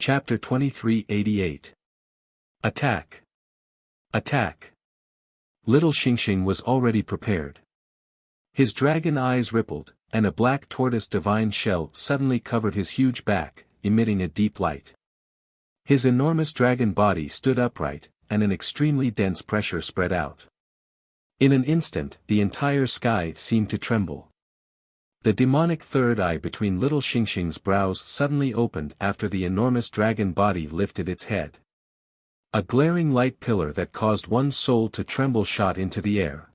Chapter 2388. Attack! Attack! Little Xingxing was already prepared. His dragon eyes rippled, and a black tortoise divine shell suddenly covered his huge back, emitting a deep light. His enormous dragon body stood upright, and an extremely dense pressure spread out. In an instant, the entire sky seemed to tremble. The demonic third eye between Little Xingxing's brows suddenly opened after the enormous dragon body lifted its head. A glaring light pillar that caused one's soul to tremble shot into the air.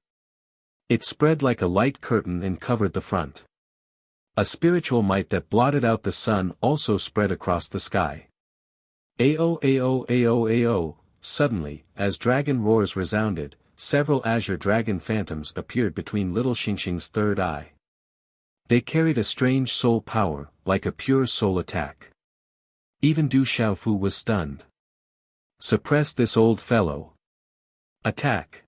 It spread like a light curtain and covered the front. A spiritual might that blotted out the sun also spread across the sky. Ao ao ao ao, suddenly, as dragon roars resounded, several azure dragon phantoms appeared between Little Xingxing's third eye. They carried a strange soul power, like a pure soul attack. Even Du Xiaofu was stunned. Suppress this old fellow. Attack!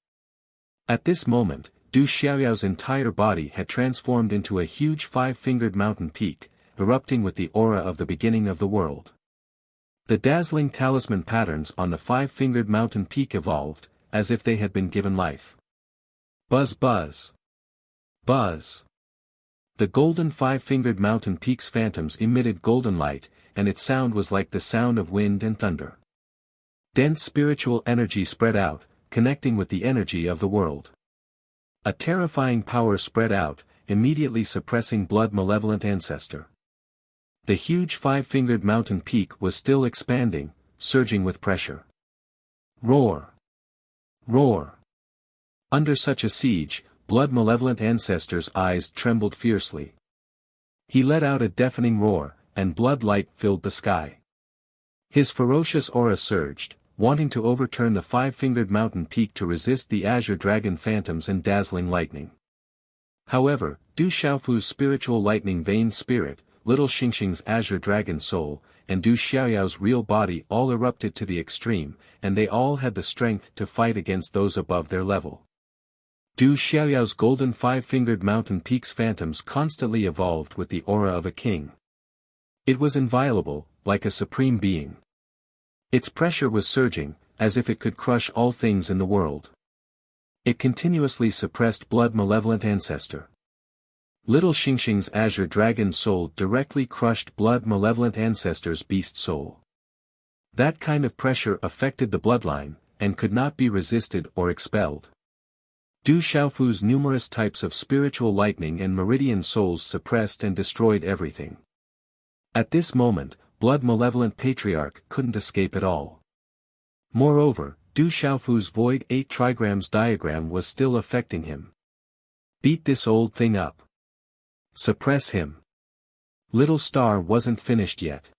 At this moment, Du Xiaoyao's entire body had transformed into a huge five-fingered mountain peak, erupting with the aura of the beginning of the world. The dazzling talisman patterns on the five-fingered mountain peak evolved, as if they had been given life. Buzz buzz! Buzz! The golden five-fingered mountain peak's phantoms emitted golden light, and its sound was like the sound of wind and thunder. Dense spiritual energy spread out, connecting with the energy of the world. A terrifying power spread out, immediately suppressing blood malevolent ancestor. The huge five-fingered mountain peak was still expanding, surging with pressure. Roar! Roar! Under such a siege, blood malevolent ancestor's eyes trembled fiercely. He let out a deafening roar, and blood light filled the sky. His ferocious aura surged, wanting to overturn the five-fingered mountain peak to resist the azure dragon phantoms and dazzling lightning. However, Du Xiaofu's spiritual lightning vein spirit, Little Xingxing's azure dragon soul, and Du Xiaoyao's real body all erupted to the extreme, and they all had the strength to fight against those above their level. Du Xiaoyao's golden five-fingered mountain peak's phantoms constantly evolved with the aura of a king. It was inviolable, like a supreme being. Its pressure was surging, as if it could crush all things in the world. It continuously suppressed blood malevolent ancestor. Little Xingxing's azure dragon soul directly crushed blood malevolent ancestor's beast soul. That kind of pressure affected the bloodline, and could not be resisted or expelled. Du Xiaofu's numerous types of spiritual lightning and meridian souls suppressed and destroyed everything. At this moment, blood malevolent patriarch couldn't escape at all. Moreover, Du Xiaofu's void 8 trigrams diagram was still affecting him. Beat this old thing up. Suppress him. Little Star wasn't finished yet.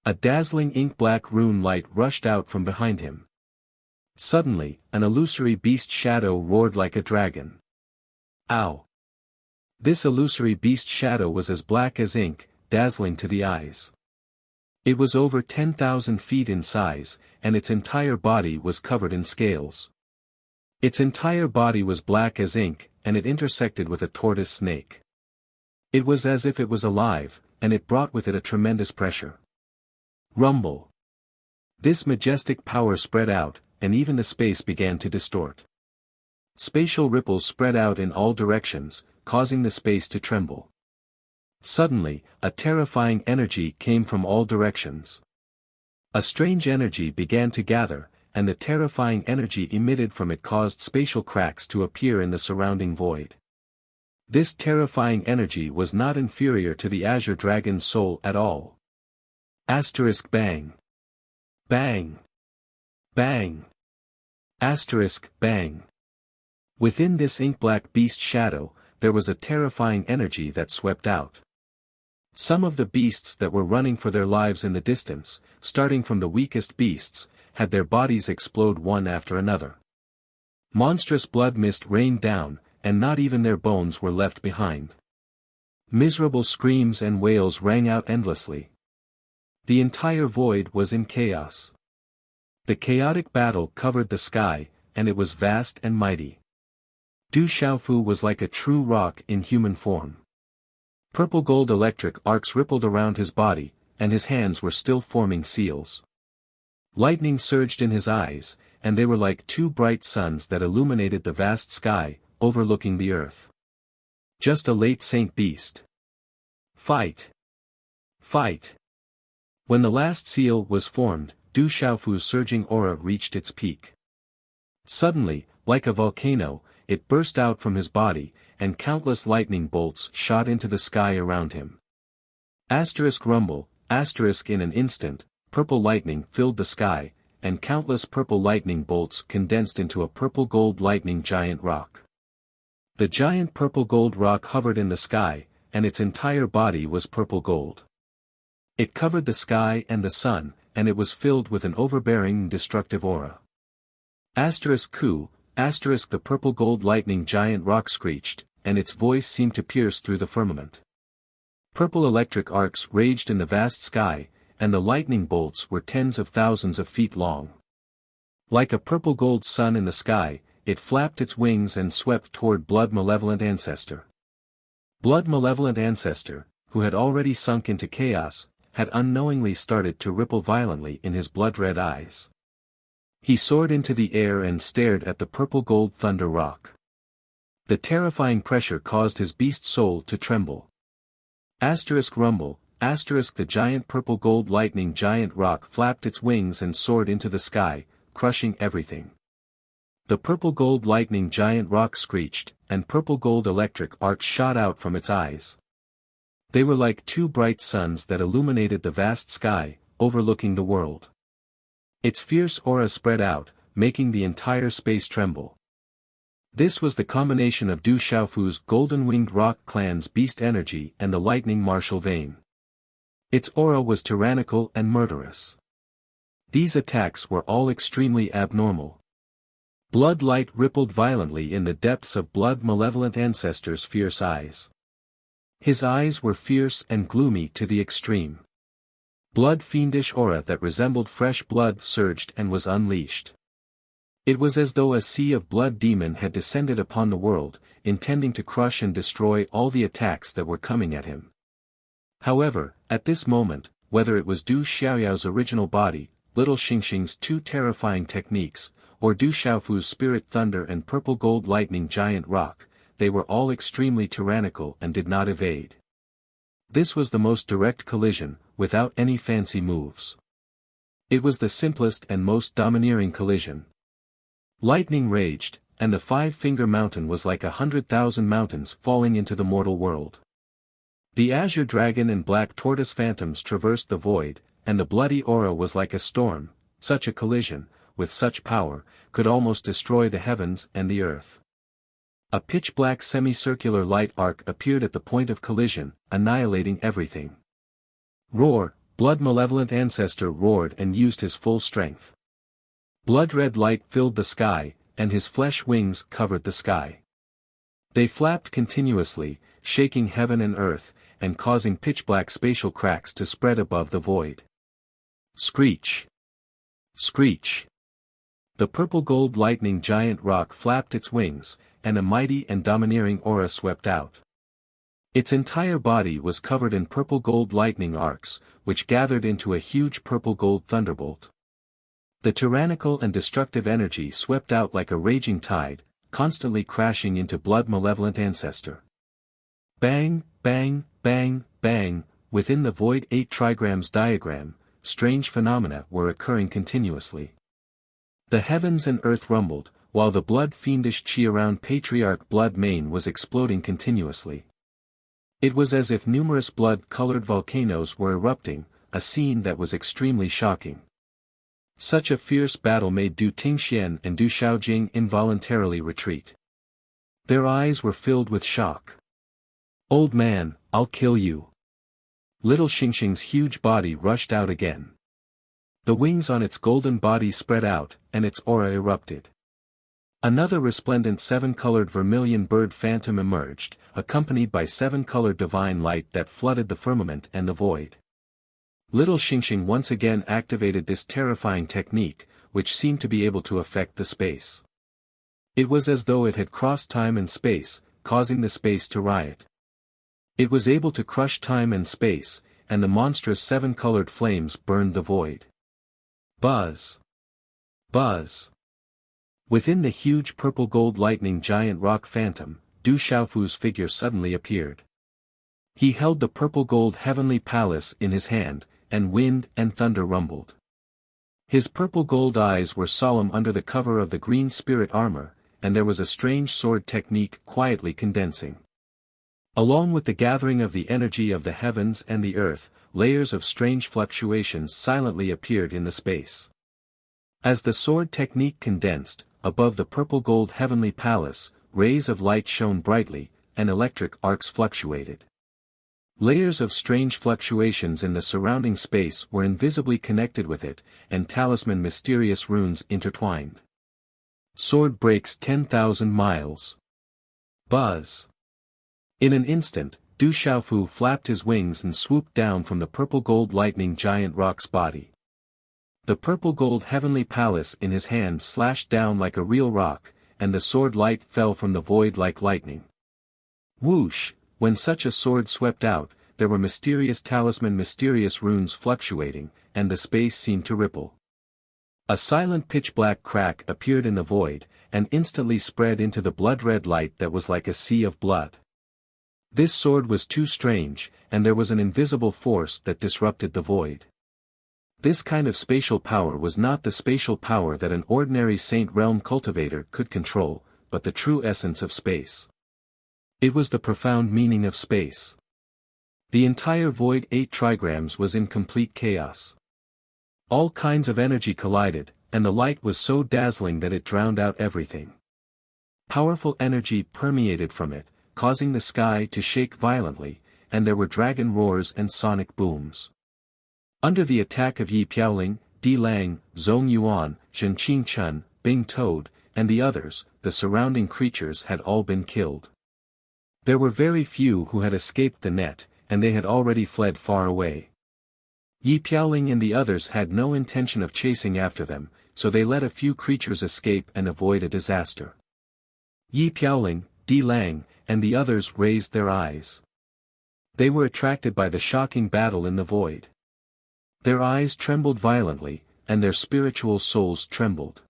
A dazzling ink-black rune light rushed out from behind him. Suddenly, an illusory beast shadow roared like a dragon. Ow! This illusory beast shadow was as black as ink, dazzling to the eyes. It was over 10,000 feet in size, and its entire body was covered in scales. Its entire body was black as ink, and it intersected with a tortoise snake. It was as if it was alive, and it brought with it a tremendous pressure. Rumble! This majestic power spread out, and even the space began to distort. Spatial ripples spread out in all directions, causing the space to tremble. Suddenly, a terrifying energy came from all directions. A strange energy began to gather, and the terrifying energy emitted from it caused spatial cracks to appear in the surrounding void. This terrifying energy was not inferior to the azure dragon's soul at all. Asterisk bang! Bang! Bang! Asterisk bang! Within this ink-black beast shadow, there was a terrifying energy that swept out. Some of the beasts that were running for their lives in the distance, starting from the weakest beasts, had their bodies explode one after another. Monstrous blood mist rained down, and not even their bones were left behind. Miserable screams and wails rang out endlessly. The entire void was in chaos. The chaotic battle covered the sky, and it was vast and mighty. Du Xiaofu was like a true rock in human form. Purple-gold electric arcs rippled around his body, and his hands were still forming seals. Lightning surged in his eyes, and they were like two bright suns that illuminated the vast sky, overlooking the earth. Just a late Saint Beast. Fight! Fight! When the last seal was formed, Du Xiaofu's surging aura reached its peak. Suddenly, like a volcano, it burst out from his body, and countless lightning bolts shot into the sky around him. Asterisk rumble, asterisk in an instant, purple lightning filled the sky, and countless purple lightning bolts condensed into a purple-gold lightning giant rock. The giant purple-gold rock hovered in the sky, and its entire body was purple-gold. It covered the sky and the sun, and it was filled with an overbearing and destructive aura. Asterisk coup, asterisk the purple-gold lightning giant rock screeched, and its voice seemed to pierce through the firmament. Purple electric arcs raged in the vast sky, and the lightning bolts were tens of thousands of feet long. Like a purple-gold sun in the sky, it flapped its wings and swept toward blood-malevolent ancestor. Blood-malevolent ancestor, who had already sunk into chaos, had unknowingly started to ripple violently in his blood-red eyes. He soared into the air and stared at the purple-gold thunder rock. The terrifying pressure caused his beast soul to tremble. Asterisk rumble, asterisk the giant purple-gold lightning giant rock flapped its wings and soared into the sky, crushing everything. The purple-gold lightning giant rock screeched, and purple-gold electric arcs shot out from its eyes. They were like two bright suns that illuminated the vast sky, overlooking the world. Its fierce aura spread out, making the entire space tremble. This was the combination of Du Xiaofu's golden-winged rock clan's beast energy and the lightning martial vein. Its aura was tyrannical and murderous. These attacks were all extremely abnormal. Blood light rippled violently in the depths of blood-malevolent ancestor's fierce eyes. His eyes were fierce and gloomy to the extreme. Blood-fiendish aura that resembled fresh blood surged and was unleashed. It was as though a sea of blood demon had descended upon the world, intending to crush and destroy all the attacks that were coming at him. However, at this moment, whether it was Du Xiaoyao's original body, Little Xingxing's two terrifying techniques, or Du Xiaofu's spirit thunder and purple gold lightning giant rock, they were all extremely tyrannical and did not evade. This was the most direct collision, without any fancy moves. It was the simplest and most domineering collision. Lightning raged, and the five-finger mountain was like 100,000 mountains falling into the mortal world. The azure dragon and black tortoise phantoms traversed the void, and the bloody aura was like a storm. Such a collision, with such power, could almost destroy the heavens and the earth. A pitch-black semicircular light arc appeared at the point of collision, annihilating everything. Roar, blood-malevolent ancestor roared and used his full strength. Blood-red light filled the sky, and his flesh wings covered the sky. They flapped continuously, shaking heaven and earth, and causing pitch-black spatial cracks to spread above the void. Screech! Screech! The purple-gold lightning giant rock flapped its wings, and a mighty and domineering aura swept out. Its entire body was covered in purple-gold lightning arcs, which gathered into a huge purple-gold thunderbolt. The tyrannical and destructive energy swept out like a raging tide, constantly crashing into blood-malevolent ancestor. Bang, bang, bang, bang, within the void 8 trigrams diagram, strange phenomena were occurring continuously. The heavens and earth rumbled, while the blood-fiendish chi around Patriarch Blood Mane was exploding continuously. It was as if numerous blood-colored volcanoes were erupting, a scene that was extremely shocking. Such a fierce battle made Du Tingxian and Du Xiaojing involuntarily retreat. Their eyes were filled with shock. "Old man, I'll kill you." Little Xingxing's huge body rushed out again. The wings on its golden body spread out, and its aura erupted. Another resplendent 7-colored vermilion bird phantom emerged, accompanied by 7-colored divine light that flooded the firmament and the void. Little Xingxing once again activated this terrifying technique, which seemed to be able to affect the space. It was as though it had crossed time and space, causing the space to riot. It was able to crush time and space, and the monstrous seven-colored flames burned the void. Buzz! Buzz! Within the huge purple-gold lightning giant rock phantom, Du Xiaofu's figure suddenly appeared. He held the purple-gold heavenly palace in his hand, and wind and thunder rumbled. His purple-gold eyes were solemn under the cover of the green spirit armor, and there was a strange sword technique quietly condensing. Along with the gathering of the energy of the heavens and the earth, layers of strange fluctuations silently appeared in the space. As the sword technique condensed, above the purple-gold heavenly palace, rays of light shone brightly, and electric arcs fluctuated. Layers of strange fluctuations in the surrounding space were invisibly connected with it, and talisman mysterious runes intertwined. Sword breaks 10,000 miles. Buzz! In an instant, Du Xiaofu flapped his wings and swooped down from the purple-gold lightning giant rock's body. The purple-gold heavenly palace in his hand slashed down like a real rock, and the sword light fell from the void like lightning. Whoosh! When such a sword swept out, there were mysterious mysterious runes fluctuating, and the space seemed to ripple. A silent pitch-black crack appeared in the void, and instantly spread into the blood-red light that was like a sea of blood. This sword was too strange, and there was an invisible force that disrupted the void. This kind of spatial power was not the spatial power that an ordinary Saint Realm cultivator could control, but the true essence of space. It was the profound meaning of space. The entire void 8 trigrams was in complete chaos. All kinds of energy collided, and the light was so dazzling that it drowned out everything. Powerful energy permeated from it, causing the sky to shake violently, and there were dragon roars and sonic booms. Under the attack of Yi Piaoling, Di Lang, Zhong Yuan, Shen Qingchun, Bing Toad, and the others, the surrounding creatures had all been killed. There were very few who had escaped the net, and they had already fled far away. Yi Piaoling and the others had no intention of chasing after them, so they let a few creatures escape and avoid a disaster. Yi Piaoling, Di Lang, and the others raised their eyes. They were attracted by the shocking battle in the void. Their eyes trembled violently, and their spiritual souls trembled.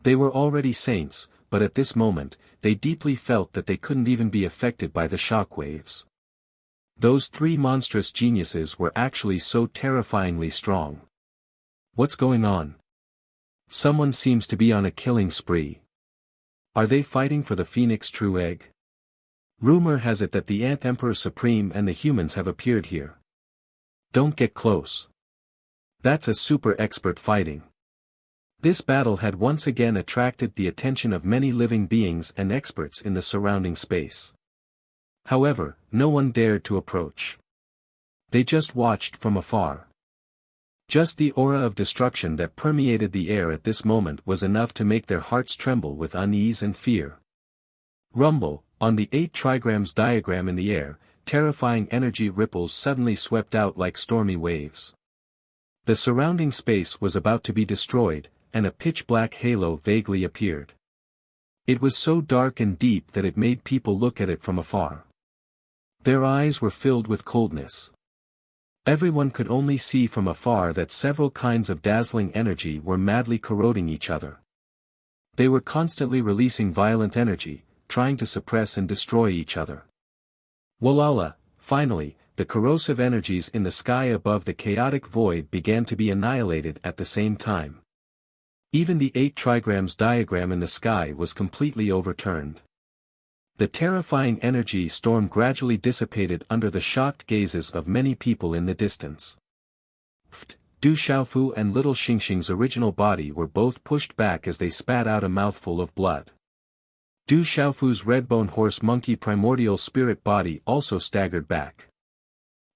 They were already saints, but at this moment, they deeply felt that they couldn't even be affected by the shock waves. Those 3 monstrous geniuses were actually so terrifyingly strong. What's going on? Someone seems to be on a killing spree. Are they fighting for the Phoenix True Egg? Rumor has it that the Ant Emperor Supreme and the humans have appeared here. Don't get close. That's a super expert fighting. This battle had once again attracted the attention of many living beings and experts in the surrounding space. However, no one dared to approach. They just watched from afar. Just the aura of destruction that permeated the air at this moment was enough to make their hearts tremble with unease and fear. Rumble, on the 8 trigrams diagram in the air, terrifying energy ripples suddenly swept out like stormy waves. The surrounding space was about to be destroyed, and a pitch-black halo vaguely appeared. It was so dark and deep that it made people look at it from afar. Their eyes were filled with coldness. Everyone could only see from afar that several kinds of dazzling energy were madly corroding each other. They were constantly releasing violent energy, trying to suppress and destroy each other. Walala, finally, the corrosive energies in the sky above the chaotic void began to be annihilated at the same time. Even the 8 trigrams diagram in the sky was completely overturned. The terrifying energy storm gradually dissipated under the shocked gazes of many people in the distance. Du Xiaofu and Little Xingxing's original body were both pushed back as they spat out a mouthful of blood. Du Xiaofu's redbone horse monkey primordial spirit body also staggered back.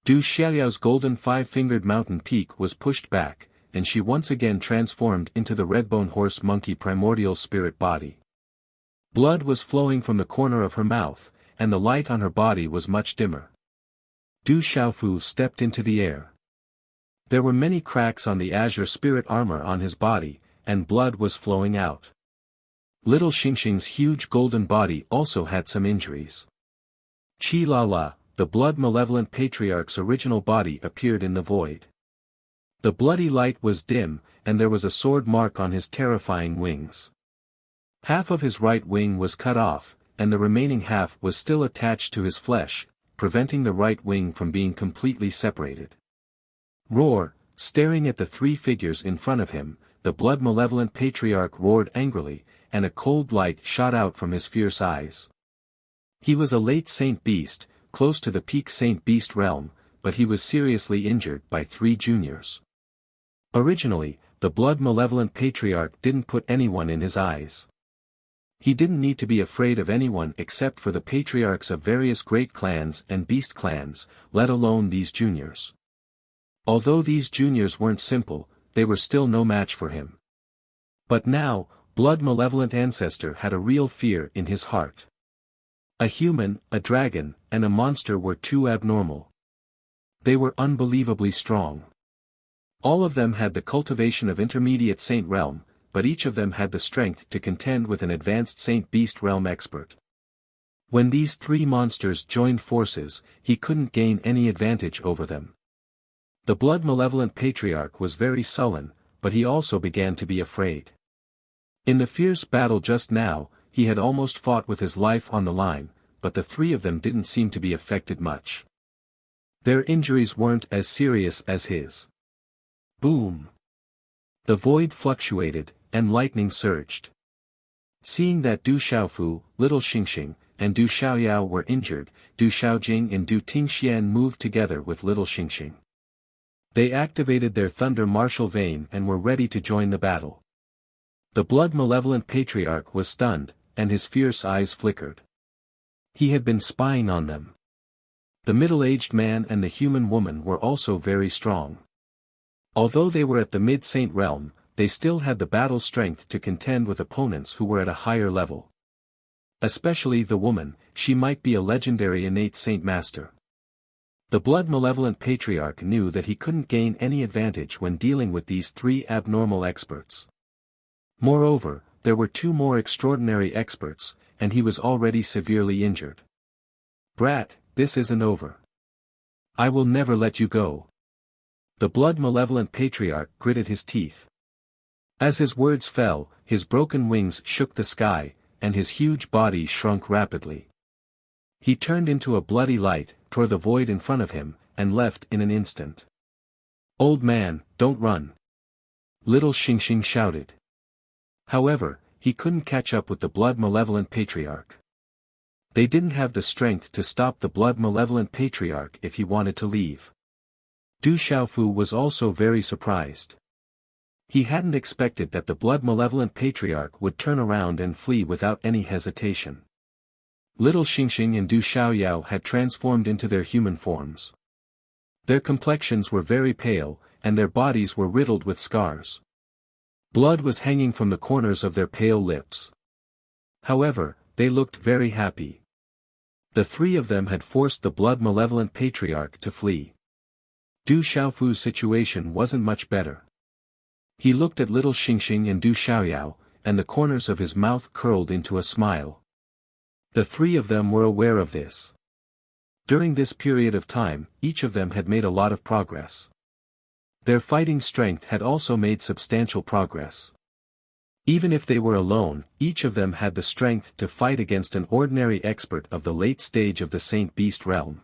Du Xiaoyao's golden 5-fingered mountain peak was pushed back, and she once again transformed into the redbone horse monkey primordial spirit body. Blood was flowing from the corner of her mouth, and the light on her body was much dimmer. Du Xiaofu stepped into the air. There were many cracks on the azure spirit armor on his body, and blood was flowing out. Little Xingxing's huge golden body also had some injuries. Chi la la, the blood-malevolent patriarch's original body appeared in the void. The bloody light was dim, and there was a sword mark on his terrifying wings. Half of his right wing was cut off, and the remaining half was still attached to his flesh, preventing the right wing from being completely separated. Roar, staring at the three figures in front of him, the blood-malevolent patriarch roared angrily, and a cold light shot out from his fierce eyes. He was a late Saint Beast, close to the peak Saint Beast realm, but he was seriously injured by 3 juniors. Originally, the blood-malevolent patriarch didn't put anyone in his eyes. He didn't need to be afraid of anyone except for the patriarchs of various great clans and beast clans, let alone these juniors. Although these juniors weren't simple, they were still no match for him. But now, blood-malevolent ancestor had a real fear in his heart. A human, a dragon, and a monster were too abnormal. They were unbelievably strong. All of them had the cultivation of intermediate Saint Realm, but each of them had the strength to contend with an advanced Saint Beast Realm expert. When these 3 monsters joined forces, he couldn't gain any advantage over them. The blood-malevolent patriarch was very sullen, but he also began to be afraid. In the fierce battle just now, he had almost fought with his life on the line, but the 3 of them didn't seem to be affected much. Their injuries weren't as serious as his. Boom! The void fluctuated, and lightning surged. Seeing that Du Xiaofu, Little Xingxing, and Du Xiaoyao were injured, Du Xiaojing and Du Tingxian moved together with Little Xingxing. They activated their Thunder Martial Vein and were ready to join the battle. The blood-malevolent patriarch was stunned, and his fierce eyes flickered. He had been spying on them. The middle-aged man and the human woman were also very strong. Although they were at the mid-Saint realm, they still had the battle strength to contend with opponents who were at a higher level. Especially the woman, she might be a legendary innate Saint Master. The blood-malevolent patriarch knew that he couldn't gain any advantage when dealing with these 3 abnormal experts. Moreover, there were 2 more extraordinary experts, and he was already severely injured. Brat, this isn't over. I will never let you go. The blood-malevolent patriarch gritted his teeth. As his words fell, his broken wings shook the sky, and his huge body shrunk rapidly. He turned into a bloody light, tore the void in front of him, and left in an instant. Old man, don't run! Little Xingxing shouted. However, he couldn't catch up with the blood-malevolent patriarch. They didn't have the strength to stop the blood-malevolent patriarch if he wanted to leave. Du Xiaofu was also very surprised. He hadn't expected that the blood-malevolent patriarch would turn around and flee without any hesitation. Little Xingxing and Du Xiaoyao had transformed into their human forms. Their complexions were very pale, and their bodies were riddled with scars. Blood was hanging from the corners of their pale lips. However, they looked very happy. The 3 of them had forced the blood-malevolent patriarch to flee. Du Xiaofu's situation wasn't much better. He looked at Little Xingxing and Du Xiaoyao, and the corners of his mouth curled into a smile. The 3 of them were aware of this. During this period of time, each of them had made a lot of progress. Their fighting strength had also made substantial progress. Even if they were alone, each of them had the strength to fight against an ordinary expert of the late stage of the Saint Beast realm.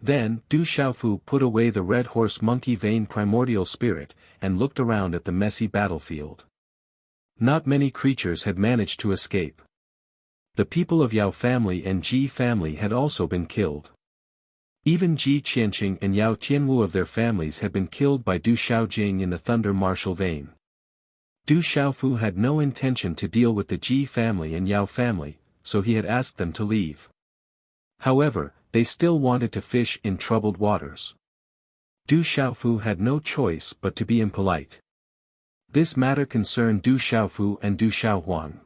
Then, Du Xiaofu put away the red horse monkey vein primordial spirit, and looked around at the messy battlefield. Not many creatures had managed to escape. The people of Yao family and Ji family had also been killed. Even Ji Qianqing and Yao Tianwu of their families had been killed by Du Xiaojing in the Thunder Martial Vein. Du Xiaofu had no intention to deal with the Ji family and Yao family, so he had asked them to leave. However, they still wanted to fish in troubled waters. Du Xiaofu had no choice but to be impolite. This matter concerned Du Xiaofu and Du Xiaohuang.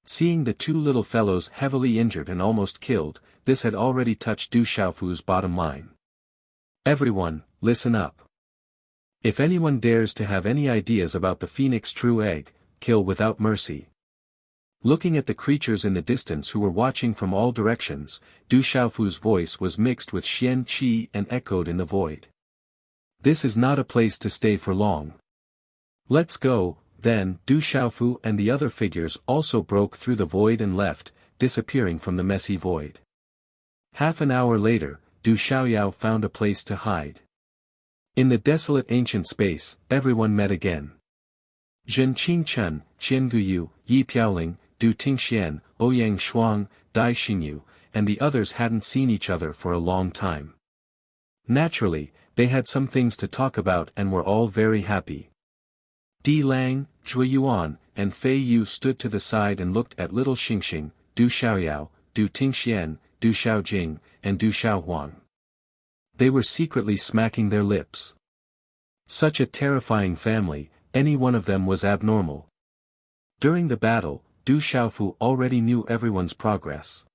Seeing the 2 little fellows heavily injured and almost killed, this had already touched Du Xiaofu's bottom line. Everyone, listen up. If anyone dares to have any ideas about the Phoenix True Egg, kill without mercy. Looking at the creatures in the distance who were watching from all directions, Du Xiaofu's voice was mixed with Xian Qi and echoed in the void. This is not a place to stay for long. Let's go, then. Du Xiaofu and the other figures also broke through the void and left, disappearing from the messy void. Half an hour later, Du Xiaoyao found a place to hide. In the desolate ancient space, everyone met again. Zhen Qingchen, Qian Guyu, Yi Piaoling, Du Tingxian, Ouyang Shuang, Dai Xingyu, and the others hadn't seen each other for a long time. Naturally, they had some things to talk about and were all very happy. Di Lang, Zhui Yuan, and Fei Yu stood to the side and looked at little Xingxing, Du Xiaoyao, Du Tingxian, Du Xiaojing, and Du Xiaohuang. They were secretly smacking their lips. Such a terrifying family, any one of them was abnormal. During the battle, Du Xiaofu already knew everyone's progress.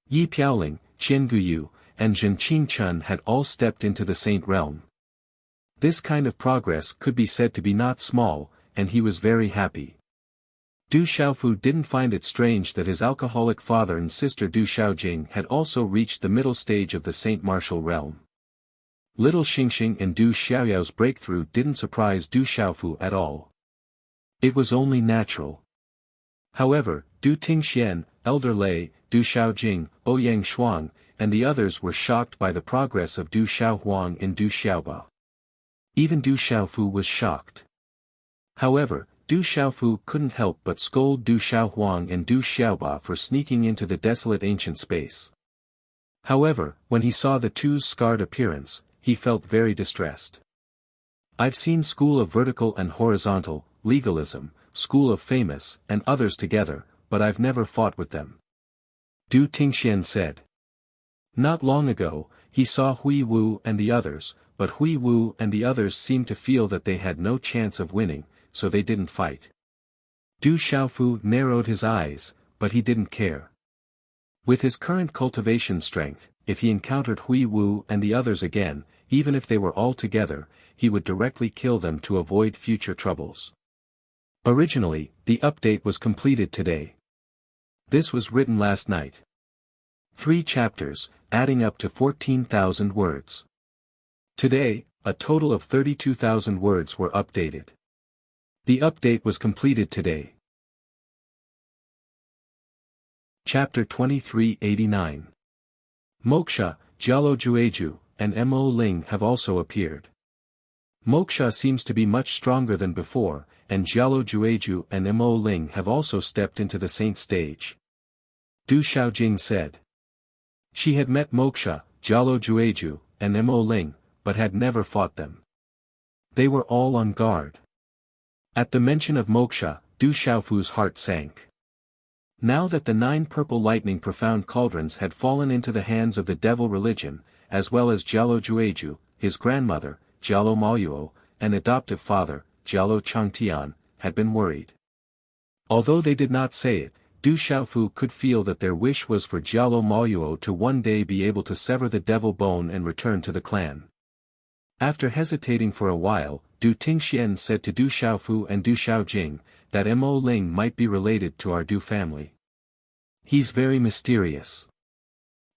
Yi Piaoling, Qian Guyu, and Zhen Qingchen had all stepped into the Saint Realm. This kind of progress could be said to be not small, and he was very happy. Du Xiaofu didn't find it strange that his alcoholic father and sister Du Xiaojing had also reached the middle stage of the Saint Martial Realm. Little Xingxing and Du Xiaoyao's breakthrough didn't surprise Du Xiaofu at all. It was only natural. However, Du Tingxian, Elder Lei, Du Xiaojing, Ouyang Shuang, and the others were shocked by the progress of Du Xiaohuang and Du Xiaoba. Even Du Xiaofu was shocked. However, Du Xiaofu couldn't help but scold Du Xiaohuang and Du Xiaoba for sneaking into the desolate ancient space. However, when he saw the two's scarred appearance, he felt very distressed. I've seen School of Vertical and Horizontal, Legalism, School of Famous, and others together, but I've never fought with them. Du Tingxian said. Not long ago, he saw Hui Wu and the others, but Hui Wu and the others seemed to feel that they had no chance of winning, so they didn't fight. Du Xiaofu narrowed his eyes, but he didn't care. With his current cultivation strength, if he encountered Hui Wu and the others again, even if they were all together, he would directly kill them to avoid future troubles. Originally, the update was completed today. This was written last night. 3 chapters, adding up to 14,000 words. Today, a total of 32,000 words were updated. The update was completed today. Chapter 2389. Moksha, Jialo Jueju, and Mo Ling have also appeared. Moksha seems to be much stronger than before, and Jialo Jueju and Mo Ling have also stepped into the saint stage. Du Xiaojing said. She had met Moksha, Jialo Jueju, and Mo Ling, but had never fought them. They were all on guard. At the mention of Moksha, Du Xiaofu's heart sank. Now that the 9 purple lightning profound cauldrons had fallen into the hands of the devil religion, as well as Jialo Jueju, his grandmother, Jialo Maoyuo, and adoptive father, Jialo Changtian, had been worried. Although they did not say it, Du Xiaofu could feel that their wish was for Jialo Maoyuo to one day be able to sever the devil bone and return to the clan. After hesitating for a while, Du Tingxian said to Du Xiaofu and Du Xiaojing, that Mo Ling might be related to our Du family. He's very mysterious.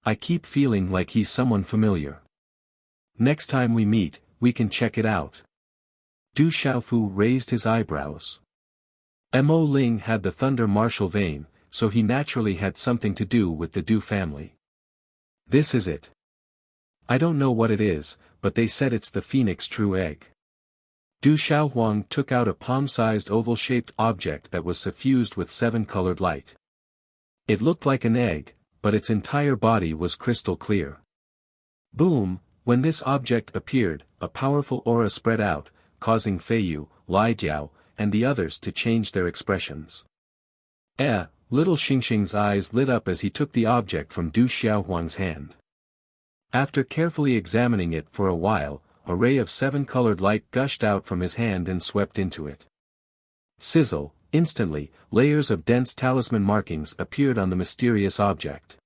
I keep feeling like he's someone familiar. Next time we meet, we can check it out. Du Xiaofu raised his eyebrows. Mo Ling had the thunder martial vein, so he naturally had something to do with the Du family. This is it. I don't know what it is, but they said it's the phoenix true egg. Du Xiaohuang took out a palm-sized oval-shaped object that was suffused with 7-colored light. It looked like an egg, but its entire body was crystal clear. Boom! When this object appeared, a powerful aura spread out, causing Fei Yu, Lai Jiao, and the others to change their expressions. Little Xingxing's eyes lit up as he took the object from Du Xiaohuang's hand. After carefully examining it for a while, a ray of 7-colored light gushed out from his hand and swept into it. Sizzle, instantly, layers of dense talisman markings appeared on the mysterious object.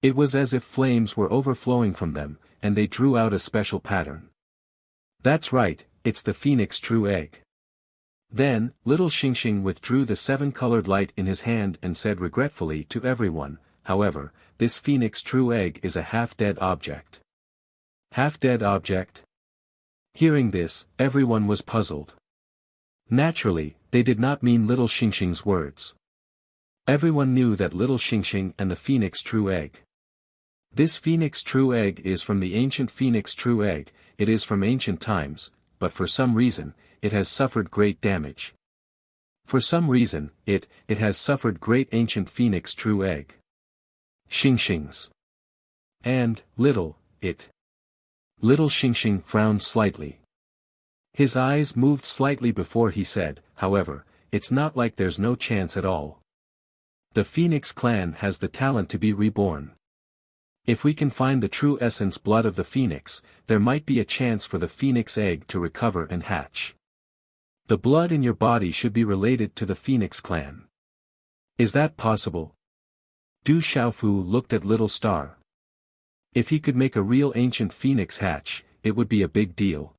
It was as if flames were overflowing from them, and they drew out a special pattern. That's right, it's the phoenix true egg. Then, little Xingxing withdrew the seven-colored light in his hand and said regretfully to everyone, however, this phoenix true egg is a half-dead object. Half-dead object? Hearing this, everyone was puzzled. Naturally, they did not mean little Xingxing's words. Everyone knew that little Xingxing and the phoenix true egg. This phoenix true egg is from the ancient phoenix true egg, it is from ancient times, but for some reason, it has suffered great damage. For some reason, it has suffered great ancient phoenix true egg. Xingxing's. And, little Xingxing frowned slightly. His eyes moved slightly before he said, however, it's not like there's no chance at all. The Phoenix clan has the talent to be reborn. If we can find the true essence blood of the phoenix, there might be a chance for the phoenix egg to recover and hatch. The blood in your body should be related to the Phoenix clan. Is that possible? Du Xiaofu looked at Little Star. If he could make a real ancient phoenix hatch, it would be a big deal.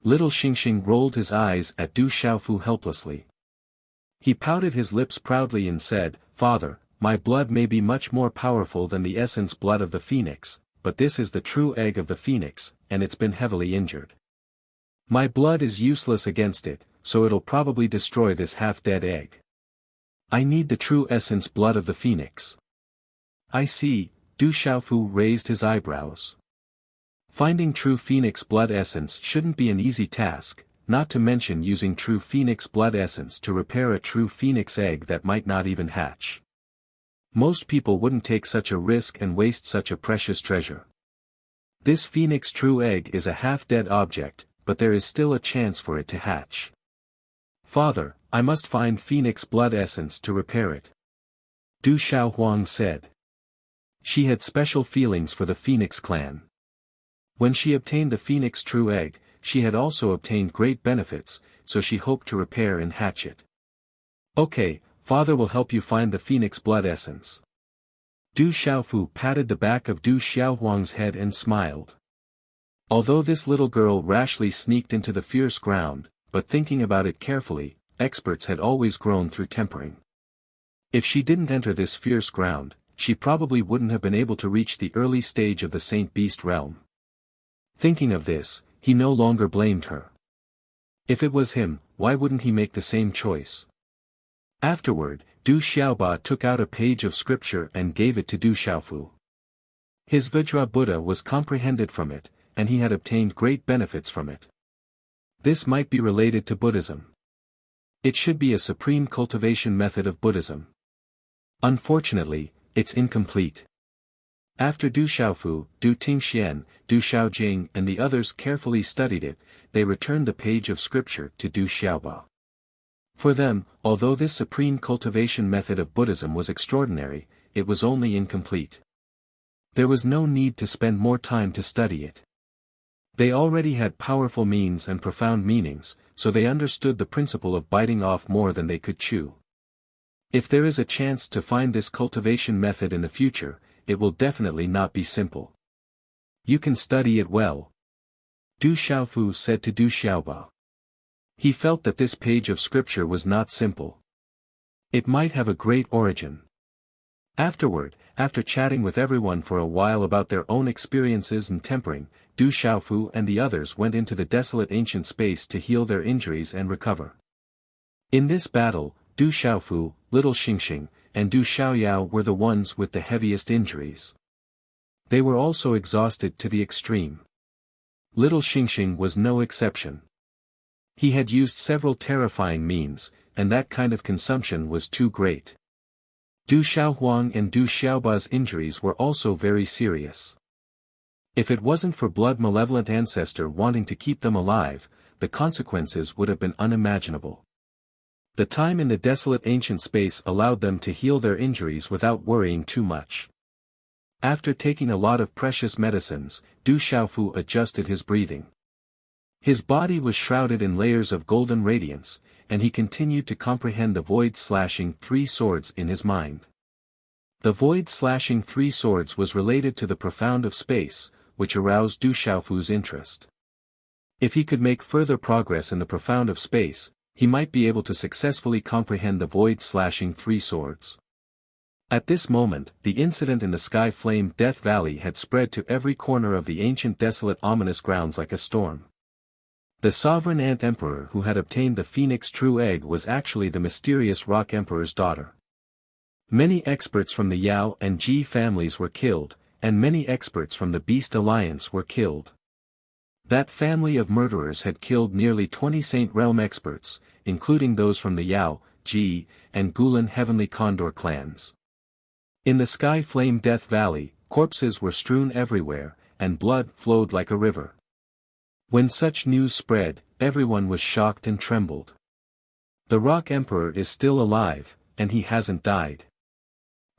Little Xingxing rolled his eyes at Du Xiaofu helplessly. He pouted his lips proudly and said, Father, my blood may be much more powerful than the essence blood of the phoenix, but this is the true egg of the phoenix, and it's been heavily injured. My blood is useless against it, so it'll probably destroy this half-dead egg. I need the true essence blood of the phoenix. I see. Du Xiaofu raised his eyebrows. Finding true phoenix blood essence shouldn't be an easy task, not to mention using true phoenix blood essence to repair a true phoenix egg that might not even hatch. Most people wouldn't take such a risk and waste such a precious treasure. This phoenix true egg is a half-dead object, but there is still a chance for it to hatch. Father, I must find phoenix blood essence to repair it. Du Xiaohuang said. She had special feelings for the Phoenix clan. When she obtained the Phoenix true egg, she had also obtained great benefits, so she hoped to repair and hatch it. Okay, Father will help you find the Phoenix blood essence. Du Xiaofu patted the back of Du Xiaohuang's head and smiled. Although this little girl rashly sneaked into the fierce ground, but thinking about it carefully, experts had always grown through tempering. If she didn't enter this fierce ground, she probably wouldn't have been able to reach the early stage of the Saint Beast realm. Thinking of this, he no longer blamed her. If it was him, why wouldn't he make the same choice? Afterward, Du Xiaoba took out a page of scripture and gave it to Du Xiaofu. His Vajra Buddha was comprehended from it, and he had obtained great benefits from it. This might be related to Buddhism. It should be a supreme cultivation method of Buddhism. Unfortunately, it's incomplete. After Du Xiaofu, Du Tingxian, Du Xiaojing and the others carefully studied it, they returned the page of scripture to Du Xiaoba. For them, although this supreme cultivation method of Buddhism was extraordinary, it was only incomplete. There was no need to spend more time to study it. They already had powerful means and profound meanings, so they understood the principle of biting off more than they could chew. If there is a chance to find this cultivation method in the future, it will definitely not be simple. You can study it well. Du Xiaofu said to Du Xiaoba. He felt that this page of scripture was not simple. It might have a great origin. Afterward, after chatting with everyone for a while about their own experiences and tempering, Du Xiaofu and the others went into the desolate ancient space to heal their injuries and recover. In this battle, Du Xiaofu, Little Xingxing, and Du Xiaoyao were the ones with the heaviest injuries. They were also exhausted to the extreme. Little Xingxing was no exception. He had used several terrifying means, and that kind of consumption was too great. Du Xiaohuang and Du Xiaoba's injuries were also very serious. If it wasn't for blood malevolent ancestor wanting to keep them alive, the consequences would have been unimaginable. The time in the desolate ancient space allowed them to heal their injuries without worrying too much. After taking a lot of precious medicines, Du Xiaofu adjusted his breathing. His body was shrouded in layers of golden radiance, and he continued to comprehend the void-slashing three swords in his mind. The void-slashing three swords was related to the profound of space, which aroused Du Xiaofu's interest. If he could make further progress in the profound of space, he might be able to successfully comprehend the void-slashing three swords. At this moment, the incident in the sky-flamed Death Valley had spread to every corner of the ancient desolate ominous grounds like a storm. The sovereign Ant Emperor who had obtained the Phoenix True Egg was actually the mysterious Rock Emperor's daughter. Many experts from the Yao and Ji families were killed, and many experts from the Beast Alliance were killed. That family of murderers had killed nearly 20 Saint Realm experts, including those from the Yao, Ji, and Gulen Heavenly Condor clans. In the Sky Flame Death Valley, corpses were strewn everywhere, and blood flowed like a river. When such news spread, everyone was shocked and trembled. The Rock Emperor is still alive, and he hasn't died.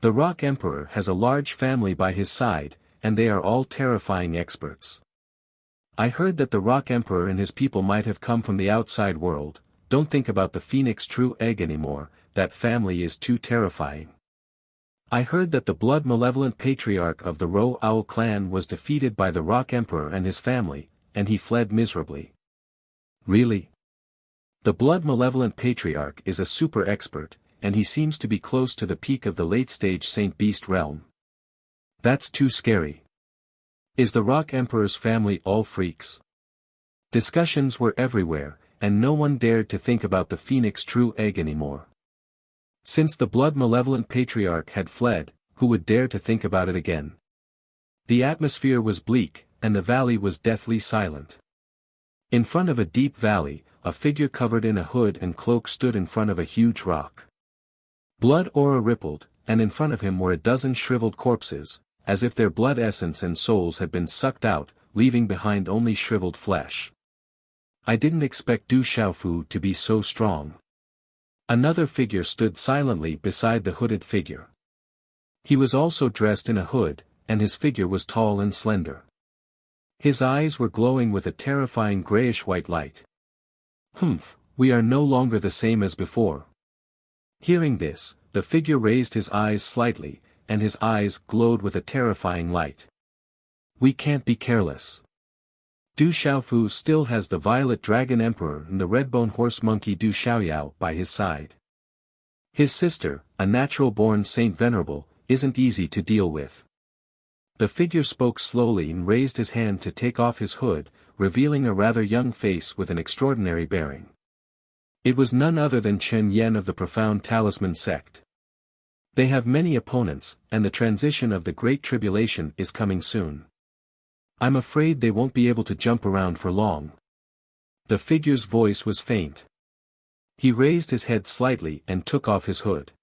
The Rock Emperor has a large family by his side, and they are all terrifying experts. I heard that the Rock Emperor and his people might have come from the outside world. Don't think about the Phoenix True Egg anymore, that family is too terrifying. I heard that the blood-malevolent patriarch of the Ro Owl clan was defeated by the Rock Emperor and his family, and he fled miserably. Really? The blood-malevolent patriarch is a super expert, and he seems to be close to the peak of the late-stage Saint Beast realm. That's too scary. Is the Rock Emperor's family all freaks? Discussions were everywhere, and no one dared to think about the Phoenix True Egg anymore. Since the blood-malevolent patriarch had fled, who would dare to think about it again? The atmosphere was bleak, and the valley was deathly silent. In front of a deep valley, a figure covered in a hood and cloak stood in front of a huge rock. Blood aura rippled, and in front of him were a dozen shriveled corpses, as if their blood essence and souls had been sucked out, leaving behind only shriveled flesh. I didn't expect Du Xiaofu to be so strong. Another figure stood silently beside the hooded figure. He was also dressed in a hood, and his figure was tall and slender. His eyes were glowing with a terrifying grayish-white light. Humph, we are no longer the same as before. Hearing this, the figure raised his eyes slightly, and his eyes glowed with a terrifying light. We can't be careless. Du Xiaofu still has the Violet Dragon Emperor and the Redbone Horse Monkey Du Xiaoyao by his side. His sister, a natural-born Saint Venerable, isn't easy to deal with. The figure spoke slowly and raised his hand to take off his hood, revealing a rather young face with an extraordinary bearing. It was none other than Chen Yen of the Profound Talisman sect. They have many opponents, and the transition of the Great Tribulation is coming soon. I'm afraid they won't be able to jump around for long. The figure's voice was faint. He raised his head slightly and took off his hood.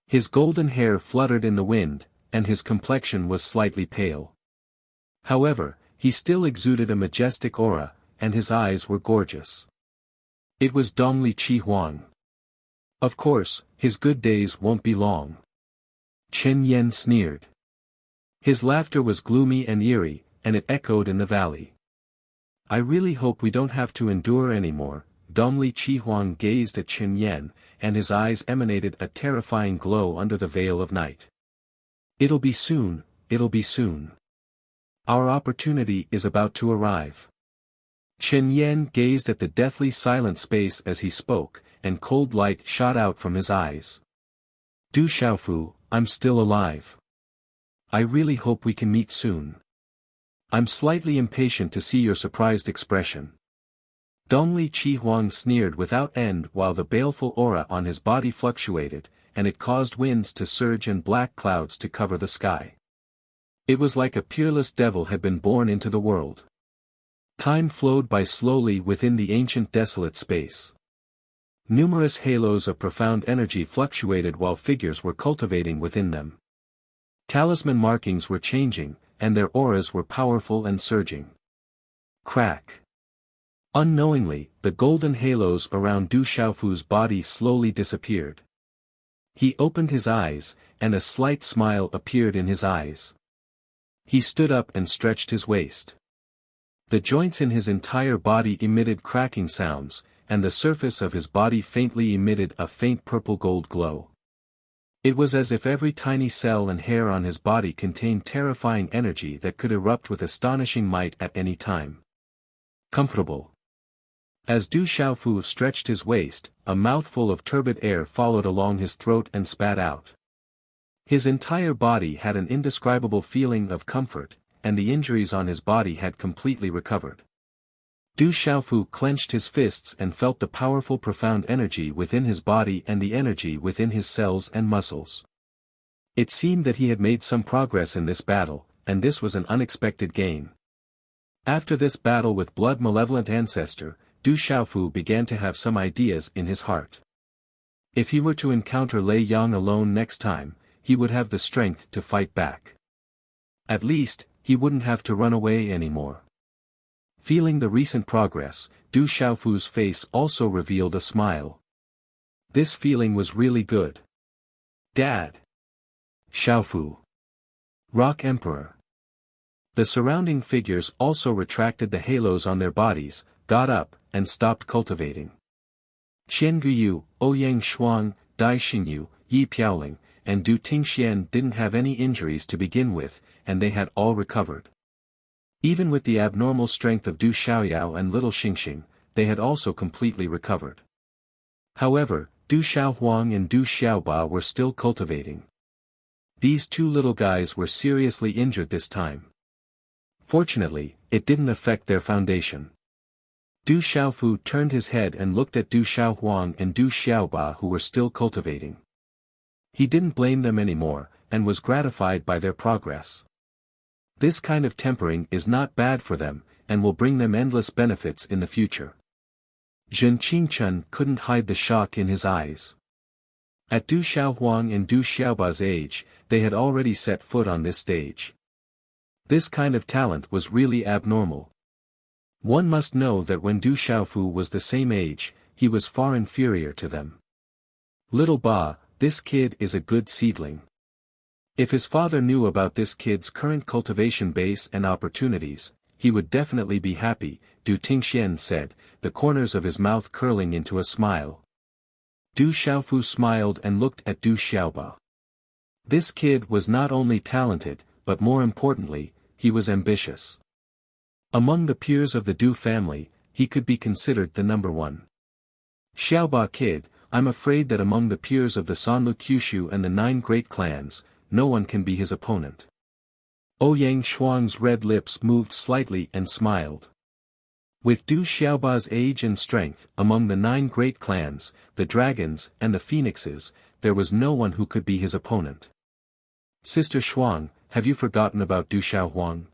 His golden hair fluttered in the wind, and his complexion was slightly pale. However, he still exuded a majestic aura, and his eyes were gorgeous. It was Dongli Chi Huang. Of course, his good days won't be long. Chen Yen sneered. His laughter was gloomy and eerie, and it echoed in the valley. I really hope we don't have to endure anymore. Dongli Chi Huang gazed at Chen Yen, and his eyes emanated a terrifying glow under the veil of night. It'll be soon, it'll be soon. Our opportunity is about to arrive. Chen Yen gazed at the deathly silent space as he spoke, and cold light shot out from his eyes. Du Xiaofu, I'm still alive. I really hope we can meet soon. I'm slightly impatient to see your surprised expression. Dongli Chi Huang sneered without end while the baleful aura on his body fluctuated, and it caused winds to surge and black clouds to cover the sky. It was like a peerless devil had been born into the world. Time flowed by slowly within the ancient desolate space. Numerous halos of profound energy fluctuated while figures were cultivating within them. Talisman markings were changing, and their auras were powerful and surging. Crack. Unknowingly, the golden halos around Du Xiaofu's body slowly disappeared. He opened his eyes, and a slight smile appeared in his eyes. He stood up and stretched his waist. The joints in his entire body emitted cracking sounds, and the surface of his body faintly emitted a faint purple-gold glow. It was as if every tiny cell and hair on his body contained terrifying energy that could erupt with astonishing might at any time. Comfortable. As Du Xiaofu stretched his waist, a mouthful of turbid air followed along his throat and spat out. His entire body had an indescribable feeling of comfort, and the injuries on his body had completely recovered. Du Xiaofu clenched his fists and felt the powerful profound energy within his body and the energy within his cells and muscles. It seemed that he had made some progress in this battle, and this was an unexpected gain. After this battle with blood-malevolent ancestor, Du Xiaofu began to have some ideas in his heart. If he were to encounter Lei Yang alone next time, he would have the strength to fight back. At least, he wouldn't have to run away anymore. Feeling the recent progress, Du Xiaofu's face also revealed a smile. This feeling was really good. Dad. Xiaofu. Rock Emperor. The surrounding figures also retracted the halos on their bodies, got up, and stopped cultivating. Qian Guyu, Ouyang Shuang, Dai Xingyu, Yi Piaoling, and Du Tingxian didn't have any injuries to begin with, and they had all recovered. Even with the abnormal strength of Du Xiaoyao and Little Xingxing, they had also completely recovered. However, Du Xiaohuang and Du Xiaoba were still cultivating. These two little guys were seriously injured this time. Fortunately, it didn't affect their foundation. Du Xiaofu turned his head and looked at Du Xiaohuang and Du Xiaoba who were still cultivating. He didn't blame them anymore, and was gratified by their progress. This kind of tempering is not bad for them, and will bring them endless benefits in the future. Zhen Qingchun couldn't hide the shock in his eyes. At Du Xiaohuang and Du Xiaoba's age, they had already set foot on this stage. This kind of talent was really abnormal. One must know that when Du Xiaofu was the same age, he was far inferior to them. Little Ba, this kid is a good seedling. If his father knew about this kid's current cultivation base and opportunities, he would definitely be happy, Du Tingxian said, the corners of his mouth curling into a smile. Du Xiaofu smiled and looked at Du Xiaoba. This kid was not only talented, but more importantly, he was ambitious. Among the peers of the Du family, he could be considered the number one. Xiaoba kid, I'm afraid that among the peers of the Sanlu Kyushu and the 9 great clans, no one can be his opponent. Ouyang Shuang's red lips moved slightly and smiled. With Du Xiaoba's age and strength, among the 9 great clans, the dragons and the phoenixes, there was no one who could be his opponent. Sister Shuang, have you forgotten about Du Xiaohuang?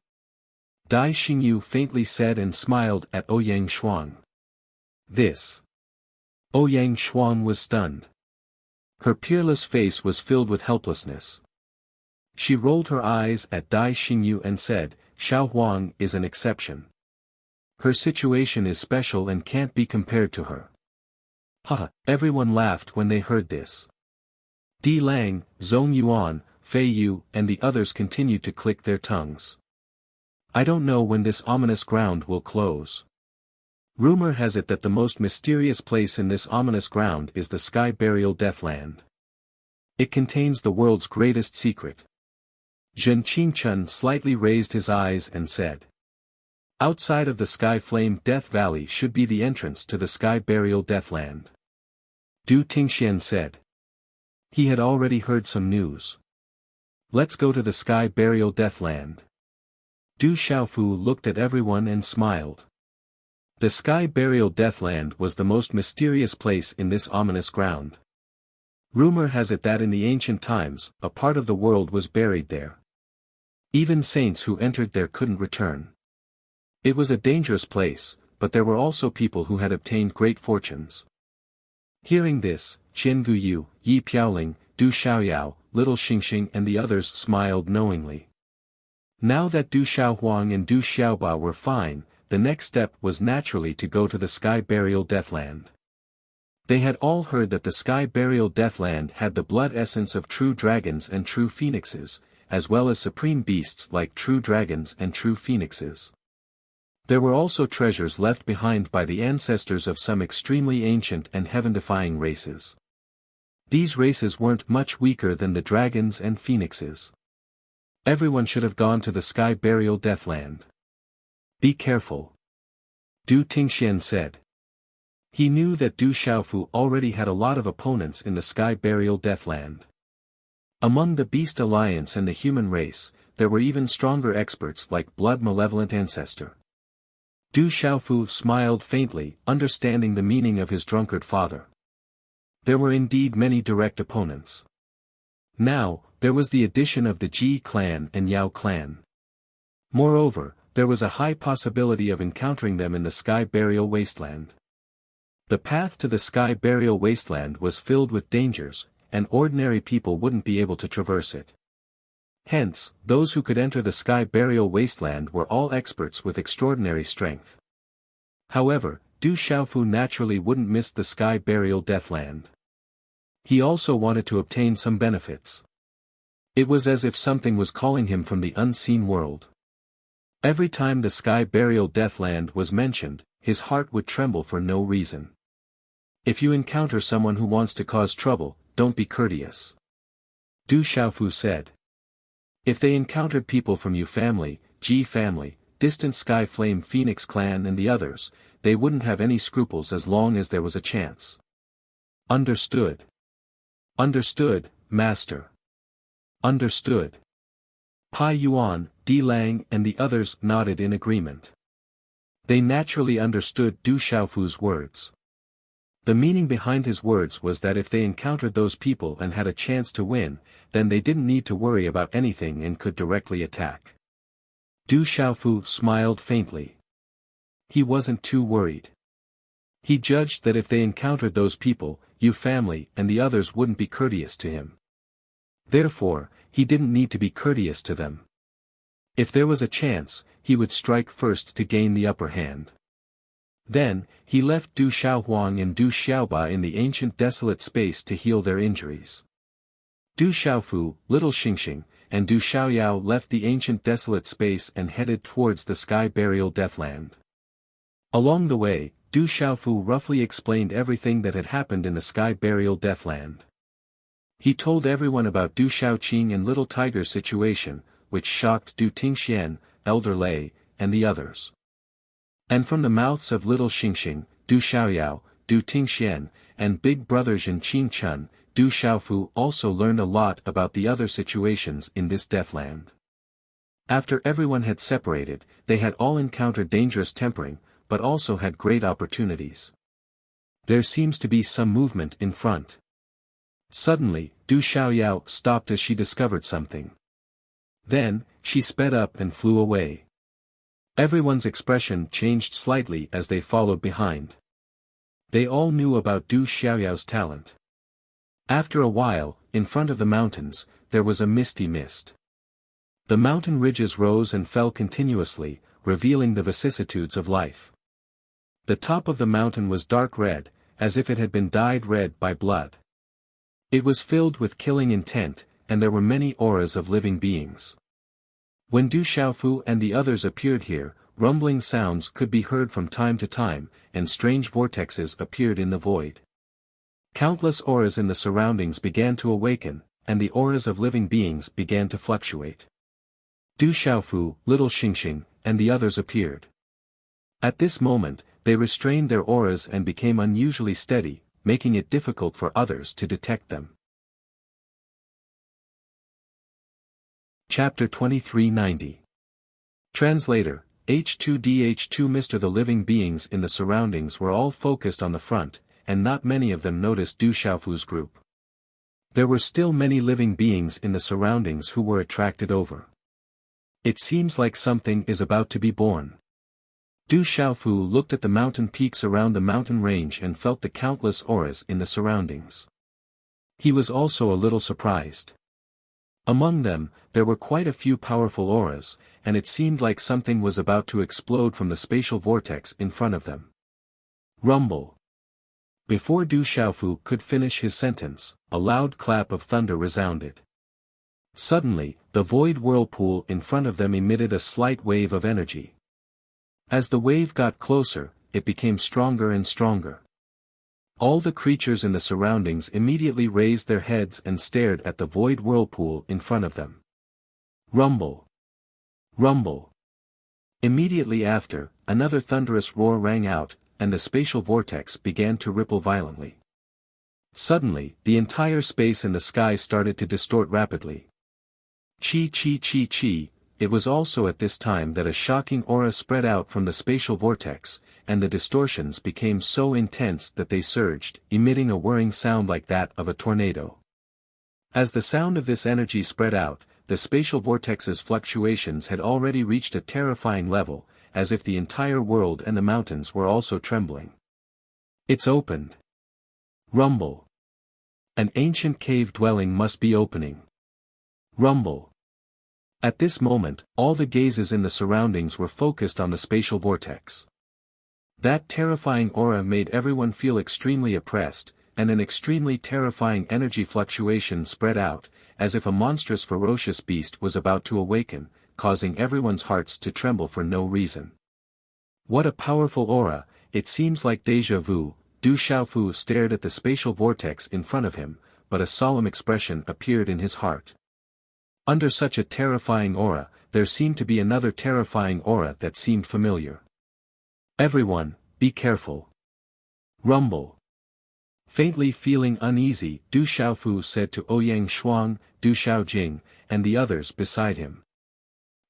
Dai Xingyu faintly said and smiled at Ouyang Shuang. This. Ouyang Shuang was stunned. Her peerless face was filled with helplessness. She rolled her eyes at Dai Xingyu and said, Xiao Huang is an exception. Her situation is special and can't be compared to her. Haha, everyone laughed when they heard this. Di Lang, Zhong Yuan, Fei Yu and the others continued to click their tongues. I don't know when this ominous ground will close. Rumor has it that the most mysterious place in this ominous ground is the Sky Burial Deathland. It contains the world's greatest secret. Zhen Qingchun slightly raised his eyes and said. Outside of the Sky Flame Death Valley should be the entrance to the Sky Burial Deathland. Du Tingxian said. He had already heard some news. Let's go to the Sky Burial Deathland. Du Xiaofu looked at everyone and smiled. The Sky Burial Deathland was the most mysterious place in this ominous ground. Rumor has it that in the ancient times, a part of the world was buried there. Even saints who entered there couldn't return. It was a dangerous place, but there were also people who had obtained great fortunes. Hearing this, Qian Guyu, Yi Piaoling, Du Xiaoyao, Little Xingxing and the others smiled knowingly. Now that Du Xiaohuang and Du Xiaoba were fine, the next step was naturally to go to the Sky Burial Deathland. They had all heard that the Sky Burial Deathland had the blood essence of true dragons and true phoenixes, as well as supreme beasts like true dragons and true phoenixes. There were also treasures left behind by the ancestors of some extremely ancient and heaven-defying races. These races weren't much weaker than the dragons and phoenixes. Everyone should have gone to the Sky Burial Deathland. Be careful. Du Tingxian said. He knew that Du Xiaofu already had a lot of opponents in the Sky Burial Deathland. Among the Beast Alliance and the human race, there were even stronger experts like Blood Malevolent Ancestor. Du Xiaofu smiled faintly, understanding the meaning of his drunkard father. There were indeed many direct opponents. Now, there was the addition of the Ji clan and Yao clan. Moreover, there was a high possibility of encountering them in the Sky Burial Wasteland. The path to the Sky Burial Wasteland was filled with dangers, and ordinary people wouldn't be able to traverse it. Hence, those who could enter the Sky Burial Wasteland were all experts with extraordinary strength. However, Du Xiaofu naturally wouldn't miss the Sky Burial Deathland. He also wanted to obtain some benefits. It was as if something was calling him from the unseen world. Every time the Sky Burial Deathland was mentioned, his heart would tremble for no reason. If you encounter someone who wants to cause trouble, don't be courteous. Du Xiaofu said. If they encountered people from Yu family, Ji family, distant Sky Flame Phoenix clan and the others, they wouldn't have any scruples as long as there was a chance. Understood. Understood, Master. Understood. Pai Yuan, Di Lang and the others nodded in agreement. They naturally understood Du Xiaofu's words. The meaning behind his words was that if they encountered those people and had a chance to win, then they didn't need to worry about anything and could directly attack. Du Xiaofu smiled faintly. He wasn't too worried. He judged that if they encountered those people, Yu family and the others wouldn't be courteous to him. Therefore, he didn't need to be courteous to them. If there was a chance, he would strike first to gain the upper hand. Then, he left Du Xiaohuang and Du Xiaoba in the ancient desolate space to heal their injuries. Du Xiaofu, Little Xingxing, and Du Xiaoyao left the ancient desolate space and headed towards the Sky Burial Deathland. Along the way, Du Xiaofu roughly explained everything that had happened in the Sky Burial Deathland. He told everyone about Du Xiaoqing and Little Tiger's situation, which shocked Du Tingxian, Elder Lei, and the others. And from the mouths of Little Xingxing, Du Xiaoyao, Du Tingxian, and Big Brother Zhen Qingchun, Du Xiaofu also learned a lot about the other situations in this Deathland. After everyone had separated, they had all encountered dangerous tempering, but also had great opportunities. There seems to be some movement in front. Suddenly, Du Xiaoyao stopped as she discovered something. Then, she sped up and flew away. Everyone's expression changed slightly as they followed behind. They all knew about Du Xiaoyao's talent. After a while, in front of the mountains, there was a misty mist. The mountain ridges rose and fell continuously, revealing the vicissitudes of life. The top of the mountain was dark red, as if it had been dyed red by blood. It was filled with killing intent, and there were many auras of living beings. When Du Xiaofu and the others appeared here, rumbling sounds could be heard from time to time, and strange vortexes appeared in the void. Countless auras in the surroundings began to awaken, and the auras of living beings began to fluctuate. Du Xiaofu, Little Xingxing, and the others appeared. At this moment, they restrained their auras and became unusually steady, making it difficult for others to detect them. Chapter 2390. Translator, H2DH2 Mr. The living beings in the surroundings were all focused on the front, and not many of them noticed Du Xiaofu's group. There were still many living beings in the surroundings who were attracted over. It seems like something is about to be born. Du Xiaofu looked at the mountain peaks around the mountain range and felt the countless auras in the surroundings. He was also a little surprised. Among them, there were quite a few powerful auras, and it seemed like something was about to explode from the spatial vortex in front of them. Rumble. Before Du Xiaofu could finish his sentence, a loud clap of thunder resounded. Suddenly, the void whirlpool in front of them emitted a slight wave of energy. As the wave got closer, it became stronger and stronger. All the creatures in the surroundings immediately raised their heads and stared at the void whirlpool in front of them. Rumble. Rumble. Immediately after, another thunderous roar rang out, and the spatial vortex began to ripple violently. Suddenly, the entire space and the sky started to distort rapidly. Chi chi chi chi. It was also at this time that a shocking aura spread out from the spatial vortex, and the distortions became so intense that they surged, emitting a whirring sound like that of a tornado. As the sound of this energy spread out, the spatial vortex's fluctuations had already reached a terrifying level, as if the entire world and the mountains were also trembling. It's opened. Rumble. An ancient cave dwelling must be opening. Rumble. At this moment, all the gazes in the surroundings were focused on the spatial vortex. That terrifying aura made everyone feel extremely oppressed, and an extremely terrifying energy fluctuation spread out, as if a monstrous ferocious beast was about to awaken, causing everyone's hearts to tremble for no reason. What a powerful aura! It seems like déjà vu. Du Xiaofu stared at the spatial vortex in front of him, but a solemn expression appeared in his heart. Under such a terrifying aura, there seemed to be another terrifying aura that seemed familiar. Everyone, be careful. Rumble. Faintly feeling uneasy, Du Xiaofu said to Ouyang Shuang, Du Xiaojing, and the others beside him.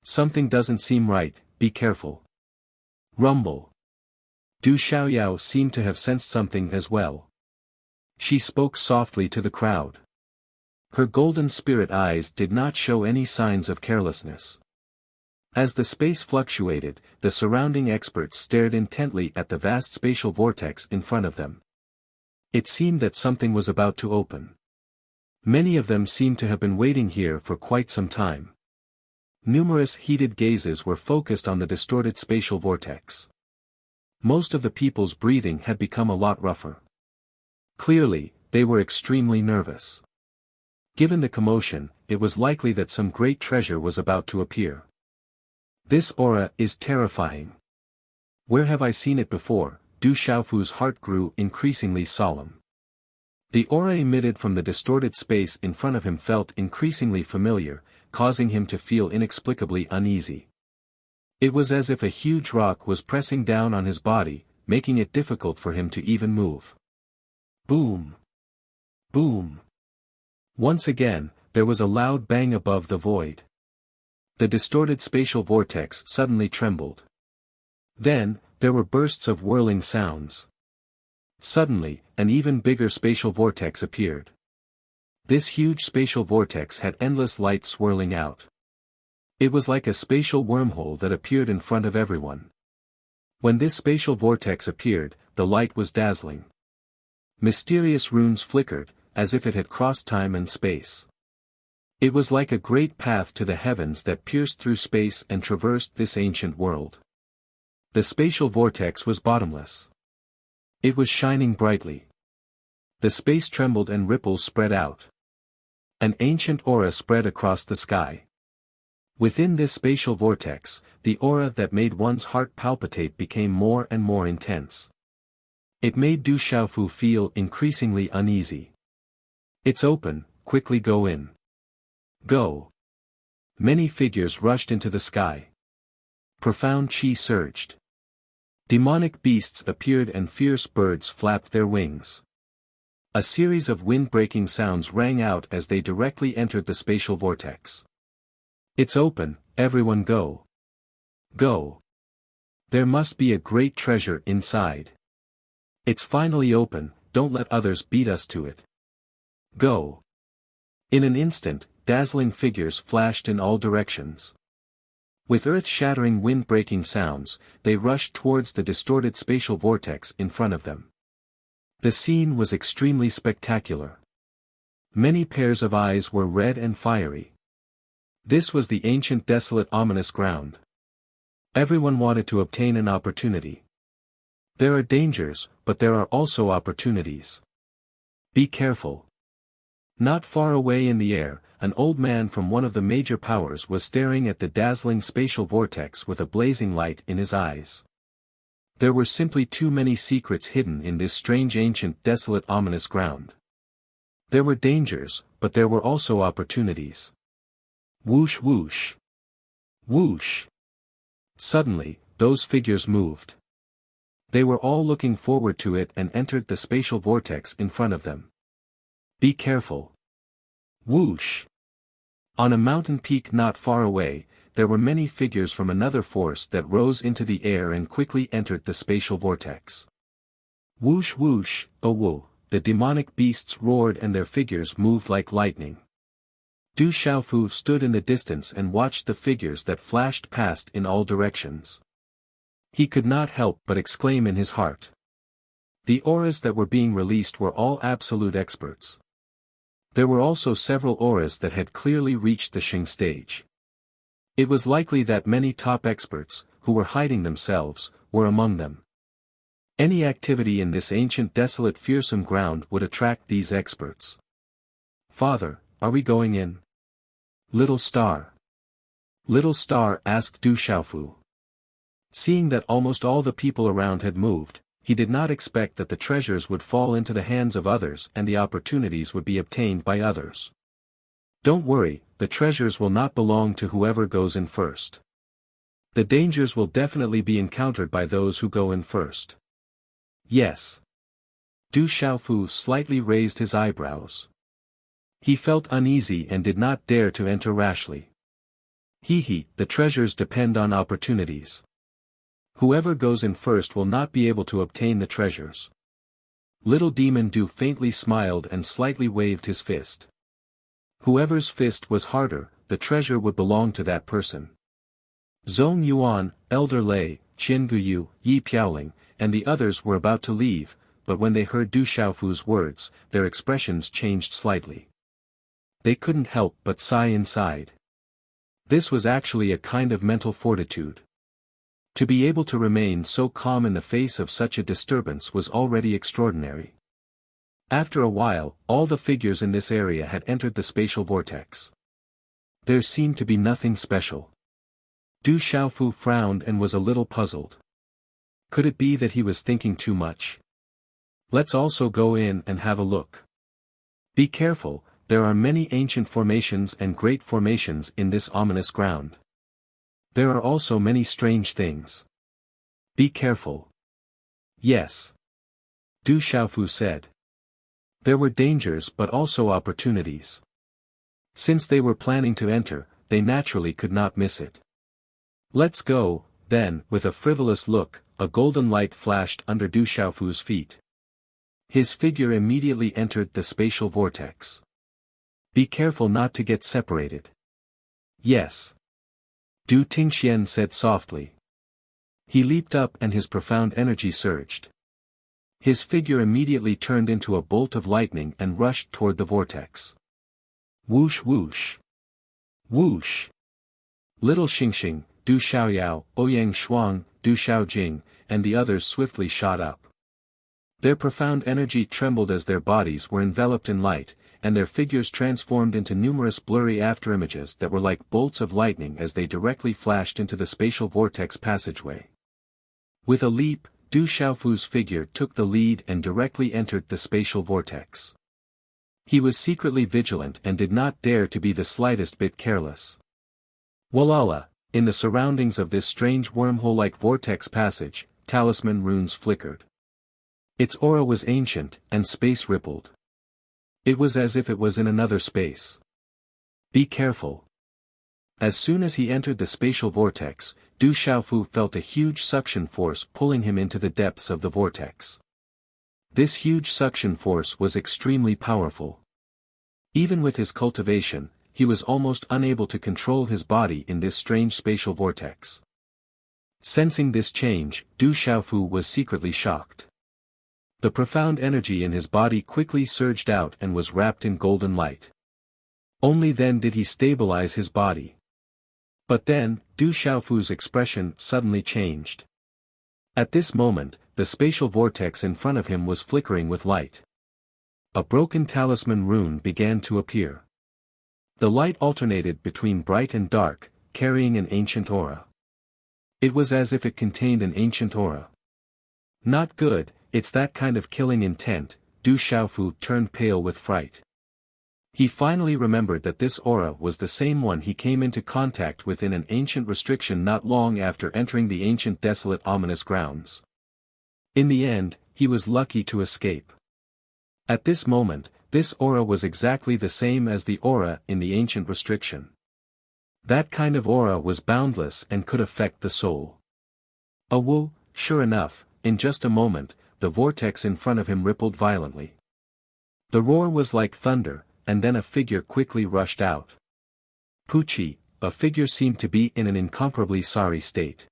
Something doesn't seem right, be careful. Rumble. Du Xiaoyao seemed to have sensed something as well. She spoke softly to the crowd. Her golden spirit eyes did not show any signs of carelessness. As the space fluctuated, the surrounding experts stared intently at the vast spatial vortex in front of them. It seemed that something was about to open. Many of them seemed to have been waiting here for quite some time. Numerous heated gazes were focused on the distorted spatial vortex. Most of the people's breathing had become a lot rougher. Clearly, they were extremely nervous. Given the commotion, it was likely that some great treasure was about to appear. This aura is terrifying. Where have I seen it before? Du Xiaofu's heart grew increasingly solemn. The aura emitted from the distorted space in front of him felt increasingly familiar, causing him to feel inexplicably uneasy. It was as if a huge rock was pressing down on his body, making it difficult for him to even move. Boom! Boom! Once again, there was a loud bang above the void. The distorted spatial vortex suddenly trembled. Then, there were bursts of whirling sounds. Suddenly, an even bigger spatial vortex appeared. This huge spatial vortex had endless light swirling out. It was like a spatial wormhole that appeared in front of everyone. When this spatial vortex appeared, the light was dazzling. Mysterious runes flickered, as if it had crossed time and space. It was like a great path to the heavens that pierced through space and traversed this ancient world. The spatial vortex was bottomless. It was shining brightly. The space trembled and ripples spread out. An ancient aura spread across the sky. Within this spatial vortex, the aura that made one's heart palpitate became more and more intense. It made Du Xiaofu feel increasingly uneasy. It's open, quickly go in. Go. Many figures rushed into the sky. Profound chi surged. Demonic beasts appeared and fierce birds flapped their wings. A series of wind-breaking sounds rang out as they directly entered the spatial vortex. It's open, everyone go. Go. There must be a great treasure inside. It's finally open, don't let others beat us to it. Go. In an instant, dazzling figures flashed in all directions. With earth-shattering wind-breaking sounds, they rushed towards the distorted spatial vortex in front of them. The scene was extremely spectacular. Many pairs of eyes were red and fiery. This was the ancient desolate ominous ground. Everyone wanted to obtain an opportunity. There are dangers, but there are also opportunities. Be careful. Not far away in the air, an old man from one of the major powers was staring at the dazzling spatial vortex with a blazing light in his eyes. There were simply too many secrets hidden in this strange ancient desolate ominous ground. There were dangers, but there were also opportunities. Whoosh whoosh. Whoosh. Suddenly, those figures moved. They were all looking forward to it and entered the spatial vortex in front of them. Be careful. Whoosh! On a mountain peak not far away, there were many figures from another force that rose into the air and quickly entered the spatial vortex. Whoosh whoosh, oh whoa, the demonic beasts roared and their figures moved like lightning. Du Xiaofu stood in the distance and watched the figures that flashed past in all directions. He could not help but exclaim in his heart. The auras that were being released were all absolute experts. There were also several auras that had clearly reached the Xing stage. It was likely that many top experts, who were hiding themselves, were among them. Any activity in this ancient desolate fearsome ground would attract these experts. Father, are we going in? Little Star. Little Star asked Du Xiaofu. Seeing that almost all the people around had moved, he did not expect that the treasures would fall into the hands of others and the opportunities would be obtained by others. Don't worry, the treasures will not belong to whoever goes in first. The dangers will definitely be encountered by those who go in first. Yes. Du Xiaofu slightly raised his eyebrows. He felt uneasy and did not dare to enter rashly. The treasures depend on opportunities. Whoever goes in first will not be able to obtain the treasures. Little Demon Du faintly smiled and slightly waved his fist. Whoever's fist was harder, the treasure would belong to that person. Zhong Yuan, Elder Lei, Qin Guyu, Yi Piaoling, and the others were about to leave, but when they heard Du Xiaofu's words, their expressions changed slightly. They couldn't help but sigh inside. This was actually a kind of mental fortitude. To be able to remain so calm in the face of such a disturbance was already extraordinary. After a while, all the figures in this area had entered the spatial vortex. There seemed to be nothing special. Du Xiaofu frowned and was a little puzzled. Could it be that he was thinking too much? Let's also go in and have a look. Be careful, there are many ancient formations and great formations in this ominous ground. There are also many strange things. Be careful. Yes. Du Xiaofu said. There were dangers but also opportunities. Since they were planning to enter, they naturally could not miss it. Let's go, then, with a frivolous look, a golden light flashed under Du Xiaofu's feet. His figure immediately entered the spatial vortex. Be careful not to get separated. Yes. Du Tingxian said softly. He leaped up and his profound energy surged. His figure immediately turned into a bolt of lightning and rushed toward the vortex. Whoosh whoosh. Whoosh. Little Xingxing, Du Xiaoyao, Ouyang Shuang, Du Xiaojing, and the others swiftly shot up. Their profound energy trembled as their bodies were enveloped in light, and their figures transformed into numerous blurry afterimages that were like bolts of lightning as they directly flashed into the spatial vortex passageway. With a leap, Du Xiaofu's figure took the lead and directly entered the spatial vortex. He was secretly vigilant and did not dare to be the slightest bit careless. Walala, in the surroundings of this strange wormhole-like vortex passage, talisman runes flickered. Its aura was ancient, and space rippled. It was as if it was in another space. Be careful. As soon as he entered the spatial vortex, Du Xiaofu felt a huge suction force pulling him into the depths of the vortex. This huge suction force was extremely powerful. Even with his cultivation, he was almost unable to control his body in this strange spatial vortex. Sensing this change, Du Xiaofu was secretly shocked. The profound energy in his body quickly surged out and was wrapped in golden light. Only then did he stabilize his body. But then, Du Xiaofu's expression suddenly changed. At this moment, the spatial vortex in front of him was flickering with light. A broken talisman rune began to appear. The light alternated between bright and dark, carrying an ancient aura. It was as if it contained an ancient aura. Not good. It's that kind of killing intent. Du Xiaofu turned pale with fright. He finally remembered that this aura was the same one he came into contact with in an ancient restriction not long after entering the ancient desolate ominous grounds. In the end, he was lucky to escape. At this moment, this aura was exactly the same as the aura in the ancient restriction. That kind of aura was boundless and could affect the soul. Woo, sure enough, in just a moment, the vortex in front of him rippled violently. The roar was like thunder, and then a figure quickly rushed out. Pucci, a figure seemed to be in an incomparably sorry state.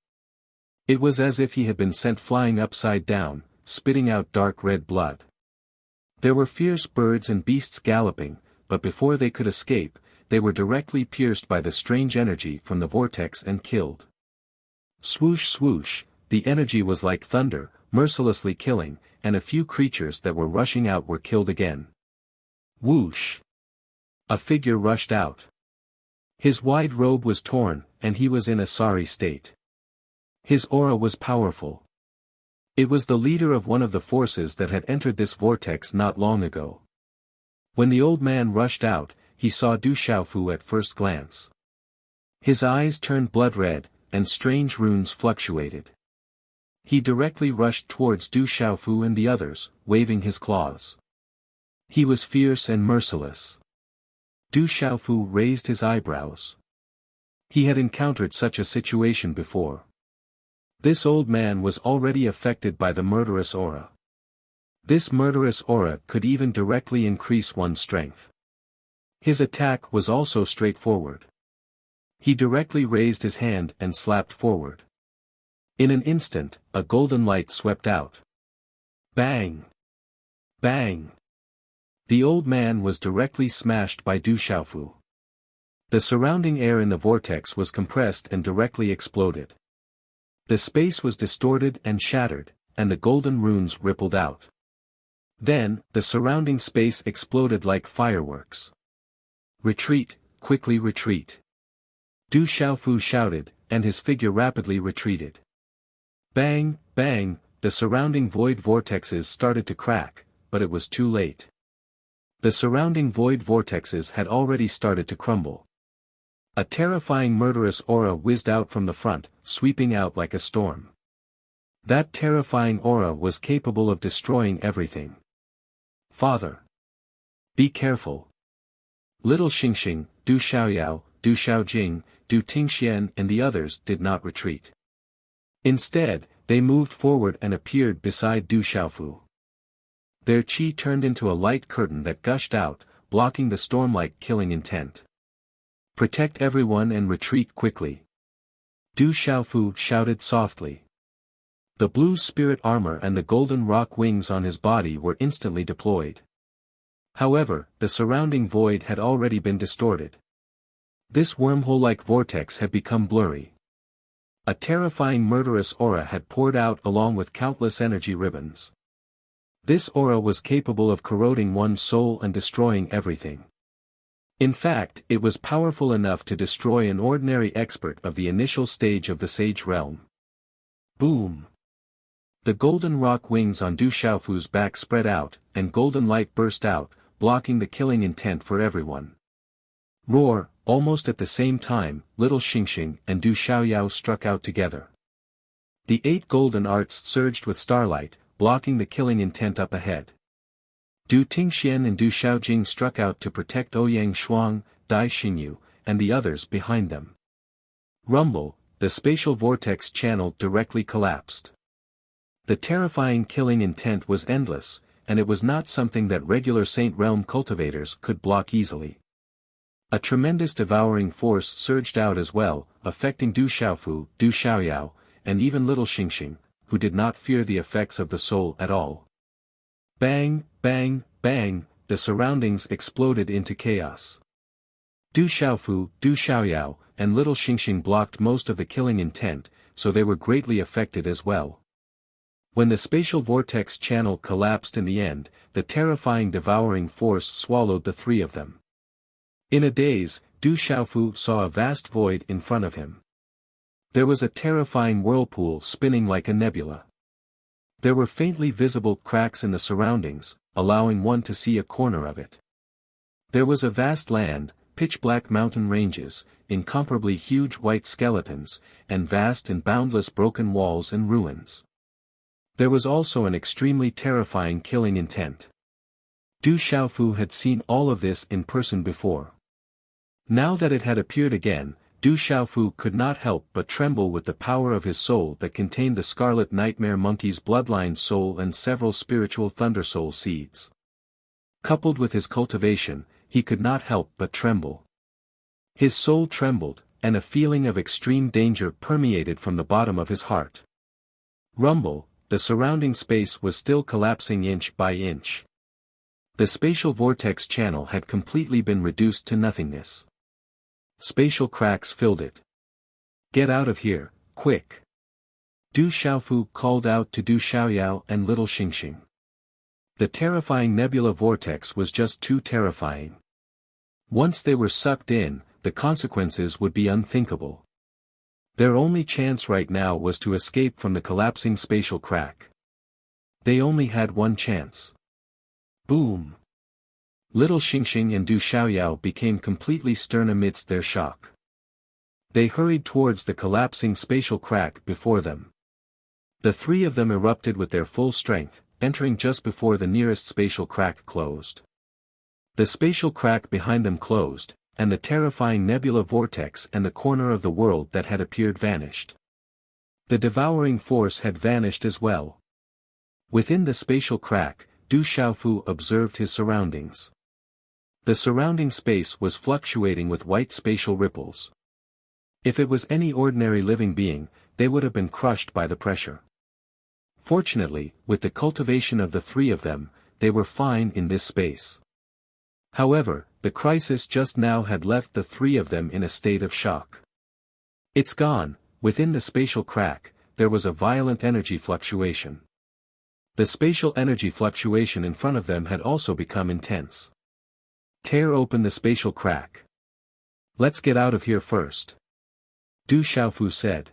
It was as if he had been sent flying upside down, spitting out dark red blood. There were fierce birds and beasts galloping, but before they could escape, they were directly pierced by the strange energy from the vortex and killed. Swoosh swoosh, the energy was like thunder, mercilessly killing, and a few creatures that were rushing out were killed again. Whoosh! A figure rushed out. His wide robe was torn, and he was in a sorry state. His aura was powerful. It was the leader of one of the forces that had entered this vortex not long ago. When the old man rushed out, he saw Du Xiaofu at first glance. His eyes turned blood red, and strange runes fluctuated. He directly rushed towards Du Xiaofu and the others, waving his claws. He was fierce and merciless. Du Xiaofu raised his eyebrows. He had encountered such a situation before. This old man was already affected by the murderous aura. This murderous aura could even directly increase one's strength. His attack was also straightforward. He directly raised his hand and slapped forward. In an instant, a golden light swept out. Bang! Bang! The old man was directly smashed by Du Xiaofu. The surrounding air in the vortex was compressed and directly exploded. The space was distorted and shattered, and the golden runes rippled out. Then, the surrounding space exploded like fireworks. Retreat, quickly retreat. Du Xiaofu shouted, and his figure rapidly retreated. Bang, bang, the surrounding void vortexes started to crack, but it was too late. The surrounding void vortexes had already started to crumble. A terrifying murderous aura whizzed out from the front, sweeping out like a storm. That terrifying aura was capable of destroying everything. Father! Be careful! Little Xingxing, Du Xiaoyao, Du Xiaojing, Du Tingxian and the others did not retreat. Instead, they moved forward and appeared beside Du Xiaofu. Their qi turned into a light curtain that gushed out, blocking the storm-like killing intent. Protect everyone and retreat quickly. Du Xiaofu shouted softly. The blue spirit armor and the golden rock wings on his body were instantly deployed. However, the surrounding void had already been distorted. This wormhole-like vortex had become blurry. A terrifying murderous aura had poured out along with countless energy ribbons. This aura was capable of corroding one's soul and destroying everything. In fact, it was powerful enough to destroy an ordinary expert of the initial stage of the Sage Realm. Boom! The golden rock wings on Du Xiaofu's back spread out, and golden light burst out, blocking the killing intent for everyone. Roar! Almost at the same time, Little Xingxing and Du Xiaoyao struck out together. The 8 golden arts surged with starlight, blocking the killing intent up ahead. Du Tingxian and Du Xiaojing struck out to protect Ouyang Shuang, Dai Xingyu, and the others behind them. Rumble, the spatial vortex channel directly collapsed. The terrifying killing intent was endless, and it was not something that regular Saint Realm cultivators could block easily. A tremendous devouring force surged out as well, affecting Du Xiaofu, Du Xiaoyao, and even Little Xingxing, who did not fear the effects of the soul at all. Bang, bang, bang, the surroundings exploded into chaos. Du Xiaofu, Du Xiaoyao, and Little Xingxing blocked most of the killing intent, so they were greatly affected as well. When the spatial vortex channel collapsed in the end, the terrifying devouring force swallowed the 3 of them. In a daze, Du Xiaofu saw a vast void in front of him. There was a terrifying whirlpool spinning like a nebula. There were faintly visible cracks in the surroundings, allowing one to see a corner of it. There was a vast land, pitch-black mountain ranges, incomparably huge white skeletons, and vast and boundless broken walls and ruins. There was also an extremely terrifying killing intent. Du Xiaofu had seen all of this in person before. Now that it had appeared again, Du Xiaofu could not help but tremble with the power of his soul that contained the Scarlet Nightmare Monkey's bloodline soul and several spiritual Thunder Soul seeds. Coupled with his cultivation, he could not help but tremble. His soul trembled, and a feeling of extreme danger permeated from the bottom of his heart. Rumble, the surrounding space was still collapsing inch by inch. The spatial vortex channel had completely been reduced to nothingness. Spatial cracks filled it. "Get out of here, quick!" Du Xiaofu called out to Du Xiaoyao and little Xingxing. The terrifying nebula vortex was just too terrifying. Once they were sucked in, the consequences would be unthinkable. Their only chance right now was to escape from the collapsing spatial crack. They only had one chance. Boom! Little Xingxing and Du Xiaoyao became completely stern amidst their shock. They hurried towards the collapsing spatial crack before them. The three of them erupted with their full strength, entering just before the nearest spatial crack closed. The spatial crack behind them closed, and the terrifying nebula vortex and the corner of the world that had appeared vanished. The devouring force had vanished as well. Within the spatial crack, Du Xiaofu observed his surroundings. The surrounding space was fluctuating with white spatial ripples. If it was any ordinary living being, they would have been crushed by the pressure. Fortunately, with the cultivation of the three of them, they were fine in this space. However, the crisis just now had left the three of them in a state of shock. "It's gone." Within the spatial crack, there was a violent energy fluctuation. The spatial energy fluctuation in front of them had also become intense. "Tear open the spatial crack. Let's get out of here first," Du Xiaofu said.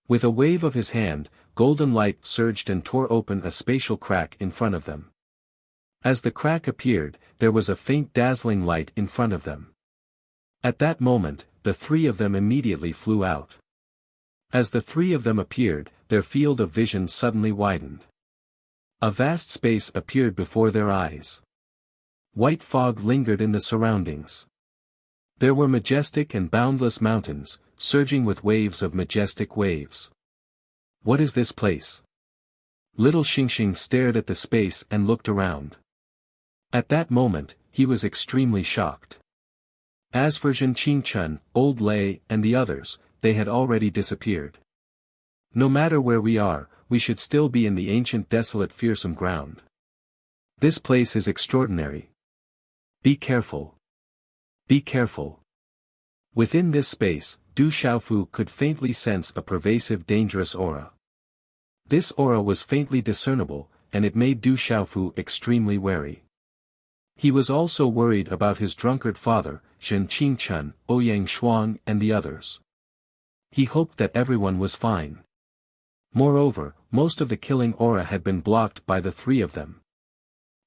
With a wave of his hand, golden light surged and tore open a spatial crack in front of them. As the crack appeared, there was a faint dazzling light in front of them. At that moment, the three of them immediately flew out. As the three of them appeared, their field of vision suddenly widened. A vast space appeared before their eyes. White fog lingered in the surroundings. There were majestic and boundless mountains, surging with waves of majestic waves. "What is this place?" Little Xingxing stared at the space and looked around. At that moment, he was extremely shocked. As for Zhen Qingchun, Old Lei, and the others, they had already disappeared. "No matter where we are, we should still be in the ancient desolate fearsome ground. This place is extraordinary. Be careful. Be careful." Within this space, Du Xiaofu could faintly sense a pervasive dangerous aura. This aura was faintly discernible, and it made Du Xiaofu extremely wary. He was also worried about his drunkard father, Zhen Qingchun, Ouyang Shuang and the others. He hoped that everyone was fine. Moreover, most of the killing aura had been blocked by the three of them.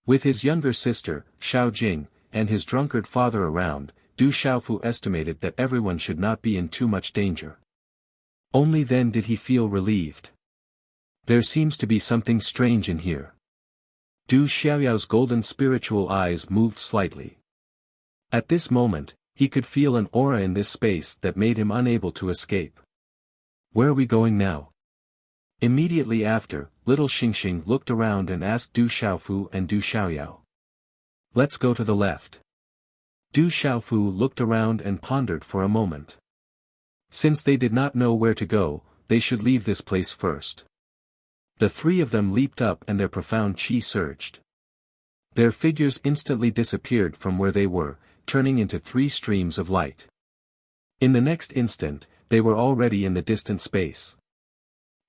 With his younger sister, Xiao Jing, and his drunkard father around, Du Xiaofu estimated that everyone should not be in too much danger. Only then did he feel relieved. "There seems to be something strange in here." Du Xiaoyao's golden spiritual eyes moved slightly. At this moment, he could feel an aura in this space that made him unable to escape. "Where are we going now?" Immediately after, little Xingxing looked around and asked Du Xiaofu and Du Xiaoyao. "Let's go to the left." Du Xiaofu looked around and pondered for a moment. Since they did not know where to go, they should leave this place first. The three of them leaped up and their profound qi surged. Their figures instantly disappeared from where they were, turning into three streams of light. In the next instant, they were already in the distant space.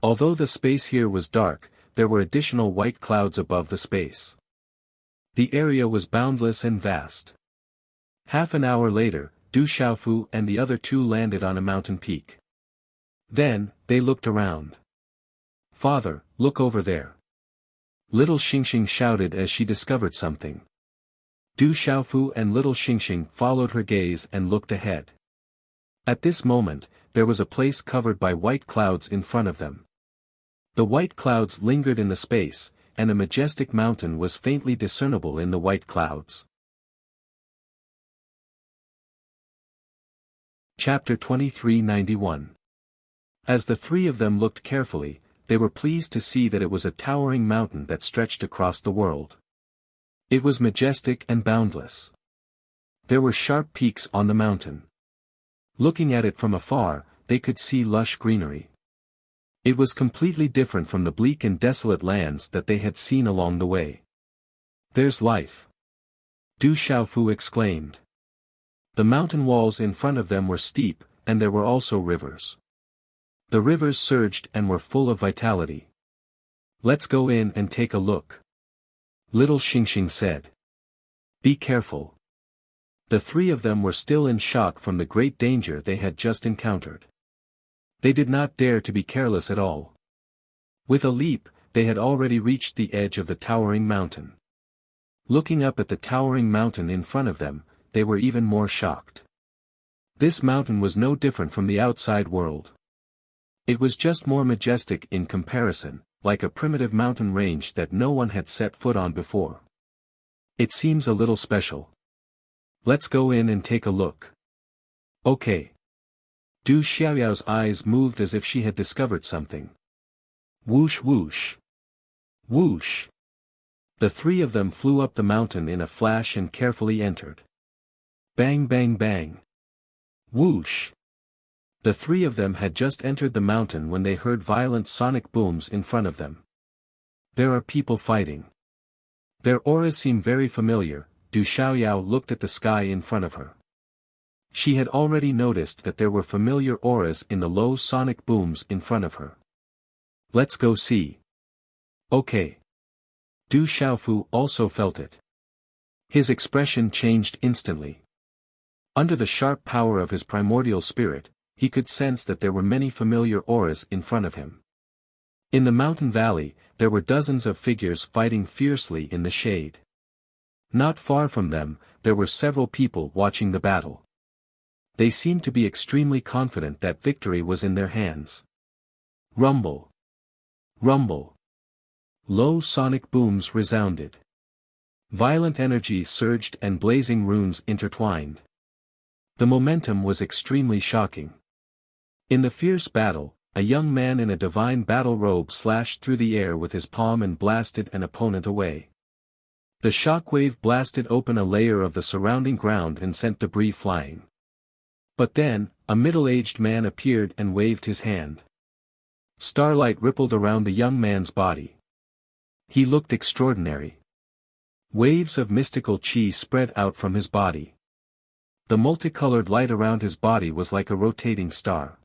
Although the space here was dark, there were additional white clouds above the space. The area was boundless and vast. Half an hour later, Du Xiaofu and the other two landed on a mountain peak. Then, they looked around. "Father, look over there." Little Xingxing shouted as she discovered something. Du Xiaofu and little Xingxing followed her gaze and looked ahead. At this moment, there was a place covered by white clouds in front of them. The white clouds lingered in the space, and a majestic mountain was faintly discernible in the white clouds. Chapter 2391. As the three of them looked carefully, they were pleased to see that it was a towering mountain that stretched across the world. It was majestic and boundless. There were sharp peaks on the mountain. Looking at it from afar, they could see lush greenery. It was completely different from the bleak and desolate lands that they had seen along the way. "There's life!" Du Xiaofu exclaimed. The mountain walls in front of them were steep, and there were also rivers. The rivers surged and were full of vitality. "Let's go in and take a look," little Xingxing said. "Be careful." The three of them were still in shock from the great danger they had just encountered. They did not dare to be careless at all. With a leap, they had already reached the edge of the towering mountain. Looking up at the towering mountain in front of them, they were even more shocked. This mountain was no different from the outside world. It was just more majestic in comparison, like a primitive mountain range that no one had set foot on before. "It seems a little special. Let's go in and take a look." "Okay." Du Xiaoyao's eyes moved as if she had discovered something. Whoosh whoosh. Whoosh. The three of them flew up the mountain in a flash and carefully entered. Bang bang bang. Whoosh. The three of them had just entered the mountain when they heard violent sonic booms in front of them. "There are people fighting." Their auras seemed very familiar. Du Xiaoyao looked at the sky in front of her. She had already noticed that there were familiar auras in the low sonic booms in front of her. "Let's go see." "Okay." Du Xiaofu also felt it. His expression changed instantly. Under the sharp power of his primordial spirit, he could sense that there were many familiar auras in front of him. In the mountain valley, there were dozens of figures fighting fiercely in the shade. Not far from them, there were several people watching the battle. They seemed to be extremely confident that victory was in their hands. Rumble. Rumble. Low sonic booms resounded. Violent energy surged and blazing runes intertwined. The momentum was extremely shocking. In the fierce battle, a young man in a divine battle robe slashed through the air with his palm and blasted an opponent away. The shockwave blasted open a layer of the surrounding ground and sent debris flying. But then, a middle-aged man appeared and waved his hand. Starlight rippled around the young man's body. He looked extraordinary. Waves of mystical chi spread out from his body. The multicolored light around his body was like a rotating star.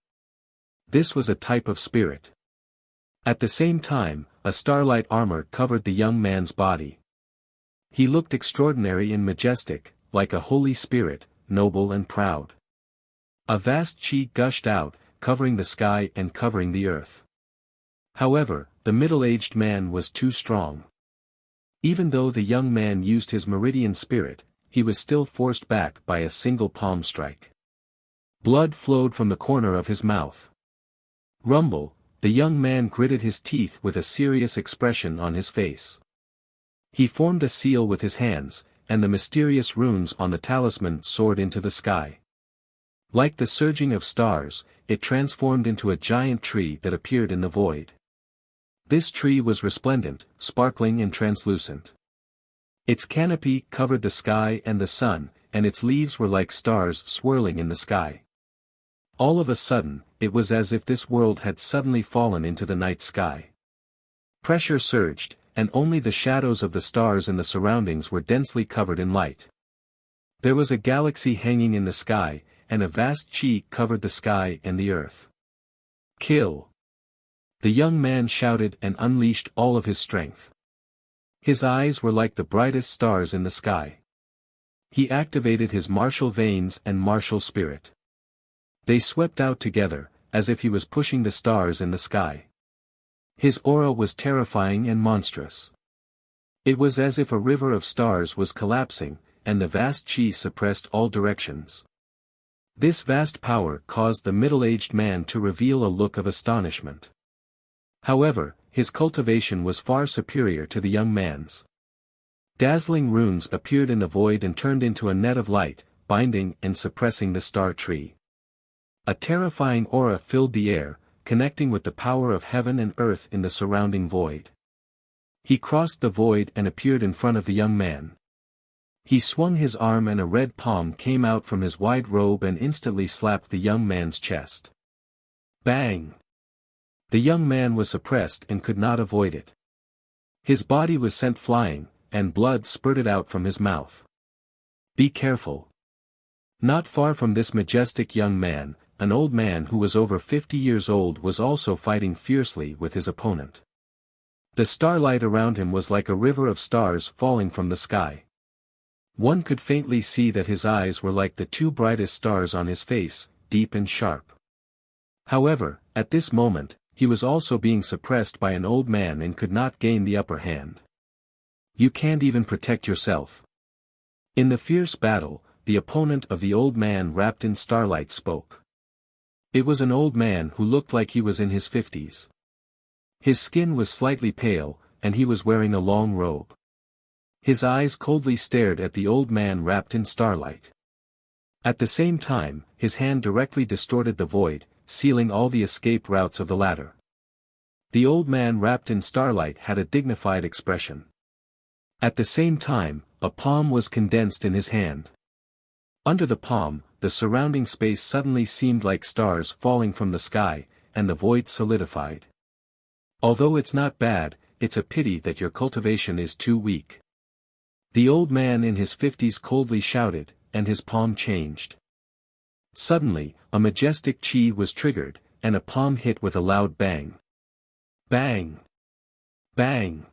This was a type of spirit. At the same time, a starlight armor covered the young man's body. He looked extraordinary and majestic, like a holy spirit, noble and proud. A vast chi gushed out, covering the sky and covering the earth. However, the middle-aged man was too strong. Even though the young man used his meridian spirit, he was still forced back by a single palm strike. Blood flowed from the corner of his mouth. Rumble, the young man gritted his teeth with a serious expression on his face. He formed a seal with his hands, and the mysterious runes on the talisman soared into the sky. Like the surging of stars, it transformed into a giant tree that appeared in the void. This tree was resplendent, sparkling and translucent. Its canopy covered the sky and the sun, and its leaves were like stars swirling in the sky. All of a sudden, it was as if this world had suddenly fallen into the night sky. Pressure surged, and only the shadows of the stars in the surroundings were densely covered in light. There was a galaxy hanging in the sky, and a vast chi covered the sky and the earth. "Kill!" The young man shouted and unleashed all of his strength. His eyes were like the brightest stars in the sky. He activated his martial veins and martial spirit. They swept out together, as if he was pushing the stars in the sky. His aura was terrifying and monstrous. It was as if a river of stars was collapsing, and the vast chi suppressed all directions. This vast power caused the middle-aged man to reveal a look of astonishment. However, his cultivation was far superior to the young man's. Dazzling runes appeared in the void and turned into a net of light, binding and suppressing the star tree. A terrifying aura filled the air, connecting with the power of heaven and earth in the surrounding void. He crossed the void and appeared in front of the young man. He swung his arm and a red palm came out from his wide robe and instantly slapped the young man's chest. Bang! The young man was suppressed and could not avoid it. His body was sent flying, and blood spurted out from his mouth. Be careful. Not far from this majestic young man, an old man who was over 50 years old was also fighting fiercely with his opponent. The starlight around him was like a river of stars falling from the sky. One could faintly see that his eyes were like the two brightest stars on his face, deep and sharp. However, at this moment, he was also being suppressed by an old man and could not gain the upper hand. You can't even protect yourself. In the fierce battle, the opponent of the old man wrapped in starlight spoke. It was an old man who looked like he was in his 50s. His skin was slightly pale, and he was wearing a long robe. His eyes coldly stared at the old man wrapped in starlight. At the same time, his hand directly distorted the void, sealing all the escape routes of the latter. The old man wrapped in starlight had a dignified expression. At the same time, a palm was condensed in his hand. Under the palm, the surrounding space suddenly seemed like stars falling from the sky, and the void solidified. Although it's not bad, it's a pity that your cultivation is too weak. The old man in his 50s coldly shouted, and his palm changed. Suddenly, a majestic chi was triggered, and a palm hit with a loud bang. Bang! Bang!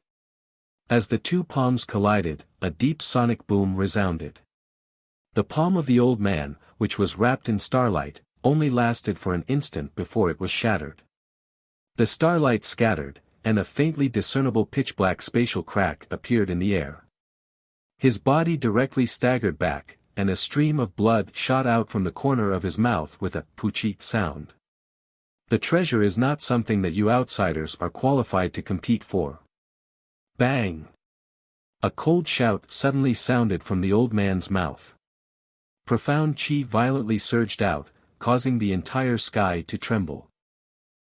As the two palms collided, a deep sonic boom resounded. The palm of the old man, which was wrapped in starlight, only lasted for an instant before it was shattered. The starlight scattered, and a faintly discernible pitch-black spatial crack appeared in the air. His body directly staggered back, and a stream of blood shot out from the corner of his mouth with a poochie sound. The treasure is not something that you outsiders are qualified to compete for. Bang! A cold shout suddenly sounded from the old man's mouth. Profound chi violently surged out, causing the entire sky to tremble.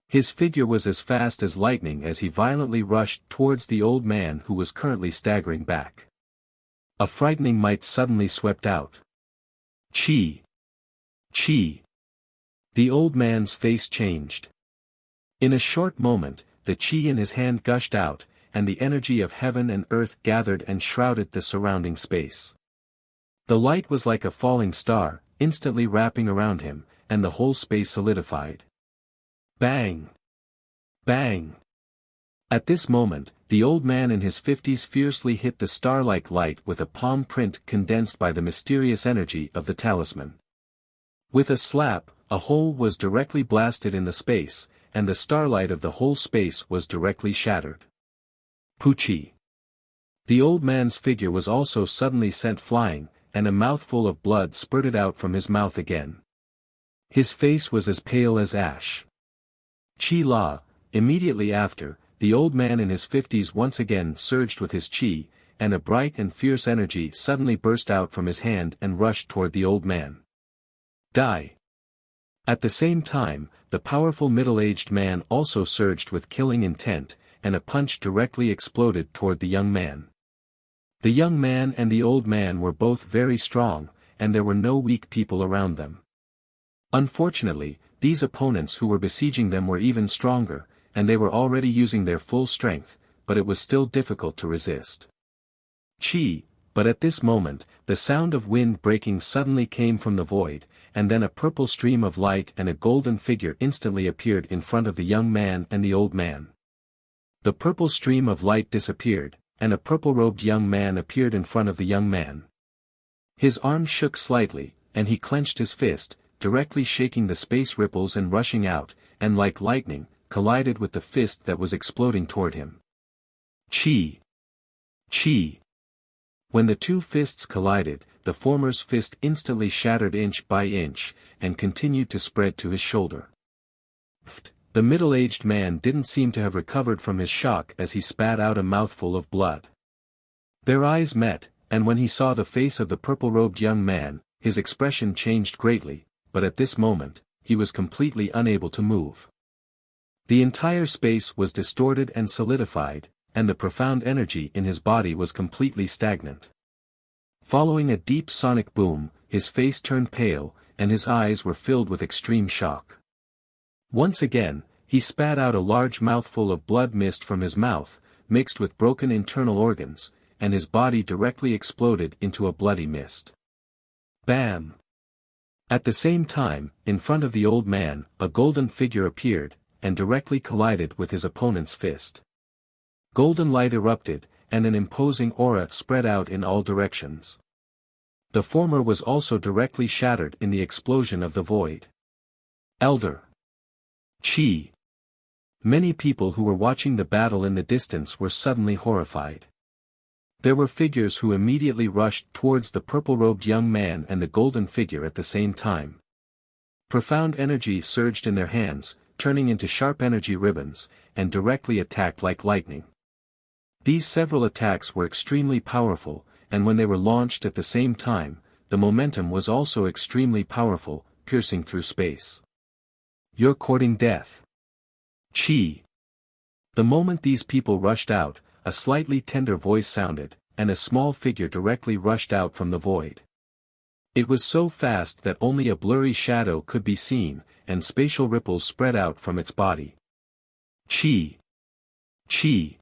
His figure was as fast as lightning as he violently rushed towards the old man who was currently staggering back. A frightening might suddenly swept out. Chi! Chi! The old man's face changed. In a short moment, the chi in his hand gushed out, and the energy of heaven and earth gathered and shrouded the surrounding space. The light was like a falling star, instantly wrapping around him, and the whole space solidified. Bang! Bang! At this moment, the old man in his 50s fiercely hit the star-like light with a palm print condensed by the mysterious energy of the talisman. With a slap, a hole was directly blasted in the space, and the starlight of the whole space was directly shattered. Poochie! The old man's figure was also suddenly sent flying, and a mouthful of blood spurted out from his mouth again. His face was as pale as ash. Chi La! Immediately after, the old man in his 50s once again surged with his chi, and a bright and fierce energy suddenly burst out from his hand and rushed toward the old man. Die! At the same time, the powerful middle-aged man also surged with killing intent, and a punch directly exploded toward the young man. The young man and the old man were both very strong, and there were no weak people around them. Unfortunately, these opponents who were besieging them were even stronger, and they were already using their full strength, but it was still difficult to resist. Chi! But at this moment, the sound of wind breaking suddenly came from the void, and then a purple stream of light and a golden figure instantly appeared in front of the young man and the old man. The purple stream of light disappeared, and a purple-robed young man appeared in front of the young man. His arm shook slightly, and he clenched his fist, directly shaking the space ripples and rushing out, and like lightning, collided with the fist that was exploding toward him. Chi! Chi! When the two fists collided, the former's fist instantly shattered inch by inch, and continued to spread to his shoulder. The middle-aged man didn't seem to have recovered from his shock as he spat out a mouthful of blood. Their eyes met, and when he saw the face of the purple-robed young man, his expression changed greatly, but at this moment, he was completely unable to move. The entire space was distorted and solidified, and the profound energy in his body was completely stagnant. Following a deep sonic boom, his face turned pale, and his eyes were filled with extreme shock. Once again, he spat out a large mouthful of blood mist from his mouth, mixed with broken internal organs, and his body directly exploded into a bloody mist. Bam! At the same time, in front of the old man, a golden figure appeared, and directly collided with his opponent's fist. Golden light erupted, and an imposing aura spread out in all directions. The former was also directly shattered in the explosion of the void. Elder Qi. Many people who were watching the battle in the distance were suddenly horrified. There were figures who immediately rushed towards the purple-robed young man and the golden figure at the same time. Profound energy surged in their hands, turning into sharp energy ribbons, and directly attacked like lightning. These several attacks were extremely powerful, and when they were launched at the same time, the momentum was also extremely powerful, piercing through space. You're courting death. Qi. The moment these people rushed out, a slightly tender voice sounded, and a small figure directly rushed out from the void. It was so fast that only a blurry shadow could be seen, and spatial ripples spread out from its body. Qi. Qi.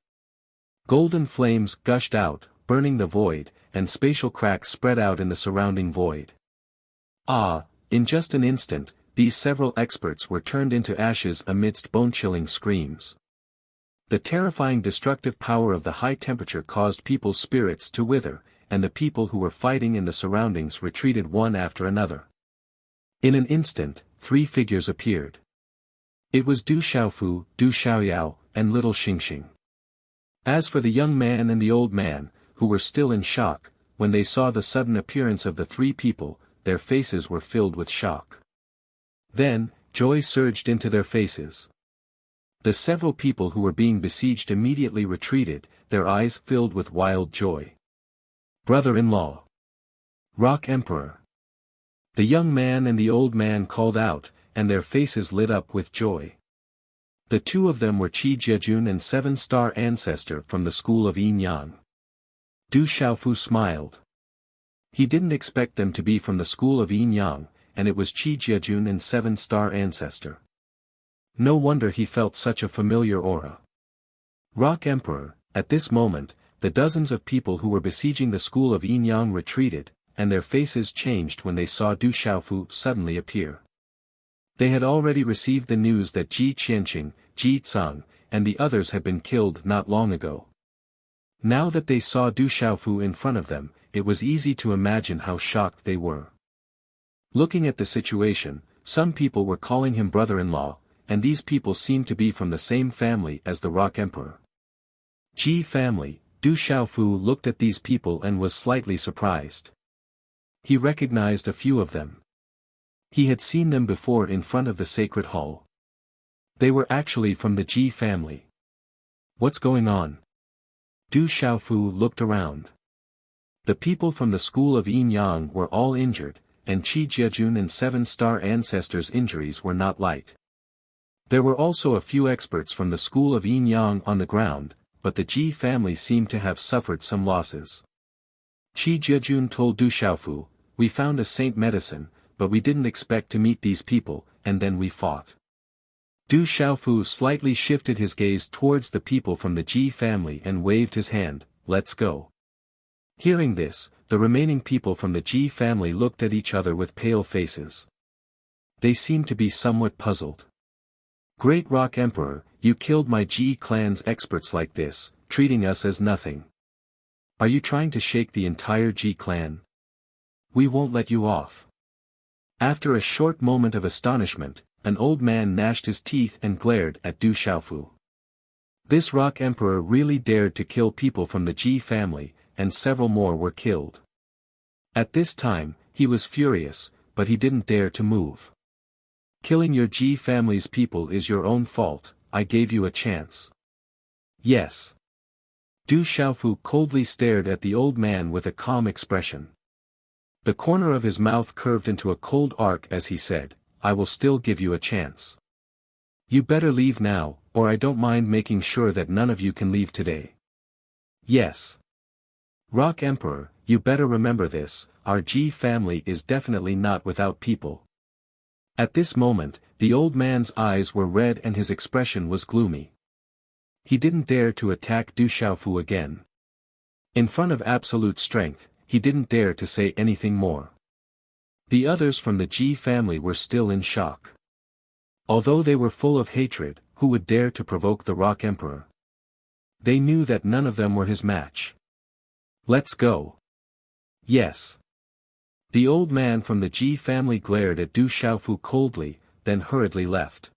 Golden flames gushed out, burning the void, and spatial cracks spread out in the surrounding void. In just an instant, these several experts were turned into ashes amidst bone-chilling screams. The terrifying destructive power of the high temperature caused people's spirits to wither, and the people who were fighting in the surroundings retreated one after another. In an instant, 3 figures appeared. It was Du Xiaofu, Du Xiaoyao, and little Xingxing. As for the young man and the old man, who were still in shock, when they saw the sudden appearance of the 3 people, their faces were filled with shock. Then, joy surged into their faces. The several people who were being besieged immediately retreated, their eyes filled with wild joy. Brother-in-law. Rock Emperor. The young man and the old man called out, and their faces lit up with joy. The 2 of them were Qi Jiejun and 7-star ancestor from the school of Yin Yang. Du Xiaofu smiled. He didn't expect them to be from the school of Yin Yang, and it was Qi Jiejun and 7-star ancestor. No wonder he felt such a familiar aura. Rock Emperor. At this moment, the dozens of people who were besieging the school of Yin Yang retreated, and their faces changed when they saw Du Xiaofu suddenly appear. They had already received the news that Ji Qianqing, Ji Tsang, and the others had been killed not long ago. Now that they saw Du Xiaofu in front of them, it was easy to imagine how shocked they were. Looking at the situation, some people were calling him brother-in-law, and these people seemed to be from the same family as the Rock Emperor. Ji family. Du Xiaofu looked at these people and was slightly surprised. He recognized a few of them. He had seen them before in front of the sacred hall. They were actually from the Ji family. What's going on? Du Xiaofu looked around. The people from the school of Yin Yang were all injured, and Qi Jiejun and 7-star ancestors' injuries were not light. There were also a few experts from the school of Yin Yang on the ground, but the Ji family seemed to have suffered some losses. Qi Jiejun told Du Xiaofu, "We found a saint medicine, but we didn't expect to meet these people, and then we fought." Du Xiaofu slightly shifted his gaze towards the people from the Ji family and waved his hand, "Let's go." Hearing this, the remaining people from the Ji family looked at each other with pale faces. They seemed to be somewhat puzzled. "Great Rock Emperor, you killed my Ji clan's experts like this, treating us as nothing. Are you trying to shake the entire Ji clan? We won't let you off." After a short moment of astonishment, an old man gnashed his teeth and glared at Du Xiaofu. This Rock Emperor really dared to kill people from the Ji family, and several more were killed. At this time, he was furious, but he didn't dare to move. Killing your Ji family's people is your own fault, I gave you a chance. Yes. Du Xiaofu coldly stared at the old man with a calm expression. The corner of his mouth curved into a cold arc as he said, I will still give you a chance. You better leave now, or I don't mind making sure that none of you can leave today. Yes. Rock Emperor, you better remember this, our Ji family is definitely not without people. At this moment, the old man's eyes were red and his expression was gloomy. He didn't dare to attack Du Xiaofu again. In front of absolute strength, he didn't dare to say anything more. The others from the Ji family were still in shock. Although they were full of hatred, who would dare to provoke the Rock Emperor? They knew that none of them were his match. Let's go. Yes. The old man from the Ji family glared at Du Xiaofu coldly, then hurriedly left.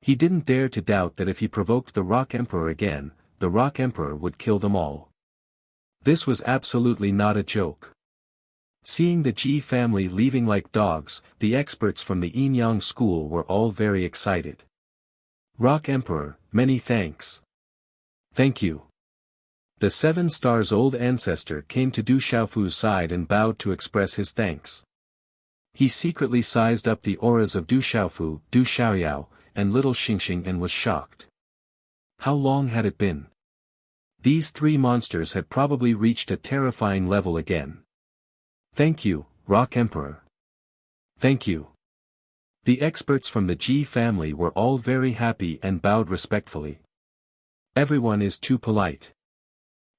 He didn't dare to doubt that if he provoked the Rock Emperor again, the Rock Emperor would kill them all. This was absolutely not a joke. Seeing the Ji family leaving like dogs, the experts from the Yin-Yang school were all very excited. Rock Emperor, many thanks. Thank you. The 7 Stars' old ancestor came to Du Xiaofu's side and bowed to express his thanks. He secretly sized up the auras of Du Xiaofu, Du Xiaoyao, and little Xingxing and was shocked. How long had it been? These 3 monsters had probably reached a terrifying level again. Thank you, Rock Emperor. Thank you. The experts from the Ji family were all very happy and bowed respectfully. Everyone is too polite.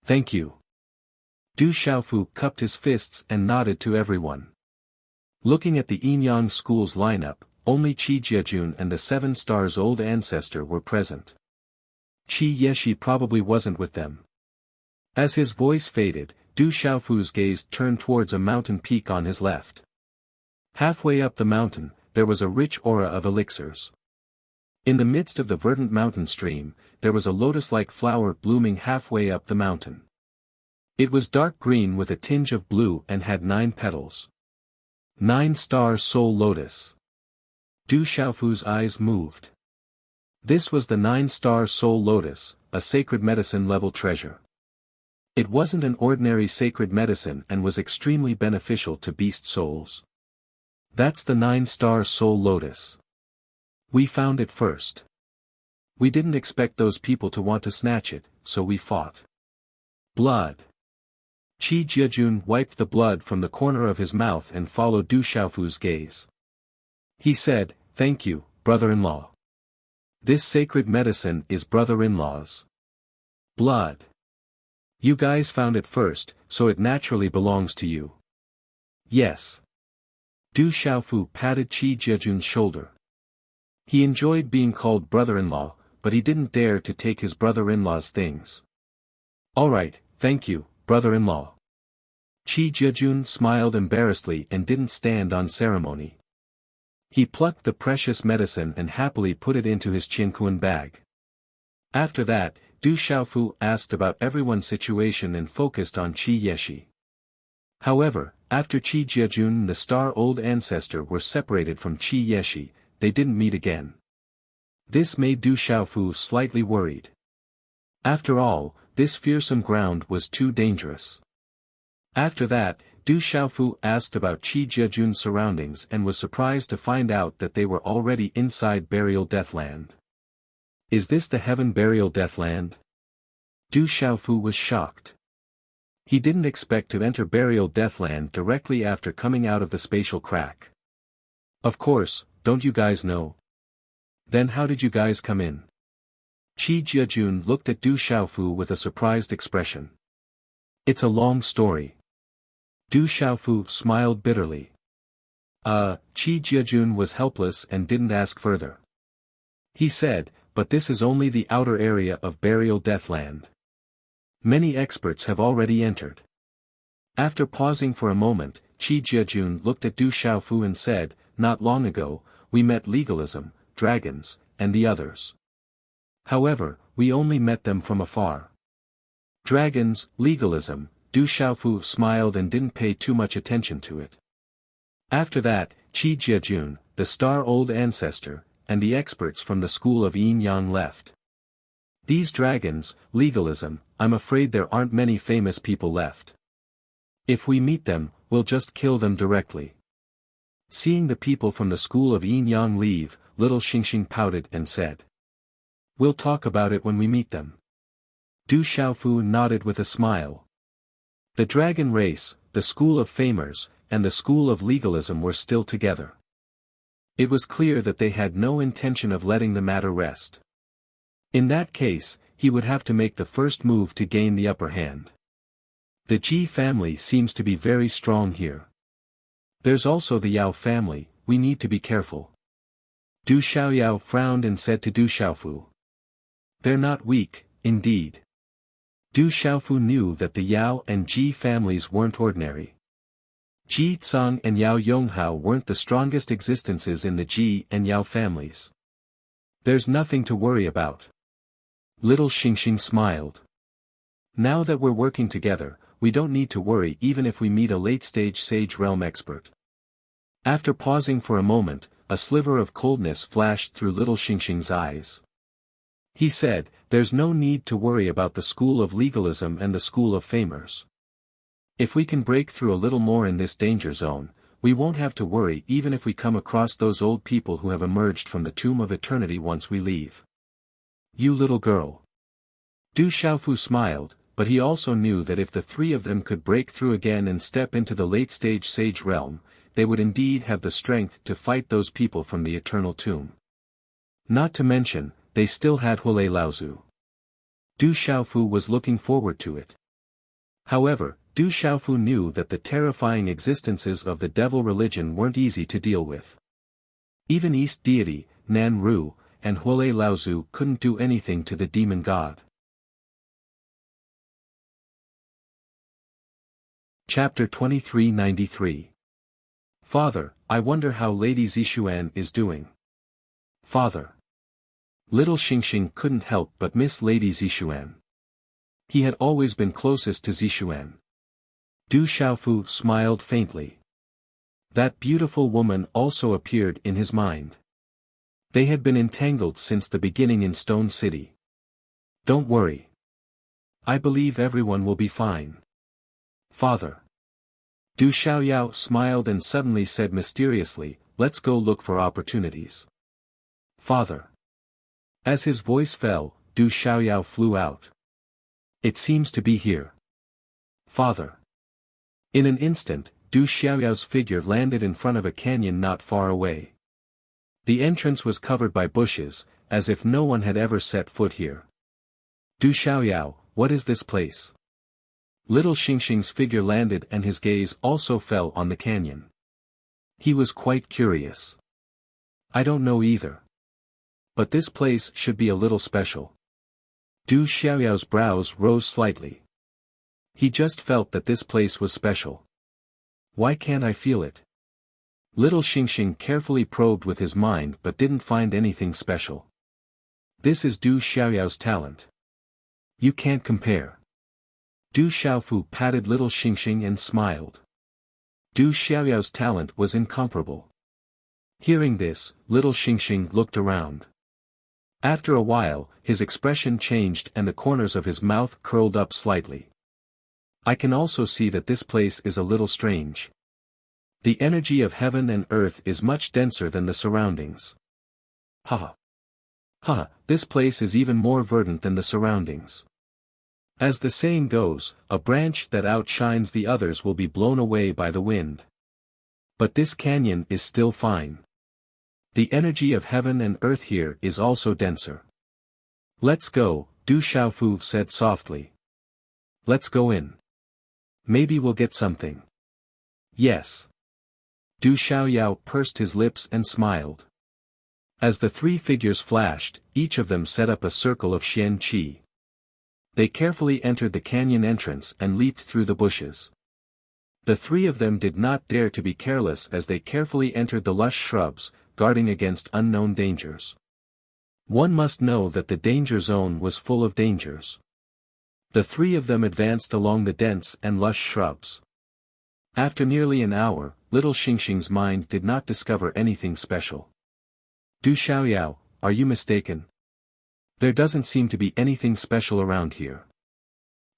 Thank you. Du Xiaofu cupped his fists and nodded to everyone. Looking at the Yin-Yang school's lineup, only Qi Jiejun and the 7 Stars' old ancestor were present. Qi Yeshi probably wasn't with them. As his voice faded, Du Xiaofu's gaze turned towards a mountain peak on his left. Halfway up the mountain, there was a rich aura of elixirs. In the midst of the verdant mountain stream, there was a lotus-like flower blooming halfway up the mountain. It was dark green with a tinge of blue and had 9 petals. 9-star soul lotus. Du Xiaofu's eyes moved. This was the 9-star soul lotus, a sacred medicine level treasure. It wasn't an ordinary sacred medicine and was extremely beneficial to beast souls. That's the 9-star soul lotus. We found it first. We didn't expect those people to want to snatch it, so we fought. Blood. Qi Jiejun wiped the blood from the corner of his mouth and followed Du Xiaofu's gaze. He said, Thank you, brother-in-law. This sacred medicine is brother-in-law's. Blood. You guys found it first, so it naturally belongs to you. Yes. Du Xiaofu patted Qi Jiejun's shoulder. He enjoyed being called brother-in-law, but he didn't dare to take his brother-in-law's things. Alright, thank you, brother-in-law. Qi Jiejun smiled embarrassedly and didn't stand on ceremony. He plucked the precious medicine and happily put it into his Qinquan bag. After that, Du Xiaofu asked about everyone's situation and focused on Qi Yeshi. However, after Qi Jiejun and the star old ancestor were separated from Qi Yeshi, they didn't meet again. This made Du Xiaofu slightly worried. After all, this fearsome ground was too dangerous. After that, Du Xiaofu asked about Qi Jiejun's surroundings and was surprised to find out that they were already inside Burial Deathland. Is this the Heaven Burial Deathland? Du Xiaofu was shocked. He didn't expect to enter Burial Deathland directly after coming out of the spatial crack. Of course, don't you guys know? Then how did you guys come in? Qi Jiejun looked at Du Xiaofu with a surprised expression. It's a long story. Du Xiaofu smiled bitterly. Qi Jiejun was helpless and didn't ask further. He said, but this is only the outer area of Burial Deathland. Many experts have already entered. After pausing for a moment, Qi Jiejun looked at Du Xiaofu and said, not long ago, we met legalism, dragons, and the others. However, we only met them from afar. Dragons, legalism, Du Xiaofu smiled and didn't pay too much attention to it. After that, Qi Jiejun, the star-old ancestor, and the experts from the school of Yin Yang left. These dragons, legalism, I'm afraid there aren't many famous people left. If we meet them, we'll just kill them directly. Seeing the people from the school of Yin Yang leave, little Xingxing pouted and said, "We'll talk about it when we meet them." Du Xiaofu nodded with a smile. The dragon race, the school of famers, and the school of legalism were still together. It was clear that they had no intention of letting the matter rest. In that case, he would have to make the first move to gain the upper hand. The Ji family seems to be very strong here. There's also the Yao family, we need to be careful. Du Xiaoyao frowned and said to Du Xiaofu, "They're not weak, indeed." Du Xiaofu knew that the Yao and Ji families weren't ordinary. Ji Tsang and Yao Yonghao weren't the strongest existences in the Ji and Yao families. There's nothing to worry about. Little Xingxing smiled. Now that we're working together, we don't need to worry even if we meet a late-stage Sage Realm expert. After pausing for a moment, a sliver of coldness flashed through little Xingxing's eyes. He said, "There's no need to worry about the school of legalism and the school of famers. If we can break through a little more in this danger zone, we won't have to worry even if we come across those old people who have emerged from the tomb of eternity once we leave." "You little girl." Du Xiaofu smiled, but he also knew that if the three of them could break through again and step into the late-stage Sage Realm, they would indeed have the strength to fight those people from the eternal tomb. Not to mention, they still had Huolei Laozu. Du Xiaofu was looking forward to it. However, Du Xiaofu knew that the terrifying existences of the devil religion weren't easy to deal with. Even East Deity, Nan Ru, and Huolei Laozu couldn't do anything to the demon god. Chapter 2393. Father, I wonder how Lady Zixuan is doing. Father. Little Xingxing couldn't help but miss Lady Zixuan. He had always been closest to Zixuan. Du Xiaofu smiled faintly. That beautiful woman also appeared in his mind. They had been entangled since the beginning in Stone City. Don't worry. I believe everyone will be fine. Father. Du Xiaoyao smiled and suddenly said mysteriously, "Let's go look for opportunities." Father. As his voice fell, Du Xiaoyao flew out. It seems to be here. Father. In an instant, Du Xiaoyao's figure landed in front of a canyon not far away. The entrance was covered by bushes, as if no one had ever set foot here. Du Xiaoyao, what is this place? Little Xingxing's figure landed and his gaze also fell on the canyon. He was quite curious. I don't know either. But this place should be a little special. Du Xiaoyao's brows rose slightly. He just felt that this place was special. Why can't I feel it? Little Xingxing carefully probed with his mind but didn't find anything special. This is Du Xiaoyao's talent. You can't compare. Du Xiaofu patted little Xingxing and smiled. Du Xiaoyao's talent was incomparable. Hearing this, little Xingxing looked around. After a while, his expression changed and the corners of his mouth curled up slightly. I can also see that this place is a little strange. The energy of heaven and earth is much denser than the surroundings. Ha! Ha! This place is even more verdant than the surroundings. As the saying goes, a branch that outshines the others will be blown away by the wind. But this canyon is still fine. The energy of heaven and earth here is also denser. Let's go, Du Xiaofu said softly. Let's go in. Maybe we'll get something. Yes. Du Xiaoyao pursed his lips and smiled. As the three figures flashed, each of them set up a circle of Xian Qi. They carefully entered the canyon entrance and leaped through the bushes. The three of them did not dare to be careless as they carefully entered the lush shrubs, guarding against unknown dangers. One must know that the danger zone was full of dangers. The three of them advanced along the dense and lush shrubs. After nearly an hour, little Xingxing's mind did not discover anything special. Du Xiaoyao, are you mistaken? There doesn't seem to be anything special around here.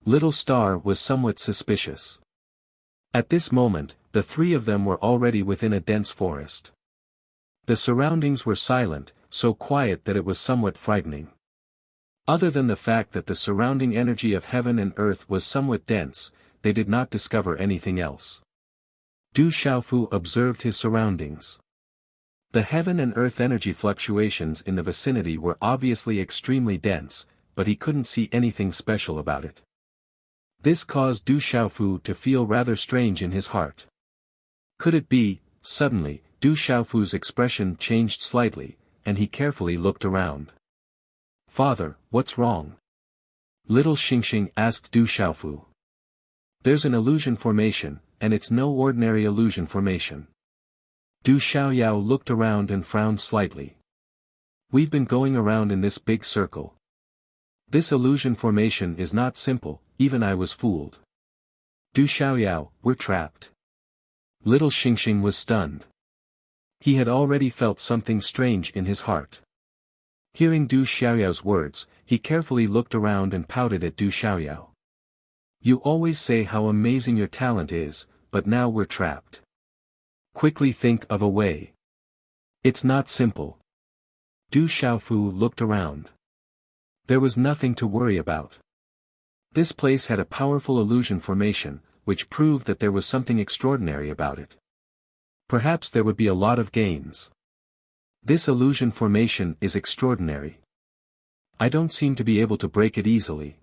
Little Star was somewhat suspicious. At this moment, the three of them were already within a dense forest. The surroundings were silent, so quiet that it was somewhat frightening. Other than the fact that the surrounding energy of heaven and earth was somewhat dense, they did not discover anything else. Du Xiaofu observed his surroundings. The heaven and earth energy fluctuations in the vicinity were obviously extremely dense, but he couldn't see anything special about it. This caused Du Xiaofu to feel rather strange in his heart. Could it be? Suddenly, Du Xiaofu's expression changed slightly, and he carefully looked around. Father, what's wrong? Little Xingxing asked Du Xiaofu. There's an illusion formation, and it's no ordinary illusion formation. Du Xiaoyao looked around and frowned slightly. We've been going around in this big circle. This illusion formation is not simple, even I was fooled. Du Xiaoyao, we're trapped. Little Xingxing was stunned. He had already felt something strange in his heart. Hearing Du Xiaoyao's words, he carefully looked around and pouted at Du Xiaoyao. You always say how amazing your talent is, but now we're trapped. Quickly think of a way. It's not simple. Du Xiaofu looked around. There was nothing to worry about. This place had a powerful illusion formation, which proved that there was something extraordinary about it. Perhaps there would be a lot of gains. This illusion formation is extraordinary. I don't seem to be able to break it easily.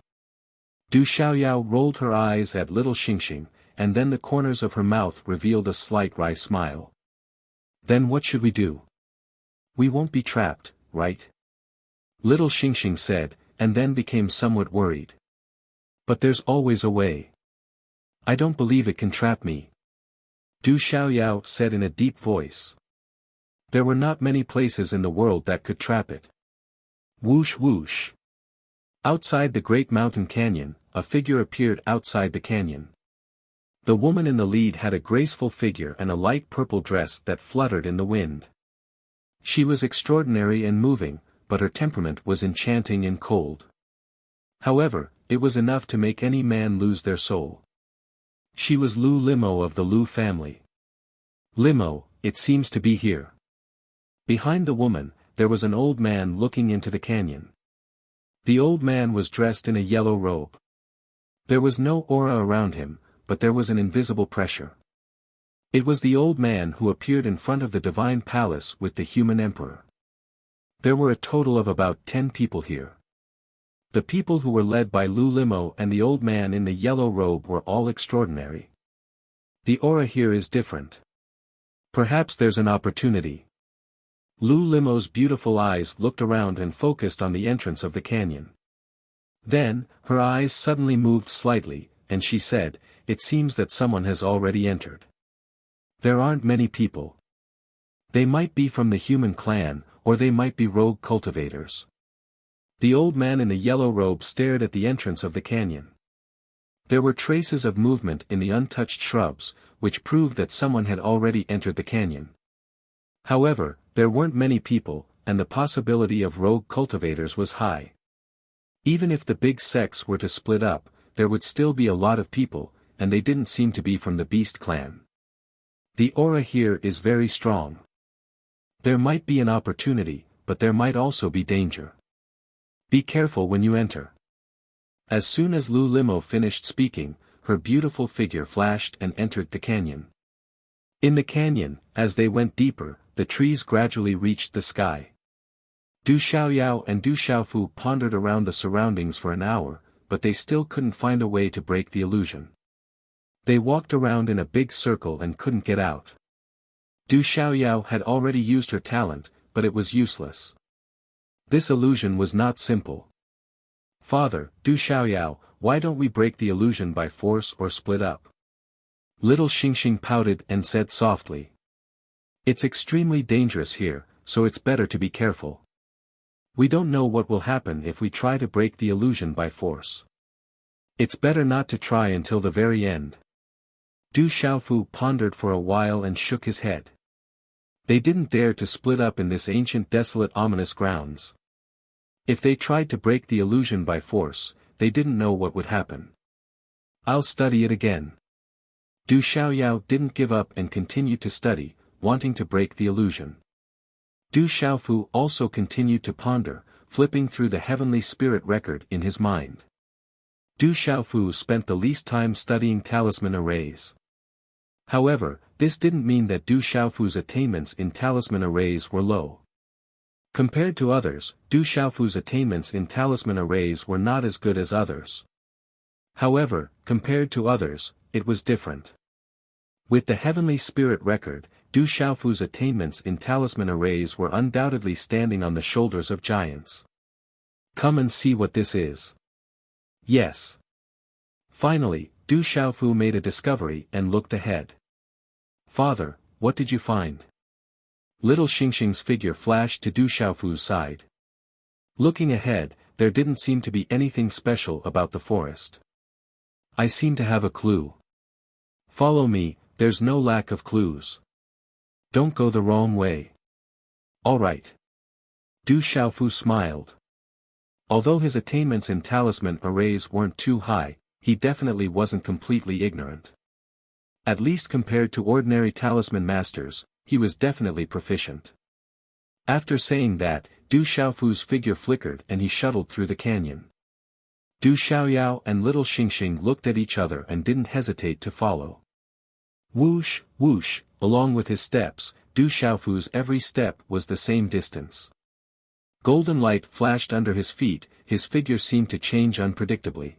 Du Xiaoyao rolled her eyes at little Xingxing, and then the corners of her mouth revealed a slight wry smile. Then what should we do? We won't be trapped, right? Little Xingxing said, and then became somewhat worried. But there's always a way. I don't believe it can trap me. Du Xiaoyao said in a deep voice. There were not many places in the world that could trap it. Whoosh whoosh. Outside the great mountain canyon, a figure appeared outside the canyon. The woman in the lead had a graceful figure and a light purple dress that fluttered in the wind. She was extraordinary and moving, but her temperament was enchanting and cold. However, it was enough to make any man lose their soul. She was Lu Limo of the Lu family. Limo, it seems to be here. Behind the woman, there was an old man looking into the canyon. The old man was dressed in a yellow robe. There was no aura around him, but there was an invisible pressure. It was the old man who appeared in front of the divine palace with the human emperor. There were a total of about 10 people here. The people who were led by Lu Limo and the old man in the yellow robe were all extraordinary. The aura here is different. Perhaps there's an opportunity. Lu Limo's beautiful eyes looked around and focused on the entrance of the canyon. Then, her eyes suddenly moved slightly, and she said, it seems that someone has already entered. There aren't many people. They might be from the human clan, or they might be rogue cultivators. The old man in the yellow robe stared at the entrance of the canyon. There were traces of movement in the untouched shrubs, which proved that someone had already entered the canyon. However, there weren't many people, and the possibility of rogue cultivators was high. Even if the big sects were to split up, there would still be a lot of people, and they didn't seem to be from the Beast clan. The aura here is very strong. There might be an opportunity, but there might also be danger. Be careful when you enter. As soon as Lu Limo finished speaking, her beautiful figure flashed and entered the canyon. In the canyon, as they went deeper, the trees gradually reached the sky. Du Xiaoyao and Du Xiaofu pondered around the surroundings for an hour, but they still couldn't find a way to break the illusion. They walked around in a big circle and couldn't get out. Du Xiaoyao had already used her talent, but it was useless. This illusion was not simple. Father, Du Xiaoyao, why don't we break the illusion by force or split up? Little Xingxing pouted and said softly. It's extremely dangerous here, so it's better to be careful. We don't know what will happen if we try to break the illusion by force. It's better not to try until the very end. Du Xiaofu pondered for a while and shook his head. They didn't dare to split up in this ancient desolate ominous grounds. If they tried to break the illusion by force, they didn't know what would happen. I'll study it again. Du Xiaoyao didn't give up and continued to study, wanting to break the illusion. Du Xiaofu also continued to ponder, flipping through the heavenly spirit record in his mind. Du Xiaofu spent the least time studying talisman arrays. However, this didn't mean that Du Xiaofu's attainments in talisman arrays were low. Compared to others, Du Xiaofu's attainments in talisman arrays were not as good as others. However, compared to others, it was different. With the heavenly spirit record, Du Xiaofu's attainments in talisman arrays were undoubtedly standing on the shoulders of giants. Come and see what this is. Yes. Finally, Du Xiaofu made a discovery and looked ahead. Father, what did you find? Little Xingxing's figure flashed to Du Xiaofu's side. Looking ahead, there didn't seem to be anything special about the forest. I seem to have a clue. Follow me, there's no lack of clues. Don't go the wrong way. All right. Du Xiaofu smiled. Although his attainments in talisman arrays weren't too high, he definitely wasn't completely ignorant. At least compared to ordinary talisman masters, he was definitely proficient. After saying that, Du Xiaofu's figure flickered and he shuttled through the canyon. Du Xiaoyao and little Xingxing looked at each other and didn't hesitate to follow. Whoosh, whoosh, along with his steps, Du Xiaofu's every step was the same distance. Golden light flashed under his feet, his figure seemed to change unpredictably.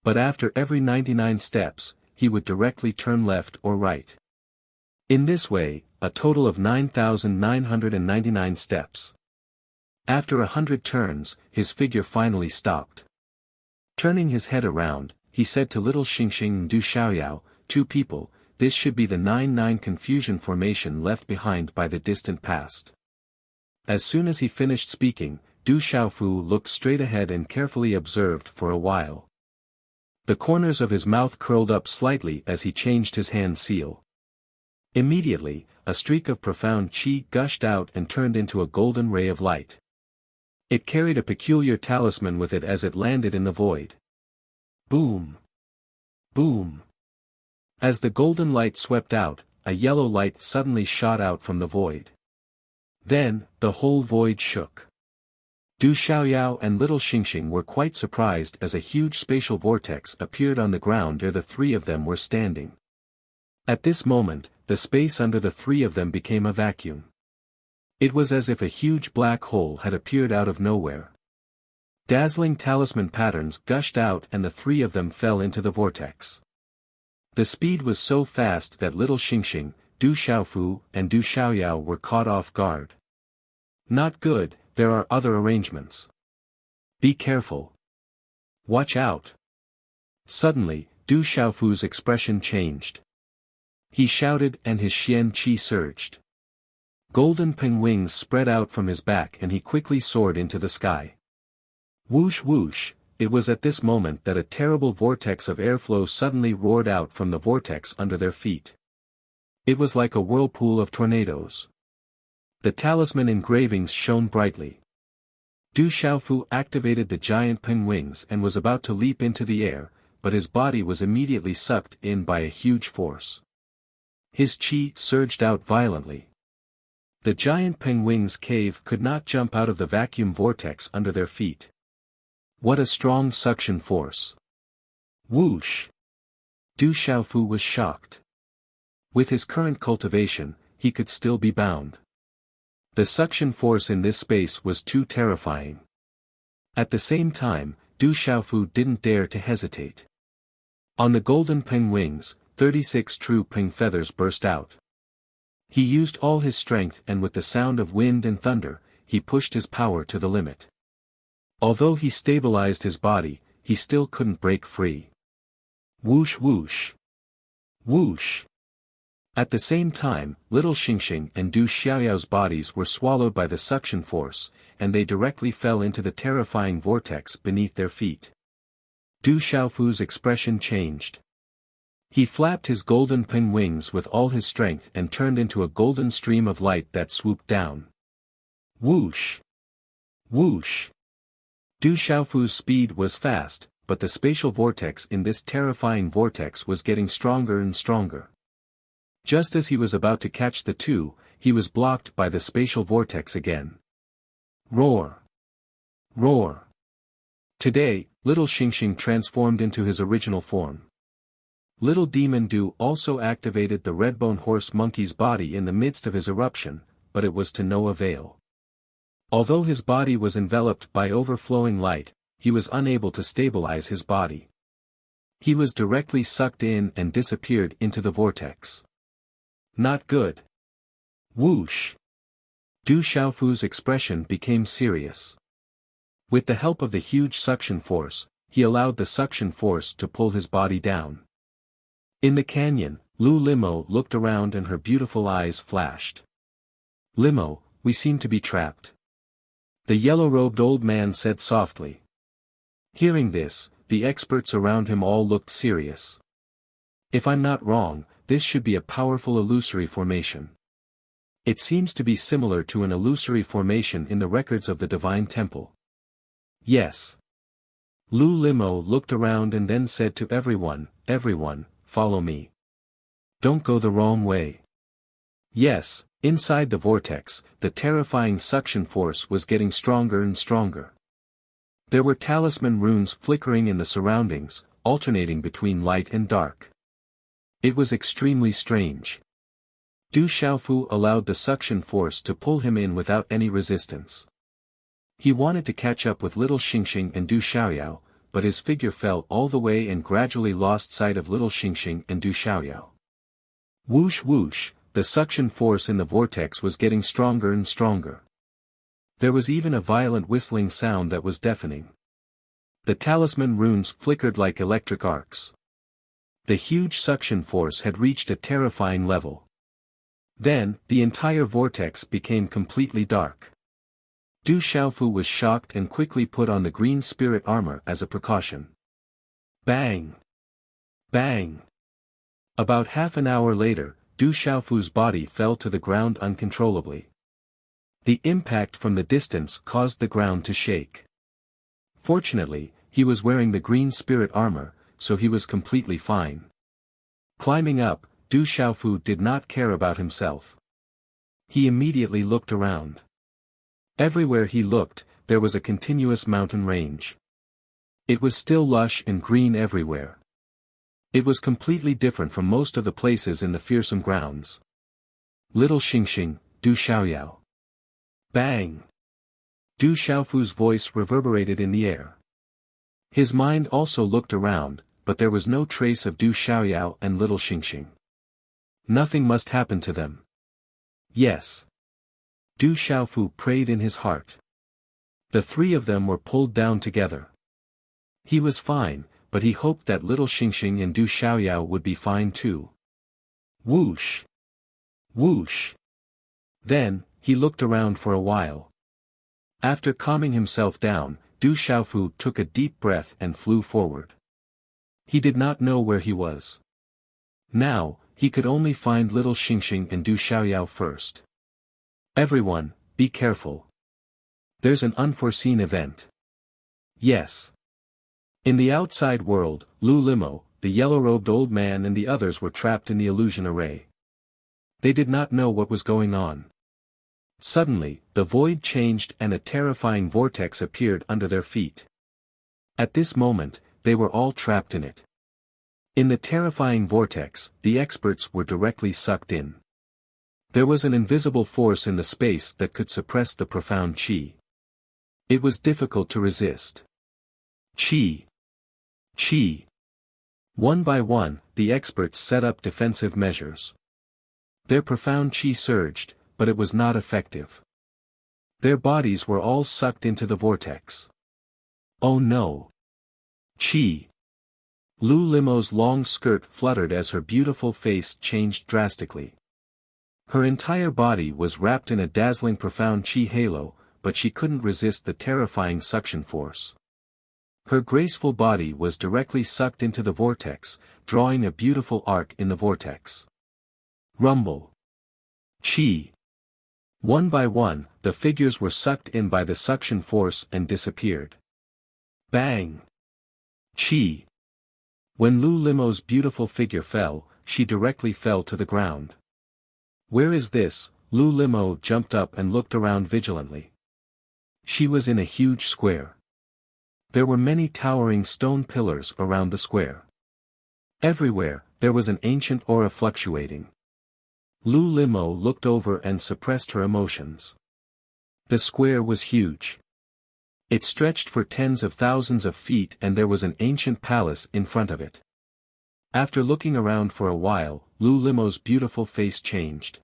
But after every 99 steps, he would directly turn left or right. In this way, a total of 9,999 steps. After 100 turns, his figure finally stopped. Turning his head around, he said to little Xingxing and Du Xiaoyao, two people, this should be the 9-9 confusion formation left behind by the distant past. As soon as he finished speaking, Du Xiaofu looked straight ahead and carefully observed for a while. The corners of his mouth curled up slightly as he changed his hand seal. Immediately, a streak of profound qi gushed out and turned into a golden ray of light. It carried a peculiar talisman with it as it landed in the void. Boom! Boom! As the golden light swept out, a yellow light suddenly shot out from the void. Then, the whole void shook. Du Xiaoyao and little Xingxing were quite surprised as a huge spatial vortex appeared on the ground where the three of them were standing. At this moment, the space under the three of them became a vacuum. It was as if a huge black hole had appeared out of nowhere. Dazzling talisman patterns gushed out and the three of them fell into the vortex. The speed was so fast that little Xingxing, Du Xiaofu, and Du Xiaoyao were caught off guard. Not good, there are other arrangements. Be careful. Watch out. Suddenly, Du Xiaofu's expression changed. He shouted and his xian qi surged. Golden ping wings spread out from his back and he quickly soared into the sky. Whoosh whoosh, it was at this moment that a terrible vortex of airflow suddenly roared out from the vortex under their feet. It was like a whirlpool of tornadoes. The talisman engravings shone brightly. Du Xiaofu activated the giant ping wings and was about to leap into the air, but his body was immediately sucked in by a huge force. His qi surged out violently. The giant ping wings cave could not jump out of the vacuum vortex under their feet. What a strong suction force! Whoosh! Du Xiaofu was shocked. With his current cultivation, he could still be bound. The suction force in this space was too terrifying. At the same time, Du Xiaofu didn't dare to hesitate. On the golden ping wings, 36 true ping feathers burst out. He used all his strength and with the sound of wind and thunder, he pushed his power to the limit. Although he stabilized his body, he still couldn't break free. Whoosh whoosh! Whoosh! At the same time, little Xingxing and Du Xiaoyao's bodies were swallowed by the suction force, and they directly fell into the terrifying vortex beneath their feet. Du Xiaofu's expression changed. He flapped his golden pin wings with all his strength and turned into a golden stream of light that swooped down. Whoosh! Whoosh! Du Xiaofu's speed was fast, but the spatial vortex in this terrifying vortex was getting stronger and stronger. Just as he was about to catch the two, he was blocked by the spatial vortex again. Roar! Roar! Today, little Xingxing transformed into his original form. Little Demon Du also activated the redbone horse monkey's body in the midst of his eruption, but it was to no avail. Although his body was enveloped by overflowing light, he was unable to stabilize his body. He was directly sucked in and disappeared into the vortex. Not good. Whoosh! Du Xiaofu's expression became serious. With the help of the huge suction force, he allowed the suction force to pull his body down. In the canyon, Lu Limo looked around and her beautiful eyes flashed. Limo, we seem to be trapped. The yellow-robed old man said softly. Hearing this, the experts around him all looked serious. If I'm not wrong, this should be a powerful illusory formation. It seems to be similar to an illusory formation in the records of the Divine Temple. Yes. Lu Limo looked around and then said to everyone, "Everyone, follow me. Don't go the wrong way." Yes, inside the vortex, the terrifying suction force was getting stronger and stronger. There were talisman runes flickering in the surroundings, alternating between light and dark. It was extremely strange. Du Xiaofu allowed the suction force to pull him in without any resistance. He wanted to catch up with little Xingxing and Du Xiaoyao, but his figure fell all the way and gradually lost sight of little Xingxing and Du Xiaoyao. Whoosh whoosh, the suction force in the vortex was getting stronger and stronger. There was even a violent whistling sound that was deafening. The talisman runes flickered like electric arcs. The huge suction force had reached a terrifying level. Then, the entire vortex became completely dark. Du Xiaofu was shocked and quickly put on the green spirit armor as a precaution. Bang! Bang! About half an hour later, Du Xiaofu's body fell to the ground uncontrollably. The impact from the distance caused the ground to shake. Fortunately, he was wearing the green spirit armor, so he was completely fine. Climbing up, Du Xiaofu did not care about himself. He immediately looked around. Everywhere he looked, there was a continuous mountain range. It was still lush and green everywhere. It was completely different from most of the places in the fearsome grounds. Little Xingxing, Du Xiaoyao. Bang! Du Xiaofu's voice reverberated in the air. His mind also looked around, but there was no trace of Du Xiaoyao and little Xingxing. Nothing must happen to them. Yes. Du Xiaofu prayed in his heart. The three of them were pulled down together. He was fine, but he hoped that little Xingxing and Du Xiaoyao would be fine too. Whoosh! Whoosh! Then, he looked around for a while. After calming himself down, Du Xiaofu took a deep breath and flew forward. He did not know where he was. Now, he could only find little Xingxing and Du Xiaoyao first. Everyone, be careful. There's an unforeseen event. Yes. In the outside world, Lu Limo, the yellow-robed old man and the others were trapped in the illusion array. They did not know what was going on. Suddenly, the void changed and a terrifying vortex appeared under their feet. At this moment, they were all trapped in it. In the terrifying vortex, the experts were directly sucked in. There was an invisible force in the space that could suppress the profound qi. It was difficult to resist. Qi. Qi. One by one, the experts set up defensive measures. Their profound qi surged, but it was not effective. Their bodies were all sucked into the vortex. Oh no! Qi. Lu Limo's long skirt fluttered as her beautiful face changed drastically. Her entire body was wrapped in a dazzling profound qi halo, but she couldn't resist the terrifying suction force. Her graceful body was directly sucked into the vortex, drawing a beautiful arc in the vortex. Rumble. Chi. One by one, the figures were sucked in by the suction force and disappeared. Bang. Chi. When Lu Limo's beautiful figure fell, she directly fell to the ground. Where is this? Lu Limo jumped up and looked around vigilantly. She was in a huge square. There were many towering stone pillars around the square. Everywhere, there was an ancient aura fluctuating. Lu Limo looked over and suppressed her emotions. The square was huge. It stretched for tens of thousands of feet and there was an ancient palace in front of it. After looking around for a while, Lu Limo's beautiful face changed.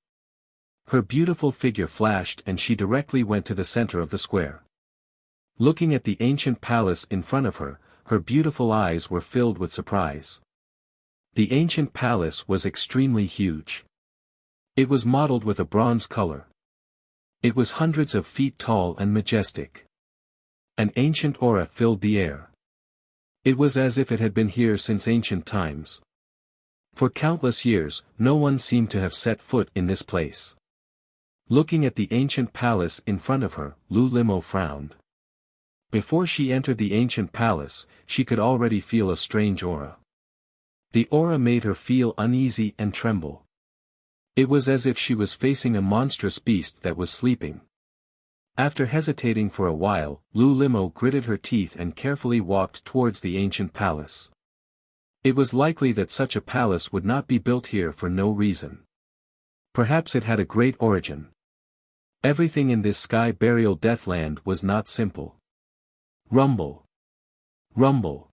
Her beautiful figure flashed and she directly went to the center of the square. Looking at the ancient palace in front of her, her beautiful eyes were filled with surprise. The ancient palace was extremely huge. It was modeled with a bronze color. It was hundreds of feet tall and majestic. An ancient aura filled the air. It was as if it had been here since ancient times. For countless years, no one seemed to have set foot in this place. Looking at the ancient palace in front of her, Lu Limo frowned. Before she entered the ancient palace, she could already feel a strange aura. The aura made her feel uneasy and tremble. It was as if she was facing a monstrous beast that was sleeping. After hesitating for a while, Lu Limo gritted her teeth and carefully walked towards the ancient palace. It was likely that such a palace would not be built here for no reason. Perhaps it had a great origin. Everything in this sky burial deathland was not simple. Rumble. Rumble.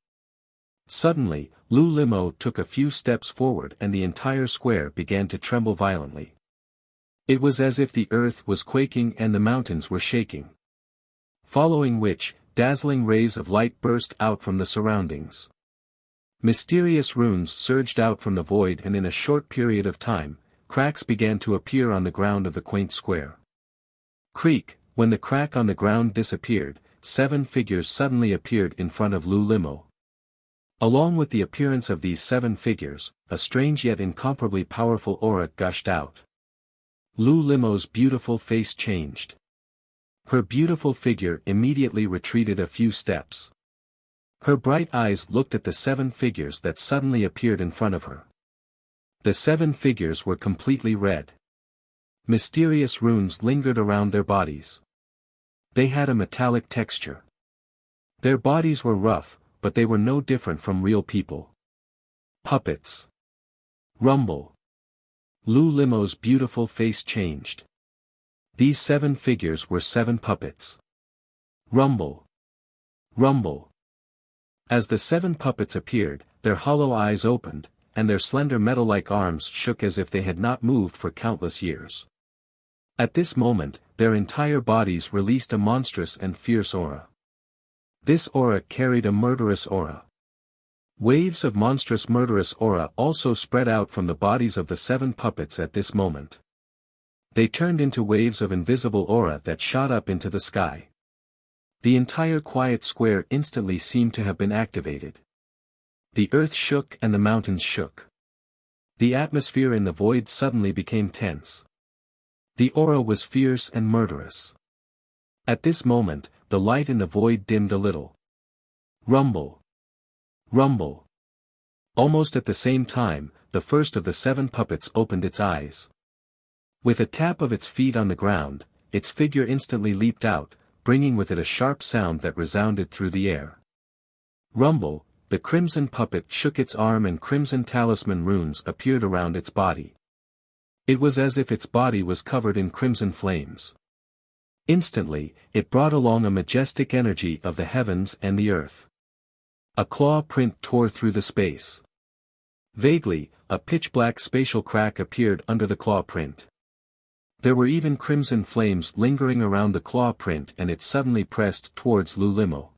Suddenly, Lu Limo took a few steps forward and the entire square began to tremble violently. It was as if the earth was quaking and the mountains were shaking. Following which, dazzling rays of light burst out from the surroundings. Mysterious runes surged out from the void and in a short period of time, cracks began to appear on the ground of the quaint square. Creak, when the crack on the ground disappeared, 7 figures suddenly appeared in front of Lu Limo. Along with the appearance of these 7 figures, a strange yet incomparably powerful aura gushed out. Lu Limo's beautiful face changed. Her beautiful figure immediately retreated a few steps. Her bright eyes looked at the 7 figures that suddenly appeared in front of her. The 7 figures were completely red. Mysterious runes lingered around their bodies. They had a metallic texture. Their bodies were rough, but they were no different from real people. Puppets. Rumble. Lu Limo's beautiful face changed. These 7 figures were 7 puppets. Rumble. Rumble. As the 7 puppets appeared, their hollow eyes opened, and their slender metal-like arms shook as if they had not moved for countless years. At this moment, their entire bodies released a monstrous and fierce aura. This aura carried a murderous aura. Waves of monstrous murderous aura also spread out from the bodies of the 7 puppets at this moment. They turned into waves of invisible aura that shot up into the sky. The entire quiet square instantly seemed to have been activated. The earth shook and the mountains shook. The atmosphere in the void suddenly became tense. The aura was fierce and murderous. At this moment, the light in the void dimmed a little. Rumble. Rumble. Almost at the same time, the first of the 7 puppets opened its eyes. With a tap of its feet on the ground, its figure instantly leaped out, bringing with it a sharp sound that resounded through the air. Rumble, the crimson puppet shook its arm and crimson talisman runes appeared around its body. It was as if its body was covered in crimson flames. Instantly, it brought along a majestic energy of the heavens and the earth. A claw print tore through the space. Vaguely, a pitch-black spatial crack appeared under the claw print. There were even crimson flames lingering around the claw print and it suddenly pressed towards Lu Limo.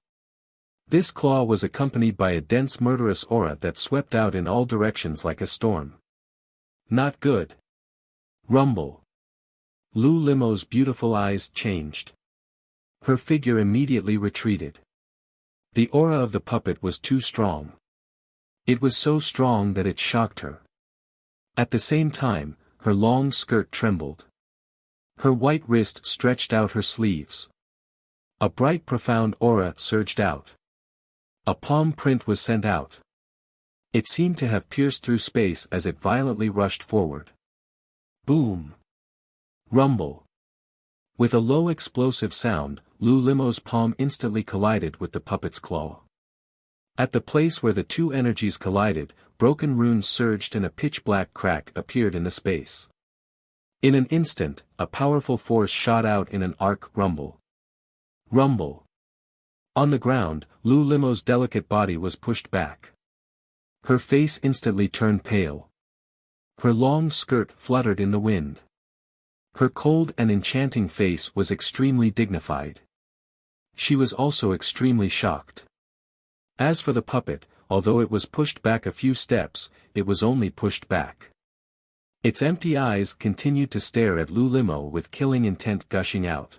This claw was accompanied by a dense murderous aura that swept out in all directions like a storm. Not good. Rumble. Lu Limo's beautiful eyes changed. Her figure immediately retreated. The aura of the puppet was too strong. It was so strong that it shocked her. At the same time, her long skirt trembled. Her white wrist stretched out her sleeves. A bright profound aura surged out. A palm print was sent out. It seemed to have pierced through space as it violently rushed forward. Boom! Rumble! With a low explosive sound, Lu Limo's palm instantly collided with the puppet's claw. At the place where the two energies collided, broken runes surged and a pitch-black crack appeared in the space. In an instant, a powerful force shot out in an arc rumble. Rumble! On the ground, Lu Limo's delicate body was pushed back. Her face instantly turned pale. Her long skirt fluttered in the wind. Her cold and enchanting face was extremely dignified. She was also extremely shocked. As for the puppet, although it was pushed back a few steps, it was only pushed back. Its empty eyes continued to stare at Lu Limo with killing intent gushing out.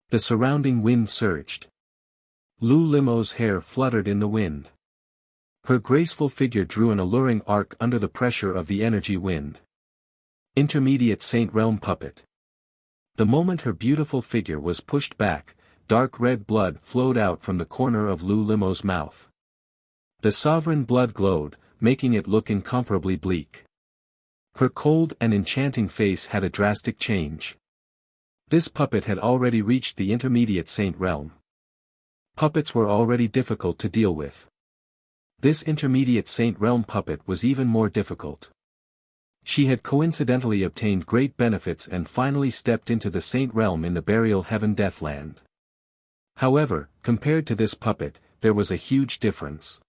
The surrounding wind surged. Lu Limo's hair fluttered in the wind. Her graceful figure drew an alluring arc under the pressure of the energy wind. Intermediate Saint Realm Puppet. The moment her beautiful figure was pushed back, dark red blood flowed out from the corner of Lu Limo's mouth. The sovereign blood glowed, making it look incomparably bleak. Her cold and enchanting face had a drastic change. This puppet had already reached the intermediate saint realm. Puppets were already difficult to deal with. This intermediate saint realm puppet was even more difficult. She had coincidentally obtained great benefits and finally stepped into the saint realm in the burial heaven Deathland. However, compared to this puppet, there was a huge difference.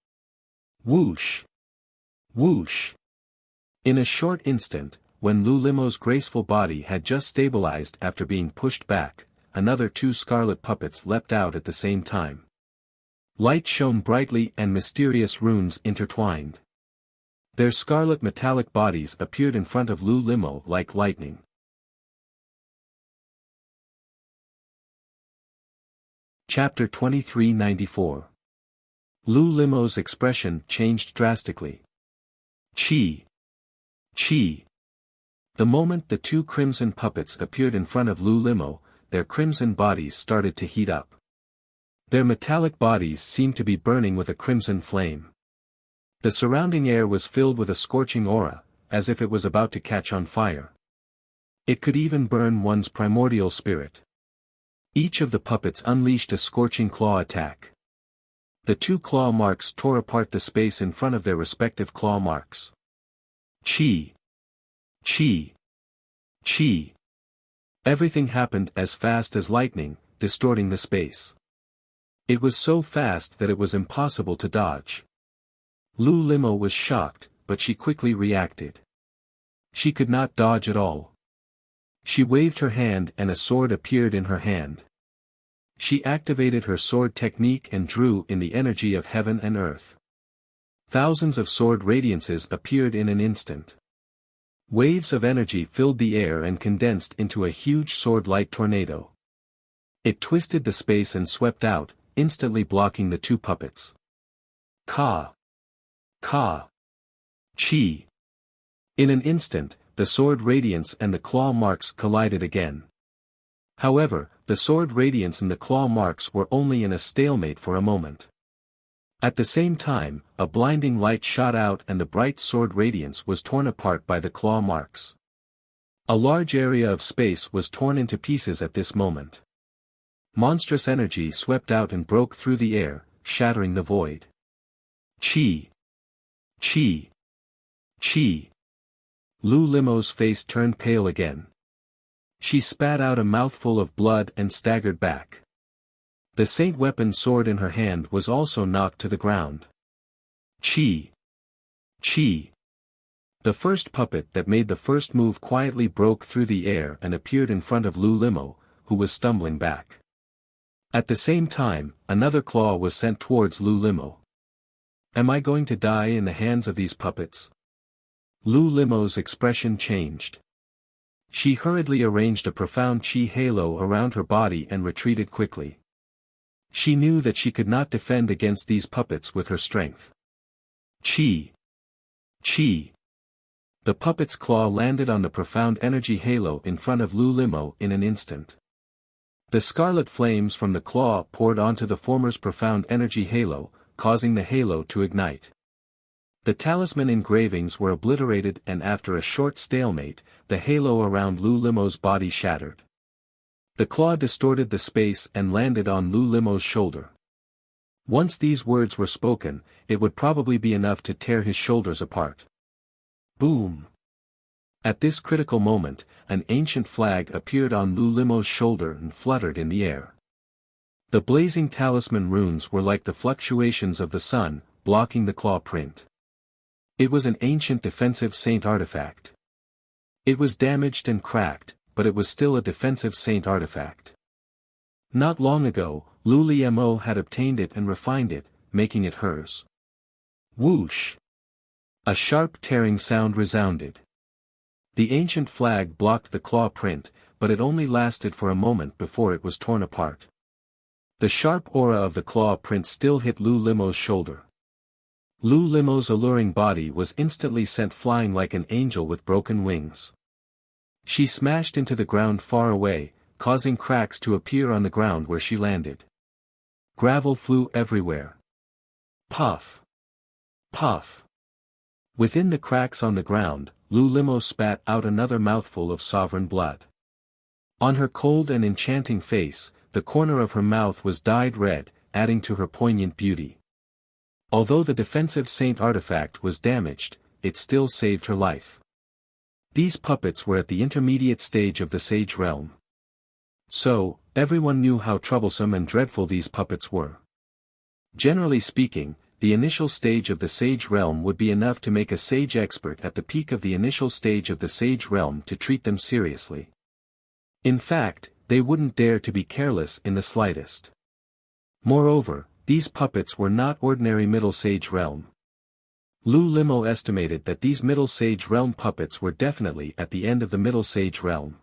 Whoosh! Whoosh! In a short instant, when Lu Limo's graceful body had just stabilized after being pushed back, another two scarlet puppets leapt out at the same time. Light shone brightly and mysterious runes intertwined. Their scarlet metallic bodies appeared in front of Lu Limo like lightning. Chapter 2394. Lu Limo's expression changed drastically. Chi! Chi! The moment the two crimson puppets appeared in front of Lu Limo, their crimson bodies started to heat up. Their metallic bodies seemed to be burning with a crimson flame. The surrounding air was filled with a scorching aura, as if it was about to catch on fire. It could even burn one's primordial spirit. Each of the puppets unleashed a scorching claw attack. The two claw marks tore apart the space in front of their respective claw marks. Chi! Chi! Chi! Everything happened as fast as lightning, distorting the space. It was so fast that it was impossible to dodge. Lu Limo was shocked, but she quickly reacted. She could not dodge at all. She waved her hand and a sword appeared in her hand. She activated her sword technique and drew in the energy of heaven and earth. Thousands of sword radiances appeared in an instant. Waves of energy filled the air and condensed into a huge sword-like tornado. It twisted the space and swept out, instantly blocking the two puppets. Ka! Ka! Chi! In an instant, the sword radiance and the claw marks collided again. However, the sword radiance and the claw marks were only in a stalemate for a moment. At the same time, a blinding light shot out and the bright sword radiance was torn apart by the claw marks. A large area of space was torn into pieces at this moment. Monstrous energy swept out and broke through the air, shattering the void. Chi! Chi! Chi! Lu Limo's face turned pale again. She spat out a mouthful of blood and staggered back. The saint weapon sword in her hand was also knocked to the ground. Chi! Chi! The first puppet that made the first move quietly broke through the air and appeared in front of Lu Limo, who was stumbling back. At the same time, another claw was sent towards Lu Limo. Am I going to die in the hands of these puppets? Lu Limo's expression changed. She hurriedly arranged a profound chi halo around her body and retreated quickly. She knew that she could not defend against these puppets with her strength. Chi! Chi! The puppet's claw landed on the profound energy halo in front of Lu Limo in an instant. The scarlet flames from the claw poured onto the former's profound energy halo, causing the halo to ignite. The talisman engravings were obliterated, and after a short stalemate, the halo around Lu Limo's body shattered. The claw distorted the space and landed on Lu Limo's shoulder. Once these words were spoken, it would probably be enough to tear his shoulders apart. Boom! At this critical moment, an ancient flag appeared on Lu Limo's shoulder and fluttered in the air. The blazing talisman runes were like the fluctuations of the sun, blocking the claw print. It was an ancient defensive saint artifact. It was damaged and cracked, but it was still a defensive saint artifact. Not long ago, Lu Limo had obtained it and refined it, making it hers. Whoosh! A sharp tearing sound resounded. The ancient flag blocked the claw print, but it only lasted for a moment before it was torn apart. The sharp aura of the claw print still hit Lu Limo's shoulder. Lu Limo's alluring body was instantly sent flying like an angel with broken wings. She smashed into the ground far away, causing cracks to appear on the ground where she landed. Gravel flew everywhere. Puff! Puff! Within the cracks on the ground, Lu Limo spat out another mouthful of sovereign blood. On her cold and enchanting face, the corner of her mouth was dyed red, adding to her poignant beauty. Although the defensive saint artifact was damaged, it still saved her life. These puppets were at the intermediate stage of the Sage Realm. So, everyone knew how troublesome and dreadful these puppets were. Generally speaking, the initial stage of the Sage Realm would be enough to make a Sage expert at the peak of the initial stage of the Sage Realm to treat them seriously. In fact, they wouldn't dare to be careless in the slightest. Moreover, these puppets were not ordinary Middle Sage Realm. Lu Limo estimated that these Middle Sage Realm puppets were definitely at the end of the Middle Sage Realm.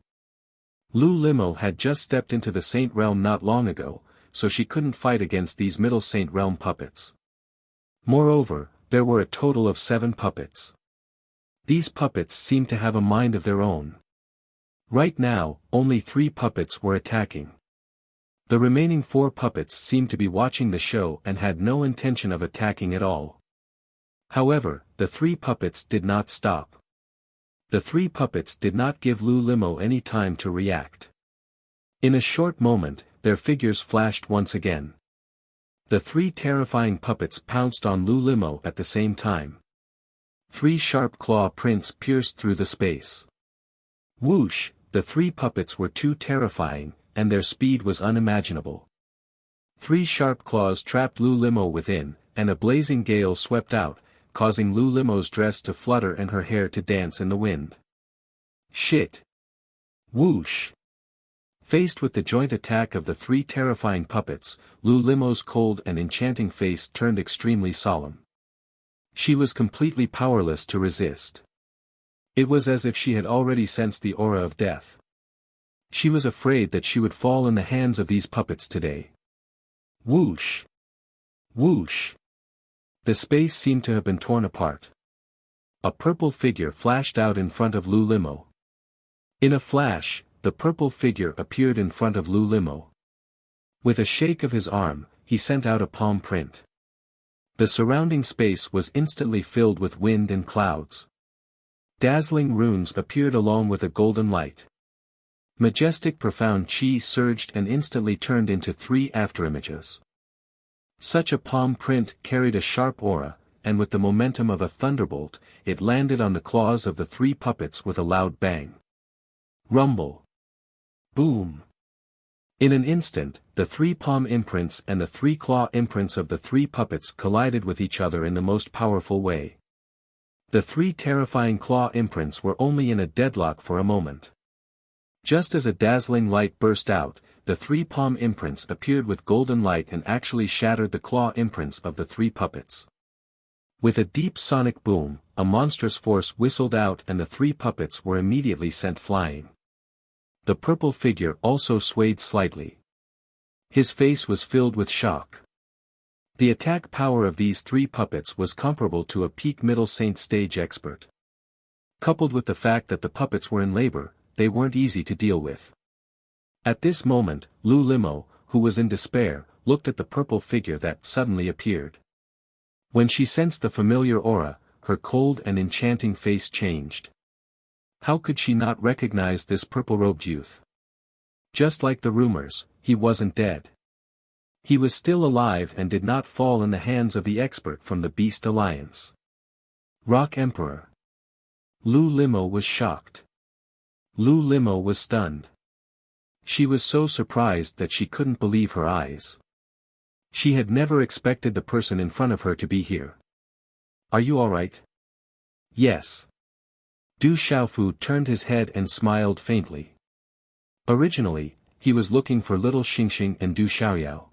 Lu Limo had just stepped into the Saint Realm not long ago, so she couldn't fight against these Middle Saint Realm puppets. Moreover, there were a total of 7 puppets. These puppets seemed to have a mind of their own. Right now, only 3 puppets were attacking. The remaining 4 puppets seemed to be watching the show and had no intention of attacking at all. However, the 3 puppets did not stop. The 3 puppets did not give Lu Limo any time to react. In a short moment, their figures flashed once again. The 3 terrifying puppets pounced on Lu Limo at the same time. 3 sharp claw prints pierced through the space. Whoosh! The 3 puppets were too terrifying, and their speed was unimaginable. 3 sharp claws trapped Lu Limo within, and a blazing gale swept out, causing Lu Limo's dress to flutter and her hair to dance in the wind. Shit! Whoosh! Faced with the joint attack of the 3 terrifying puppets, Lu Limo's cold and enchanting face turned extremely solemn. She was completely powerless to resist. It was as if she had already sensed the aura of death. She was afraid that she would fall in the hands of these puppets today. Whoosh! Whoosh! The space seemed to have been torn apart. A purple figure flashed out in front of Lu Limo. In a flash, the purple figure appeared in front of Lu Limo. With a shake of his arm, he sent out a palm print. The surrounding space was instantly filled with wind and clouds. Dazzling runes appeared along with a golden light. Majestic profound chi surged and instantly turned into 3 afterimages. Such a palm print carried a sharp aura, and with the momentum of a thunderbolt, it landed on the claws of the 3 puppets with a loud bang. Rumble. Boom. In an instant, the 3 palm imprints and the 3 claw imprints of the 3 puppets collided with each other in the most powerful way. The 3 terrifying claw imprints were only in a deadlock for a moment. Just as a dazzling light burst out, the 3 palm imprints appeared with golden light and actually shattered the claw imprints of the 3 puppets. With a deep sonic boom, a monstrous force whistled out and the 3 puppets were immediately sent flying. The purple figure also swayed slightly. His face was filled with shock. The attack power of these three puppets was comparable to a peak middle saint stage expert. Coupled with the fact that the puppets were in labor, they weren't easy to deal with. At this moment, Lu Limo, who was in despair, looked at the purple figure that suddenly appeared. When she sensed the familiar aura, her cold and enchanting face changed. How could she not recognize this purple-robed youth? Just like the rumors, he wasn't dead. He was still alive and did not fall in the hands of the expert from the Beast Alliance. Rock Emperor. Lu Limo was shocked. Lu Limo was stunned. She was so surprised that she couldn't believe her eyes. She had never expected the person in front of her to be here. Are you alright? Yes. Du Xiaofu turned his head and smiled faintly. Originally, he was looking for little Xingxing and Du Xiaoyao.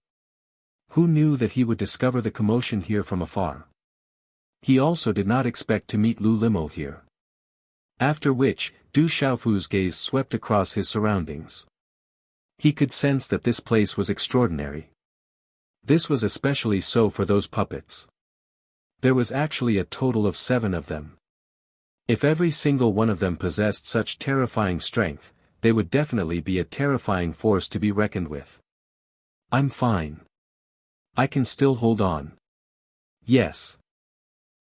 Who knew that he would discover the commotion here from afar? He also did not expect to meet Lu Limo here. After which, Du Xiaofu's gaze swept across his surroundings. He could sense that this place was extraordinary. This was especially so for those puppets. There was actually a total of 7 of them. If every single one of them possessed such terrifying strength, they would definitely be a terrifying force to be reckoned with. I'm fine. I can still hold on. Yes.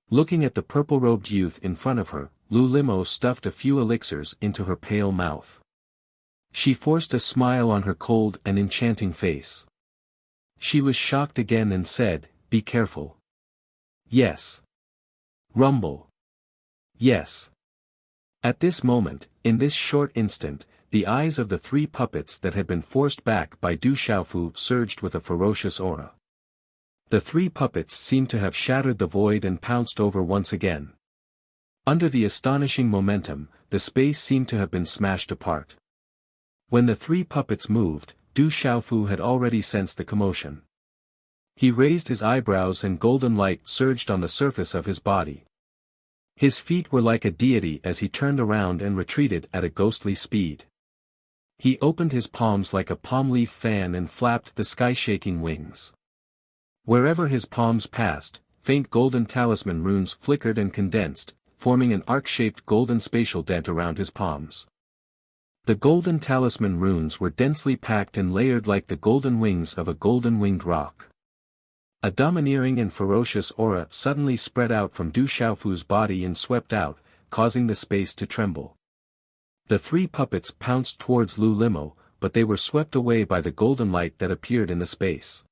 Looking at the purple-robed youth in front of her, Lu Limo stuffed a few elixirs into her pale mouth. She forced a smile on her cold and enchanting face. She was shocked again and said, "Be careful." Yes. Rumble. Yes. At this moment, in this short instant, the eyes of the 3 puppets that had been forced back by Du Xiaofu surged with a ferocious aura. The 3 puppets seemed to have shattered the void and pounced over once again. Under the astonishing momentum, the space seemed to have been smashed apart. When the 3 puppets moved, Du Xiaofu had already sensed the commotion. He raised his eyebrows and golden light surged on the surface of his body. His feet were like a deity as he turned around and retreated at a ghostly speed. He opened his palms like a palm leaf fan and flapped the sky-shaking wings. Wherever his palms passed, faint golden talisman runes flickered and condensed, forming an arc-shaped golden spatial dent around his palms. The golden talisman runes were densely packed and layered like the golden wings of a golden-winged rock. A domineering and ferocious aura suddenly spread out from Du Xiaofu's body and swept out, causing the space to tremble. The 3 puppets pounced towards Lu Limo, but they were swept away by the golden light that appeared in the space.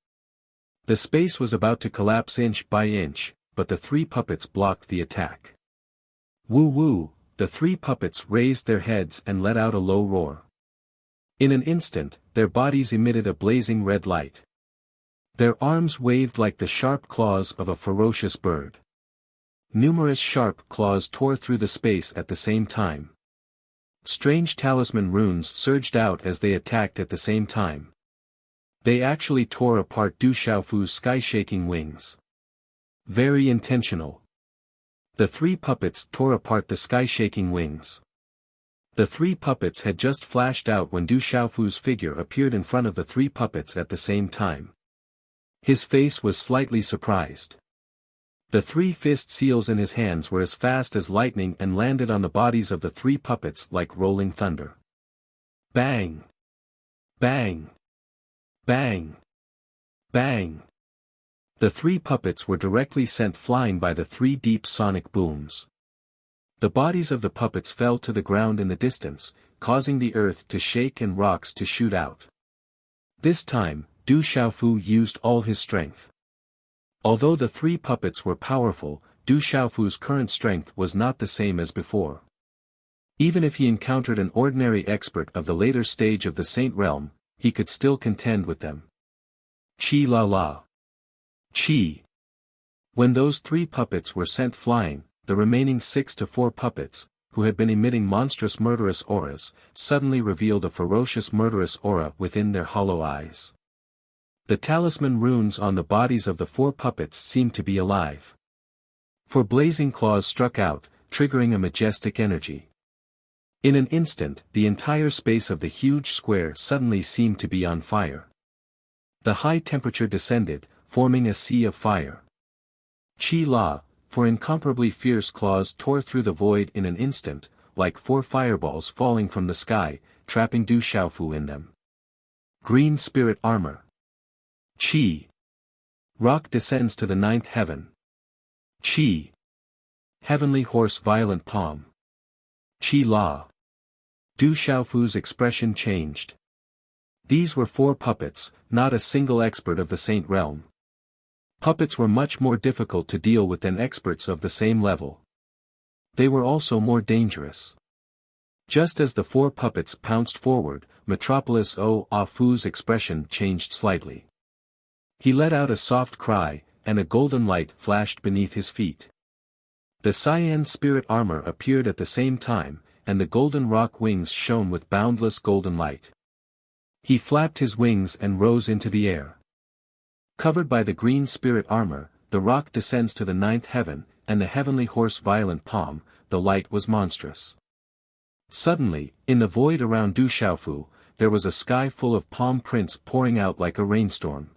The space was about to collapse inch by inch, but the 3 puppets blocked the attack. Woo woo, the 3 puppets raised their heads and let out a low roar. In an instant, their bodies emitted a blazing red light. Their arms waved like the sharp claws of a ferocious bird. Numerous sharp claws tore through the space at the same time. Strange talisman runes surged out as they attacked at the same time. They actually tore apart Du Xiaofu's sky-shaking wings. Very intentional. The 3 puppets tore apart the sky-shaking wings. The 3 puppets had just flashed out when Du Xiaofu's figure appeared in front of the 3 puppets at the same time. His face was slightly surprised. The 3 fist seals in his hands were as fast as lightning and landed on the bodies of the 3 puppets like rolling thunder. Bang! Bang! Bang! Bang! The 3 puppets were directly sent flying by the 3 deep sonic booms. The bodies of the puppets fell to the ground in the distance, causing the earth to shake and rocks to shoot out. This time, Du Xiaofu used all his strength. Although the 3 puppets were powerful, Du Xiaofu's current strength was not the same as before. Even if he encountered an ordinary expert of the later stage of the Saint Realm, he could still contend with them. Chi la la. Chi. When those 3 puppets were sent flying, the remaining 6 to 4 puppets, who had been emitting monstrous murderous auras, suddenly revealed a ferocious murderous aura within their hollow eyes. The talisman runes on the bodies of the 4 puppets seemed to be alive. 4 blazing claws struck out, triggering a majestic energy. In an instant, the entire space of the huge square suddenly seemed to be on fire. The high temperature descended, forming a sea of fire. Qi La, for incomparably fierce claws tore through the void in an instant, like 4 fireballs falling from the sky, trapping Du Xiaofu in them. Green Spirit Armor. Qi. Rock descends to the 9th heaven. Qi. Heavenly Horse Violent Palm. Qi La. Du Xiaofu's expression changed. These were 4 puppets, not a single expert of the Saint Realm. Puppets were much more difficult to deal with than experts of the same level. They were also more dangerous. Just as the 4 puppets pounced forward, Metropolis O Ah Fu's expression changed slightly. He let out a soft cry, and a golden light flashed beneath his feet. The cyan spirit armor appeared at the same time, and the golden rock wings shone with boundless golden light. He flapped his wings and rose into the air. Covered by the green spirit armor, the rock descends to the 9th heaven, and the heavenly horse violent palm, the light was monstrous. Suddenly, in the void around Du Xiaofu, there was a sky full of palm prints pouring out like a rainstorm.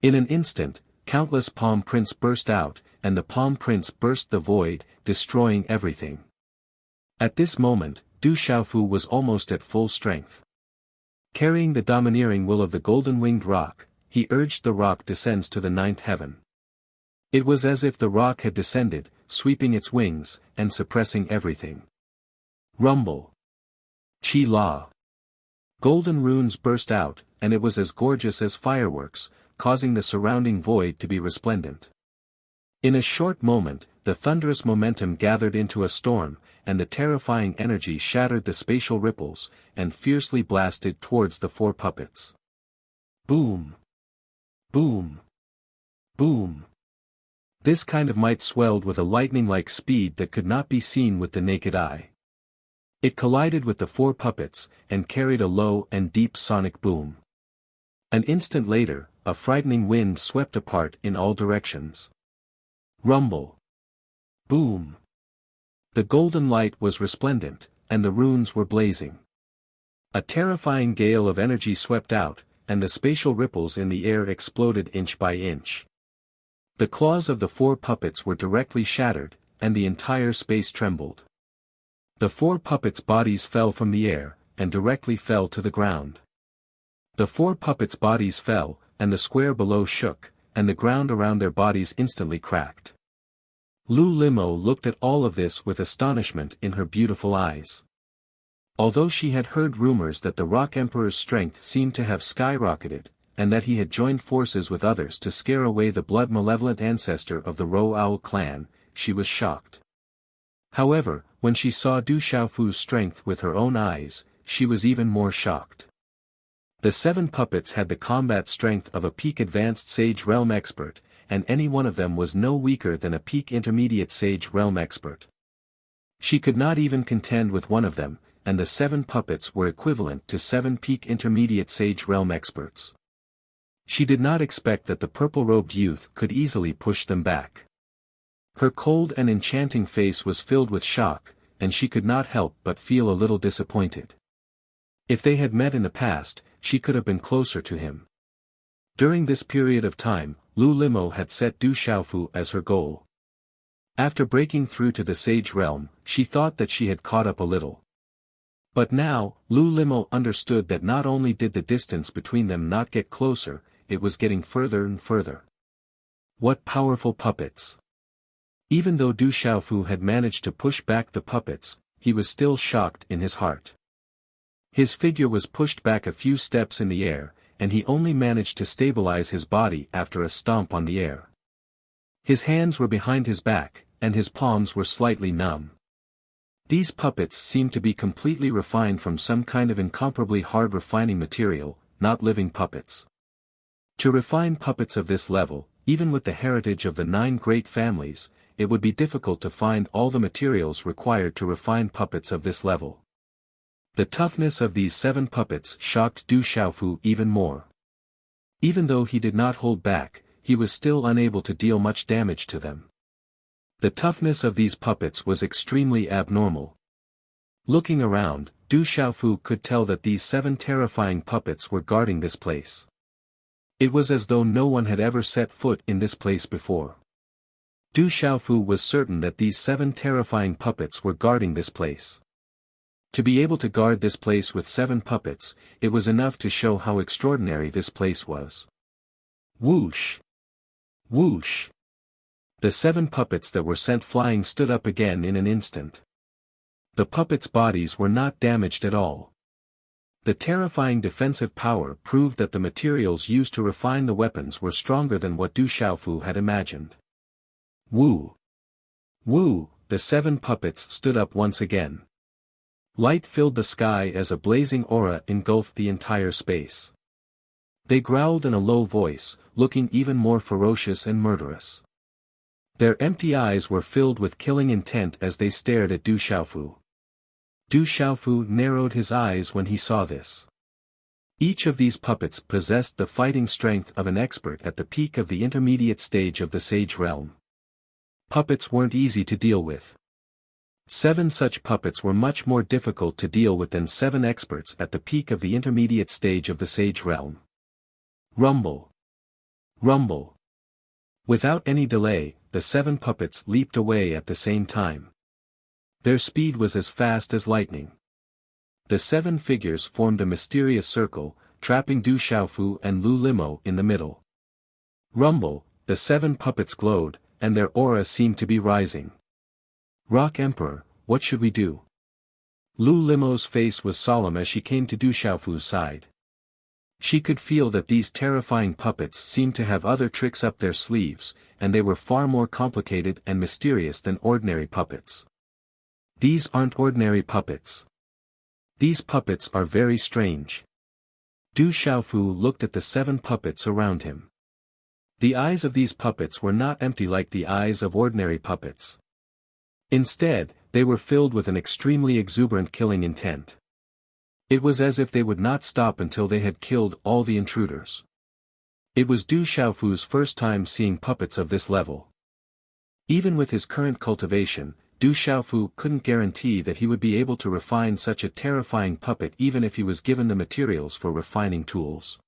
In an instant, countless palm prints burst out, and the palm prints burst the void, destroying everything. At this moment, Du Xiaofu was almost at full strength. Carrying the domineering will of the golden-winged rock, he urged the rock descends to the 9th heaven. It was as if the rock had descended, sweeping its wings, and suppressing everything. Rumble. Qi La. Golden runes burst out, and it was as gorgeous as fireworks, causing the surrounding void to be resplendent. In a short moment, the thunderous momentum gathered into a storm, and the terrifying energy shattered the spatial ripples, and fiercely blasted towards the 4 puppets. Boom! Boom! Boom! This kind of might swelled with a lightning-like speed that could not be seen with the naked eye. It collided with the 4 puppets, and carried a low and deep sonic boom. An instant later, a frightening wind swept apart in all directions. Rumble. Boom. The golden light was resplendent, and the runes were blazing. A terrifying gale of energy swept out, and the spatial ripples in the air exploded inch by inch. The claws of the 4 puppets were directly shattered, and the entire space trembled. The 4 puppets' bodies fell from the air, and directly fell to the ground. The 4 puppets' bodies fell, and the square below shook, and the ground around their bodies instantly cracked. Lu Limo looked at all of this with astonishment in her beautiful eyes. Although she had heard rumors that the Rock Emperor's strength seemed to have skyrocketed, and that he had joined forces with others to scare away the blood-malevolent ancestor of the Ro Owl clan, she was shocked. However, when she saw Du Xiaofu's strength with her own eyes, she was even more shocked. The 7 puppets had the combat strength of a peak advanced Sage Realm expert, and any one of them was no weaker than a peak intermediate Sage Realm expert. She could not even contend with one of them, and the 7 puppets were equivalent to 7 peak intermediate Sage Realm experts. She did not expect that the purple-robed youth could easily push them back. Her cold and enchanting face was filled with shock, and she could not help but feel a little disappointed. If they had met in the past, she could have been closer to him. During this period of time, Lu Limo had set Du Xiaofu as her goal. After breaking through to the Sage Realm, she thought that she had caught up a little. But now, Lu Limo understood that not only did the distance between them not get closer, it was getting further and further. What powerful puppets! Even though Du Xiaofu had managed to push back the puppets, he was still shocked in his heart. His figure was pushed back a few steps in the air, and he only managed to stabilize his body after a stomp on the air. His hands were behind his back, and his palms were slightly numb. These puppets seemed to be completely refined from some kind of incomparably hard refining material, not living puppets. To refine puppets of this level, even with the heritage of the 9 great families, it would be difficult to find all the materials required to refine puppets of this level. The toughness of these 7 puppets shocked Du Xiaofu even more. Even though he did not hold back, he was still unable to deal much damage to them. The toughness of these puppets was extremely abnormal. Looking around, Du Xiaofu could tell that these 7 terrifying puppets were guarding this place. It was as though no one had ever set foot in this place before. Du Xiaofu was certain that these 7 terrifying puppets were guarding this place. To be able to guard this place with 7 puppets, it was enough to show how extraordinary this place was. Whoosh! Whoosh! The 7 puppets that were sent flying stood up again in an instant. The puppets' bodies were not damaged at all. The terrifying defensive power proved that the materials used to refine the weapons were stronger than what Du Xiaofu had imagined. Woo! Woo! The 7 puppets stood up once again. Light filled the sky as a blazing aura engulfed the entire space. They growled in a low voice, looking even more ferocious and murderous. Their empty eyes were filled with killing intent as they stared at Du Xiaofu. Du Xiaofu narrowed his eyes when he saw this. Each of these puppets possessed the fighting strength of an expert at the peak of the intermediate stage of the Sage Realm. Puppets weren't easy to deal with. 7 such puppets were much more difficult to deal with than 7 experts at the peak of the intermediate stage of the Sage Realm. Rumble! Rumble! Without any delay, the 7 puppets leaped away at the same time. Their speed was as fast as lightning. The 7 figures formed a mysterious circle, trapping Du Xiaofu and Lu Limo in the middle. Rumble! The 7 puppets glowed, and their aura seemed to be rising. Rock Emperor, what should we do? Lu Limo's face was solemn as she came to Du Xiaofu's side. She could feel that these terrifying puppets seemed to have other tricks up their sleeves, and they were far more complicated and mysterious than ordinary puppets. These aren't ordinary puppets. These puppets are very strange. Du Xiaofu looked at the 7 puppets around him. The eyes of these puppets were not empty like the eyes of ordinary puppets. Instead, they were filled with an extremely exuberant killing intent. It was as if they would not stop until they had killed all the intruders. It was Du Xiaofu's first time seeing puppets of this level. Even with his current cultivation, Du Xiaofu couldn't guarantee that he would be able to refine such a terrifying puppet even if he was given the materials for refining tools.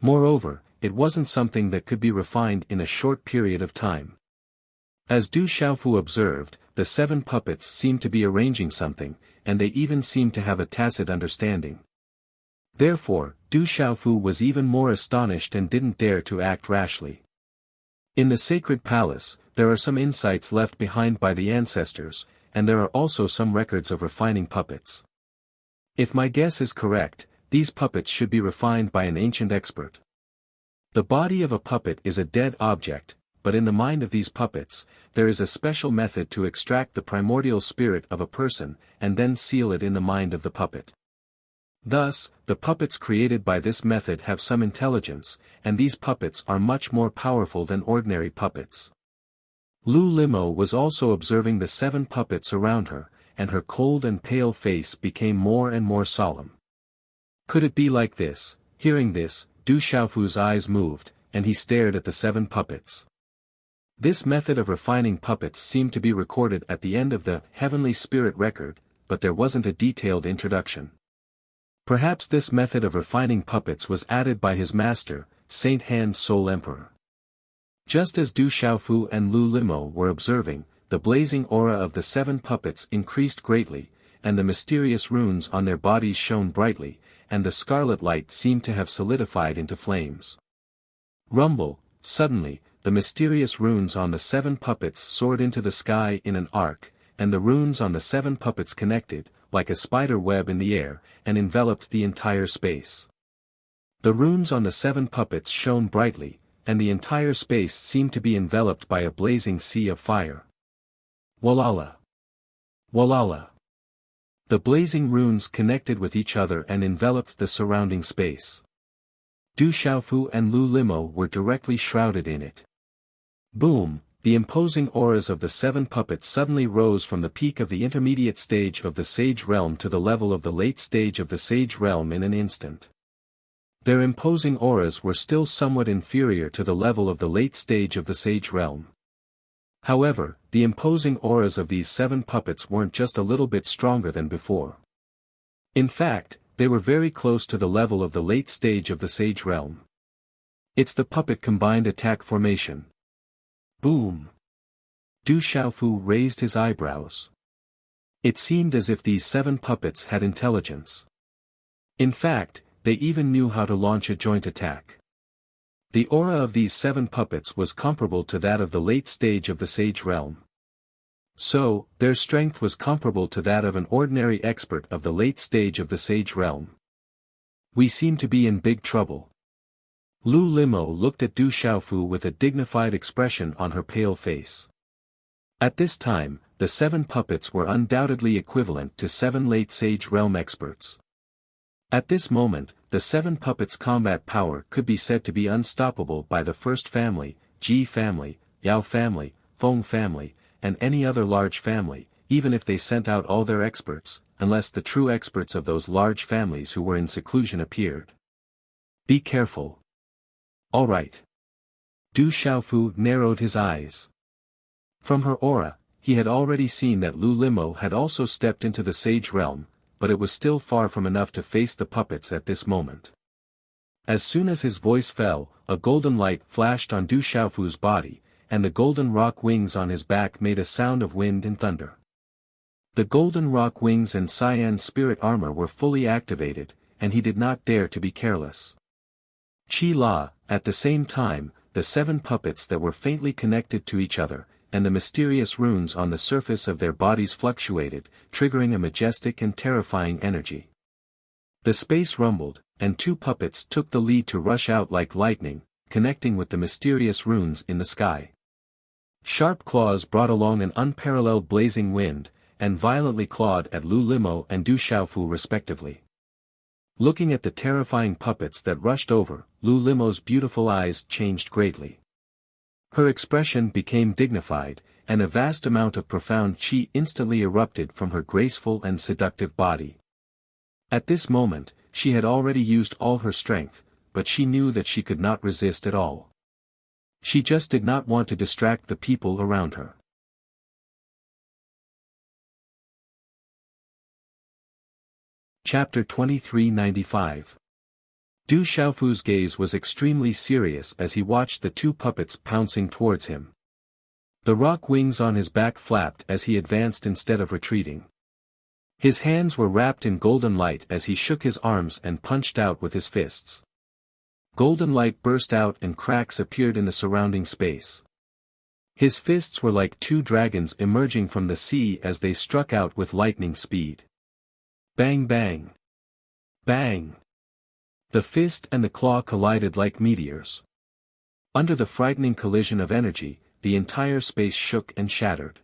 Moreover, it wasn't something that could be refined in a short period of time. As Du Xiaofu observed, the 7 puppets seemed to be arranging something, and they even seemed to have a tacit understanding. Therefore, Du Xiaofu was even more astonished and didn't dare to act rashly. In the sacred palace, there are some insights left behind by the ancestors, and there are also some records of refining puppets. If my guess is correct, these puppets should be refined by an ancient expert. The body of a puppet is a dead object, but in the mind of these puppets, there is a special method to extract the primordial spirit of a person, and then seal it in the mind of the puppet. Thus, the puppets created by this method have some intelligence, and these puppets are much more powerful than ordinary puppets. Lu Limo was also observing the 7 puppets around her, and her cold and pale face became more and more solemn. Could it be like this? Hearing this, Du Xiaofu's eyes moved, and he stared at the 7 puppets. This method of refining puppets seemed to be recorded at the end of the Heavenly Spirit record, but there wasn't a detailed introduction. Perhaps this method of refining puppets was added by his master, Saint Han's Soul Emperor. Just as Du Xiaofu and Lu Limo were observing, the blazing aura of the 7 puppets increased greatly, and the mysterious runes on their bodies shone brightly, and the scarlet light seemed to have solidified into flames. Rumble! Suddenly, the mysterious runes on the 7 puppets soared into the sky in an arc, and the runes on the 7 puppets connected, like a spider web in the air, and enveloped the entire space. The runes on the 7 puppets shone brightly, and the entire space seemed to be enveloped by a blazing sea of fire. Walala! Walala! The blazing runes connected with each other and enveloped the surrounding space. Du Xiaofu and Lu Limo were directly shrouded in it. Boom! The imposing auras of the 7 puppets suddenly rose from the peak of the intermediate stage of the Sage Realm to the level of the late stage of the Sage Realm in an instant. Their imposing auras were still somewhat inferior to the level of the late stage of the Sage Realm. However, the imposing auras of these 7 puppets weren't just a little bit stronger than before. In fact, they were very close to the level of the late stage of the Sage Realm. It's the puppet combined attack formation. Boom! Du Xiaofu raised his eyebrows. It seemed as if these 7 puppets had intelligence. In fact, they even knew how to launch a joint attack. The aura of these 7 puppets was comparable to that of the late stage of the Sage Realm. So, their strength was comparable to that of an ordinary expert of the late stage of the Sage Realm. We seem to be in big trouble. Lu Limo looked at Du Xiaofu with a dignified expression on her pale face. At this time, the 7 puppets were undoubtedly equivalent to 7 late Sage Realm experts. At this moment, the 7 puppets' combat power could be said to be unstoppable by the First Family, Ji Family, Yao Family, Feng Family, and any other large family, even if they sent out all their experts, unless the true experts of those large families who were in seclusion appeared. Be careful. All right. Du Xiaofu narrowed his eyes. From her aura, he had already seen that Lu Limo had also stepped into the Sage Realm, but it was still far from enough to face the puppets at this moment. As soon as his voice fell, a golden light flashed on Du Xiaofu's body, and the golden rock wings on his back made a sound of wind and thunder. The golden rock wings and cyan spirit armor were fully activated, and he did not dare to be careless. Qi La, at the same time, the 7 puppets that were faintly connected to each other, and the mysterious runes on the surface of their bodies fluctuated, triggering a majestic and terrifying energy. The space rumbled, and 2 puppets took the lead to rush out like lightning, connecting with the mysterious runes in the sky. Sharp claws brought along an unparalleled blazing wind, and violently clawed at Lu Limo and Du Xiaofu respectively. Looking at the terrifying puppets that rushed over, Lu Limo's beautiful eyes changed greatly. Her expression became dignified, and a vast amount of profound qi instantly erupted from her graceful and seductive body. At this moment, she had already used all her strength, but she knew that she could not resist at all. She just did not want to distract the people around her. Chapter 2395. Du Xiaofu's gaze was extremely serious as he watched the 2 puppets pouncing towards him. The rock wings on his back flapped as he advanced instead of retreating. His hands were wrapped in golden light as he shook his arms and punched out with his fists. Golden light burst out and cracks appeared in the surrounding space. His fists were like 2 dragons emerging from the sea as they struck out with lightning speed. Bang bang. Bang. The fist and the claw collided like meteors. Under the frightening collision of energy, the entire space shook and shattered.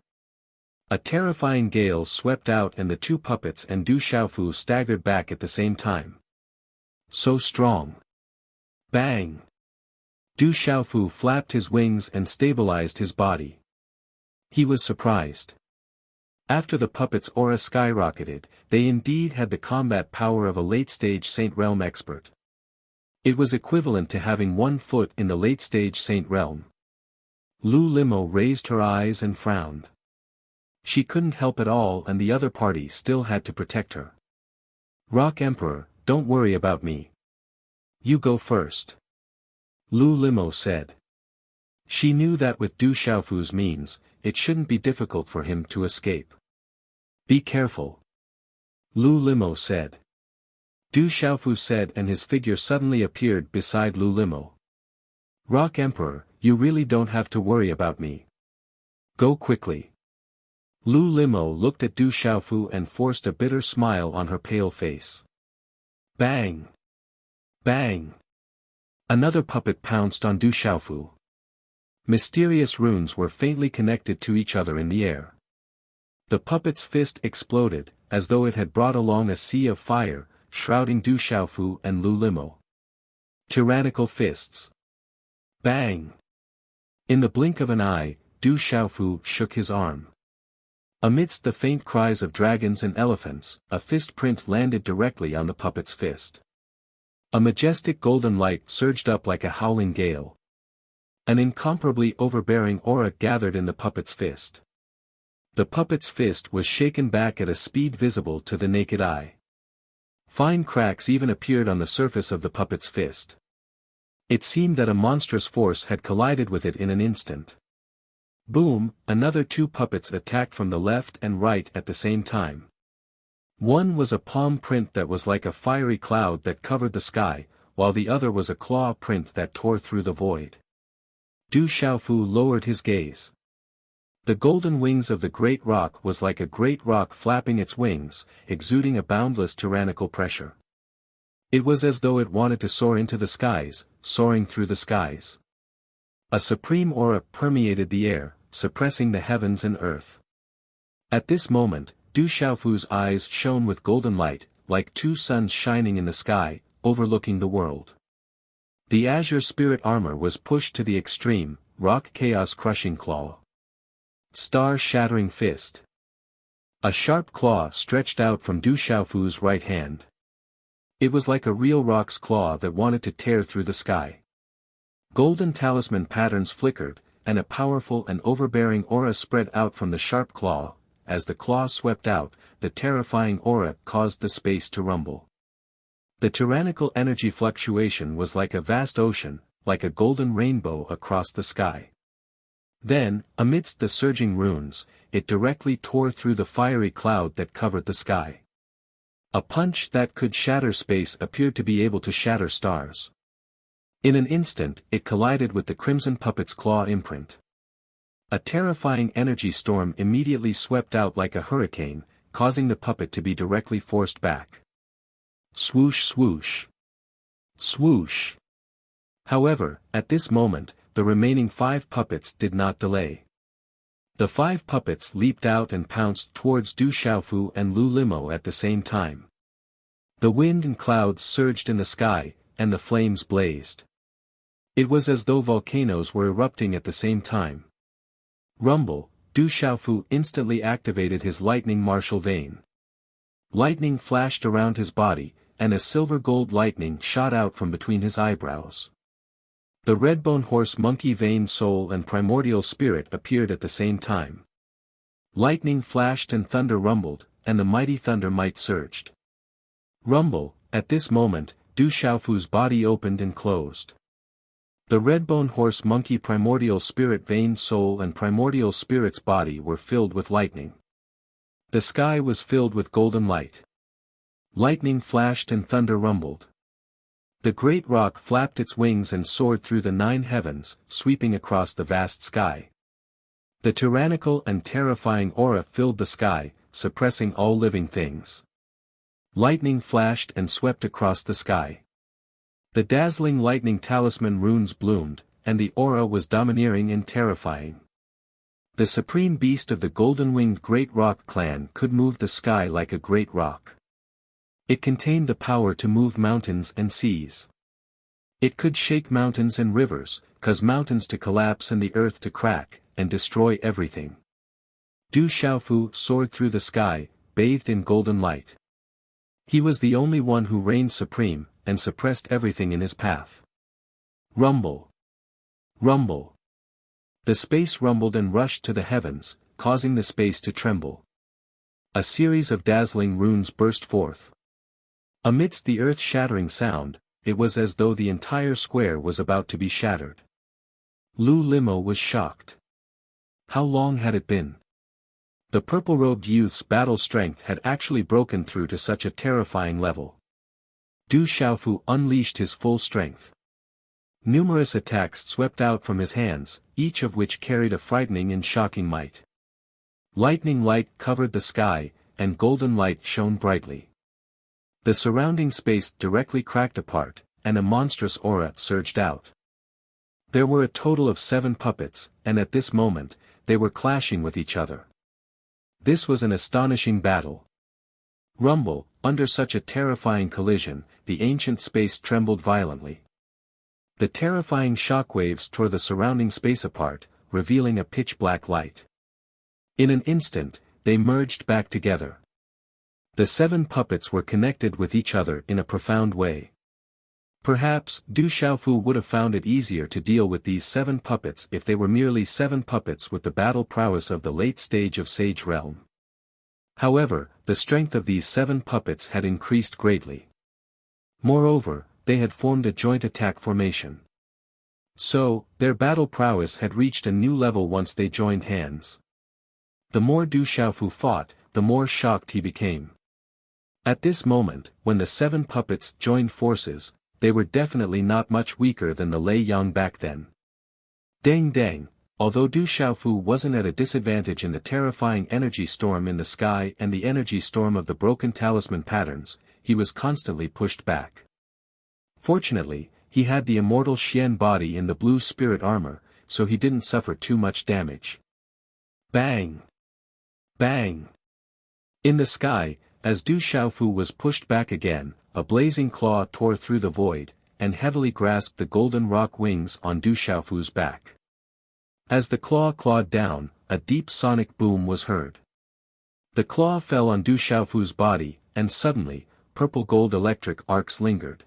A terrifying gale swept out and the 2 puppets and Du Xiaofu staggered back at the same time. So strong. Bang. Du Xiaofu flapped his wings and stabilized his body. He was surprised. After the puppets' aura skyrocketed, they indeed had the combat power of a late-stage Saint Realm expert. It was equivalent to having 1 foot in the late-stage Saint Realm. Lu Limo raised her eyes and frowned. She couldn't help at all and the other party still had to protect her. Rock Emperor, don't worry about me. You go first. Lu Limo said. She knew that with Du Xiaofu's means, it shouldn't be difficult for him to escape. Be careful. Lu Limo said. Du Xiaofu said and his figure suddenly appeared beside Lu Limo. Rock Emperor, you really don't have to worry about me. Go quickly. Lu Limo looked at Du Xiaofu and forced a bitter smile on her pale face. Bang! Bang! Another puppet pounced on Du Xiaofu. Mysterious runes were faintly connected to each other in the air. The puppet's fist exploded, as though it had brought along a sea of fire, shrouding Du Xiaofu and Lu Limo. Tyrannical fists. Bang! In the blink of an eye, Du Xiaofu shook his arm. Amidst the faint cries of dragons and elephants, a fist print landed directly on the puppet's fist. A majestic golden light surged up like a howling gale. An incomparably overbearing aura gathered in the puppet's fist. The puppet's fist was shaken back at a speed visible to the naked eye. Fine cracks even appeared on the surface of the puppet's fist. It seemed that a monstrous force had collided with it in an instant. Boom, another two puppets attacked from the left and right at the same time. One was a palm print that was like a fiery cloud that covered the sky, while the other was a claw print that tore through the void. Du Xiaofu lowered his gaze. The golden wings of the great rock was like a great rock flapping its wings, exuding a boundless tyrannical pressure. It was as though it wanted to soar into the skies, soaring through the skies. A supreme aura permeated the air, suppressing the heavens and earth. At this moment, Du Xiaofu's eyes shone with golden light, like two suns shining in the sky, overlooking the world. The azure spirit armor was pushed to the extreme, rock chaos crushing claw. Star shattering fist. A sharp claw stretched out from Du Xiaofu's right hand. It was like a real rock's claw that wanted to tear through the sky. Golden talisman patterns flickered, and a powerful and overbearing aura spread out from the sharp claw. As the claw swept out, the terrifying aura caused the space to rumble. The tyrannical energy fluctuation was like a vast ocean, like a golden rainbow across the sky. Then, amidst the surging runes, it directly tore through the fiery cloud that covered the sky. A punch that could shatter space appeared to be able to shatter stars. In an instant, it collided with the crimson puppet's claw imprint. A terrifying energy storm immediately swept out like a hurricane, causing the puppet to be directly forced back. Swoosh swoosh. Swoosh. However, at this moment, the remaining 5 puppets did not delay. The 5 puppets leaped out and pounced towards Du Xiaofu and Lu Limo at the same time. The wind and clouds surged in the sky, and the flames blazed. It was as though volcanoes were erupting at the same time. Rumble, Du Xiaofu instantly activated his lightning martial vein. Lightning flashed around his body, and a silver-gold lightning shot out from between his eyebrows. The redbone horse monkey vein soul and primordial spirit appeared at the same time. Lightning flashed and thunder rumbled, and the mighty thunder might surged. Rumble, at this moment, Du Xiaofu's body opened and closed. The redbone horse monkey primordial spirit vein soul and primordial spirit's body were filled with lightning. The sky was filled with golden light. Lightning flashed and thunder rumbled. The great rock flapped its wings and soared through the 9 heavens, sweeping across the vast sky. The tyrannical and terrifying aura filled the sky, suppressing all living things. Lightning flashed and swept across the sky. The dazzling lightning talisman runes bloomed, and the aura was domineering and terrifying. The supreme beast of the golden-winged great rock clan could move the sky like a great rock. It contained the power to move mountains and seas. It could shake mountains and rivers, cause mountains to collapse and the earth to crack, and destroy everything. Du Xiaofu soared through the sky, bathed in golden light. He was the only one who reigned supreme, and suppressed everything in his path. Rumble. Rumble. The space rumbled and rushed to the heavens, causing the space to tremble. A series of dazzling runes burst forth. Amidst the earth-shattering sound, it was as though the entire square was about to be shattered. Lu Limo was shocked. How long had it been? The purple-robed youth's battle strength had actually broken through to such a terrifying level. Du Xiaofu unleashed his full strength. Numerous attacks swept out from his hands, each of which carried a frightening and shocking might. Lightning light covered the sky, and golden light shone brightly. The surrounding space directly cracked apart, and a monstrous aura surged out. There were a total of 7 puppets, and at this moment, they were clashing with each other. This was an astonishing battle. Rumble, under such a terrifying collision, the ancient space trembled violently. The terrifying shockwaves tore the surrounding space apart, revealing a pitch-black light. In an instant, they merged back together. The 7 puppets were connected with each other in a profound way. Perhaps, Du Xiaofu would have found it easier to deal with these 7 puppets if they were merely 7 puppets with the battle prowess of the late stage of Sage Realm. However, the strength of these 7 puppets had increased greatly. Moreover, they had formed a joint attack formation. So, their battle prowess had reached a new level once they joined hands. The more Du Xiaofu fought, the more shocked he became. At this moment, when the 7 puppets joined forces, they were definitely not much weaker than the Lei Yang back then. Dang dang, although Du Xiaofu wasn't at a disadvantage in the terrifying energy storm in the sky and the energy storm of the broken talisman patterns, he was constantly pushed back. Fortunately, he had the immortal Xian body in the blue spirit armor, so he didn't suffer too much damage. Bang! Bang! In the sky, as Du Xiaofu was pushed back again, a blazing claw tore through the void, and heavily grasped the golden rock wings on Du Xiaofu's back. As the claw clawed down, a deep sonic boom was heard. The claw fell on Du Xiaofu's body, and suddenly, purple-gold electric arcs lingered.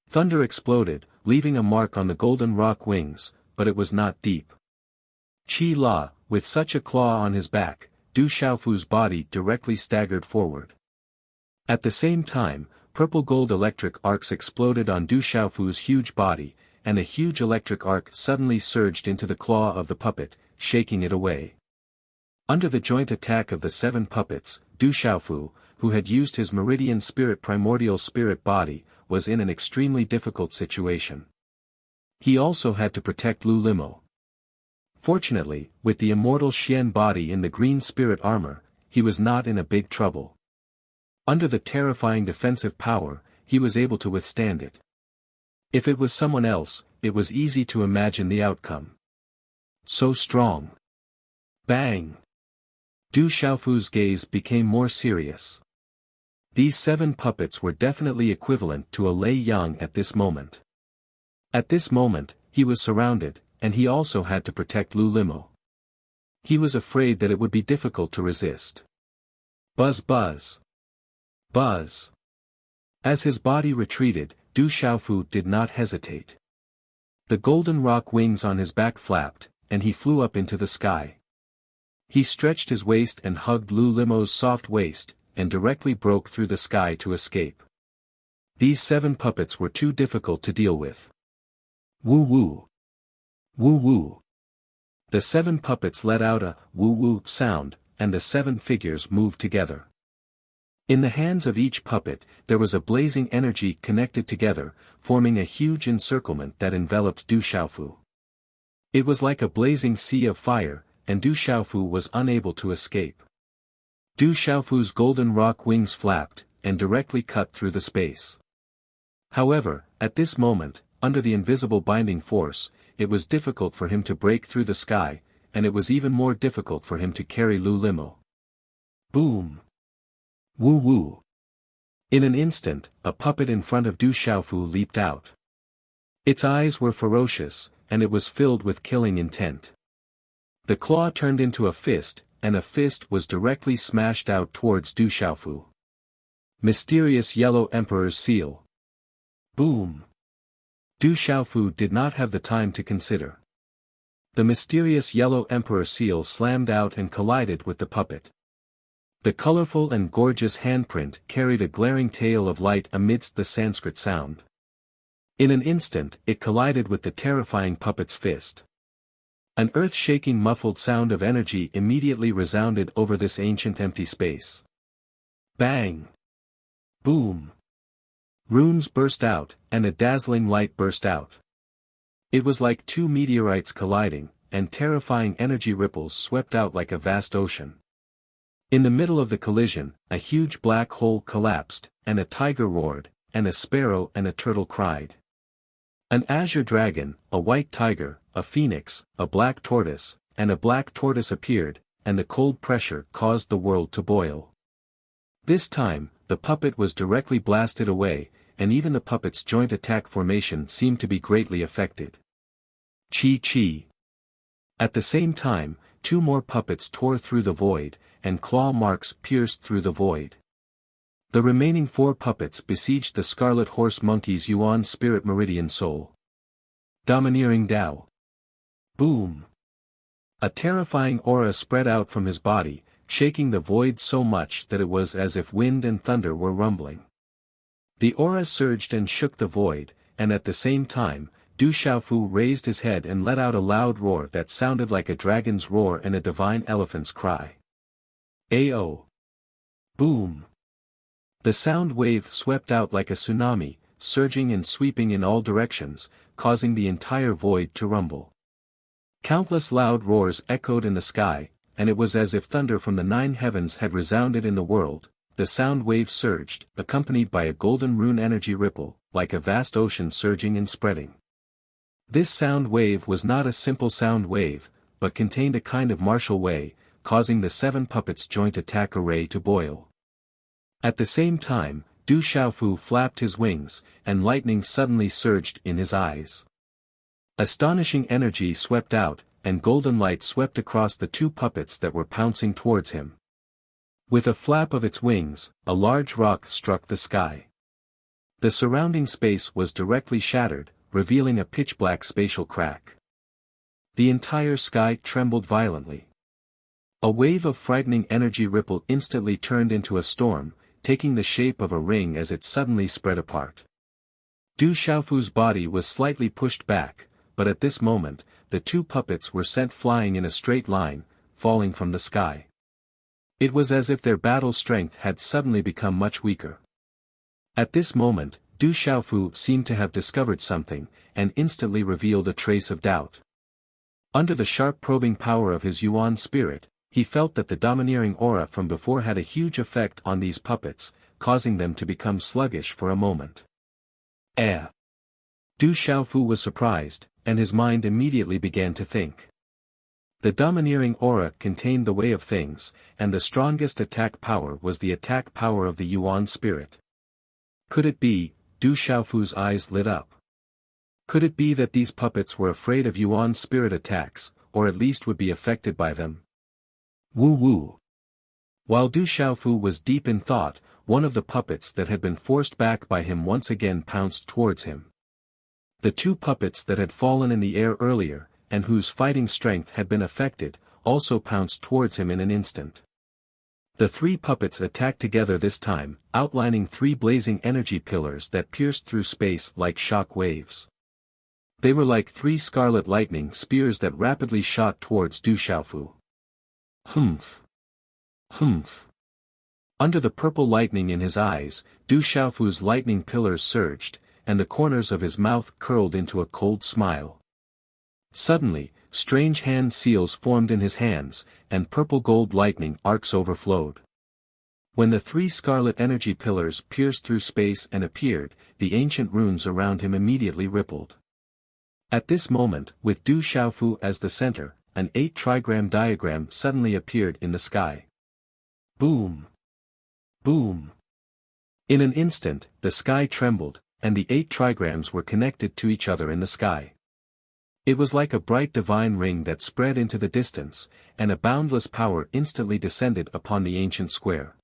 Thunder exploded, leaving a mark on the golden rock wings, but it was not deep. Qi La, with such a claw on his back, Du Xiaofu's body directly staggered forward. At the same time, purple-gold electric arcs exploded on Du Xiaofu's huge body, and a huge electric arc suddenly surged into the claw of the puppet, shaking it away. Under the joint attack of the 7 puppets, Du Xiaofu, who had used his meridian spirit primordial spirit body, was in an extremely difficult situation. He also had to protect Lu Limo. Fortunately, with the immortal Xian body in the green spirit armor, he was not in a big trouble. Under the terrifying defensive power, he was able to withstand it. If it was someone else, it was easy to imagine the outcome. So strong. Bang! Du Xiaofu's gaze became more serious. These 7 puppets were definitely equivalent to a Lei Yang at this moment. At this moment, he was surrounded, and he also had to protect Lu Limo. He was afraid that it would be difficult to resist. Buzz buzz. Buzz. As his body retreated, Du Xiaofu did not hesitate. The golden rock wings on his back flapped, and he flew up into the sky. He stretched his waist and hugged Lu Limo's soft waist, and directly broke through the sky to escape. These 7 puppets were too difficult to deal with. Woo woo. Woo woo. The 7 puppets let out a woo woo sound, and the 7 figures moved together. In the hands of each puppet, there was a blazing energy connected together, forming a huge encirclement that enveloped Du Xiaofu. It was like a blazing sea of fire, and Du Xiaofu was unable to escape. Du Xiaofu's golden rock wings flapped, and directly cut through the space. However, at this moment, under the invisible binding force, it was difficult for him to break through the sky, and it was even more difficult for him to carry Lu Limo. Boom! Woo woo! In an instant, a puppet in front of Du Xiaofu leaped out. Its eyes were ferocious, and it was filled with killing intent. The claw turned into a fist, and a fist was directly smashed out towards Du Xiaofu. Mysterious Yellow Emperor's Seal. Boom! Du Xiaofu did not have the time to consider. The mysterious Yellow Emperor seal slammed out and collided with the puppet. The colorful and gorgeous handprint carried a glaring tail of light amidst the Sanskrit sound. In an instant, it collided with the terrifying puppet's fist. An earth-shaking muffled sound of energy immediately resounded over this ancient empty space. Bang! Boom! Runes burst out, and a dazzling light burst out. It was like 2 meteorites colliding, and terrifying energy ripples swept out like a vast ocean. In the middle of the collision, a huge black hole collapsed, and a tiger roared, and a sparrow and a turtle cried. An azure dragon, a white tiger, a phoenix, a black tortoise, and a black tortoise appeared, and the cold pressure caused the world to boil. This time, the puppet was directly blasted away, and even the puppet's joint attack formation seemed to be greatly affected. Chi chi. At the same time, 2 more puppets tore through the void, and claw marks pierced through the void. The remaining 4 puppets besieged the Scarlet Horse Monkey's Yuan Spirit Meridian Soul. Domineering Tao. Boom! A terrifying aura spread out from his body, shaking the void so much that it was as if wind and thunder were rumbling. The aura surged and shook the void, and at the same time, Du Xiaofu raised his head and let out a loud roar that sounded like a dragon's roar and a divine elephant's cry. Ao! Boom! The sound wave swept out like a tsunami, surging and sweeping in all directions, causing the entire void to rumble. Countless loud roars echoed in the sky, and it was as if thunder from the 9 heavens had resounded in the world. The sound wave surged, accompanied by a golden rune energy ripple, like a vast ocean surging and spreading. This sound wave was not a simple sound wave, but contained a kind of martial way, causing the 7 puppets' joint attack array to boil. At the same time, Du Xiaofu flapped his wings, and lightning suddenly surged in his eyes. Astonishing energy swept out, and golden light swept across the 2 puppets that were pouncing towards him. With a flap of its wings, a large rock struck the sky. The surrounding space was directly shattered, revealing a pitch-black spatial crack. The entire sky trembled violently. A wave of frightening energy ripple instantly turned into a storm, taking the shape of a ring as it suddenly spread apart. Du Xiaofu's body was slightly pushed back, but at this moment, the 2 puppets were sent flying in a straight line, falling from the sky. It was as if their battle strength had suddenly become much weaker. At this moment, Du Xiaofu seemed to have discovered something, and instantly revealed a trace of doubt. Under the sharp probing power of his Yuan spirit, he felt that the domineering aura from before had a huge effect on these puppets, causing them to become sluggish for a moment. Du Xiaofu was surprised, and his mind immediately began to think. The domineering aura contained the way of things, and the strongest attack power was the attack power of the Yuan spirit. Could it be? Du Xiaofu's eyes lit up. Could it be that these puppets were afraid of Yuan spirit attacks, or at least would be affected by them? Woo woo. While Du Xiaofu was deep in thought, one of the puppets that had been forced back by him once again pounced towards him. The 2 puppets that had fallen in the air earlier, and whose fighting strength had been affected, also pounced towards him in an instant. The 3 puppets attacked together this time, outlining 3 blazing energy pillars that pierced through space like shock waves. They were like 3 scarlet lightning spears that rapidly shot towards Du Xiaofu. Humph. Humph. Under the purple lightning in his eyes, Du Xiaofu's lightning pillars surged, and the corners of his mouth curled into a cold smile. Suddenly, strange hand seals formed in his hands, and purple-gold lightning arcs overflowed. When the 3 scarlet energy pillars pierced through space and appeared, the ancient runes around him immediately rippled. At this moment, with Du Xiaofu as the center, an 8-trigram diagram suddenly appeared in the sky. Boom! Boom! In an instant, the sky trembled, and the 8 trigrams were connected to each other in the sky. It was like a bright divine ring that spread into the distance, and a boundless power instantly descended upon the ancient square.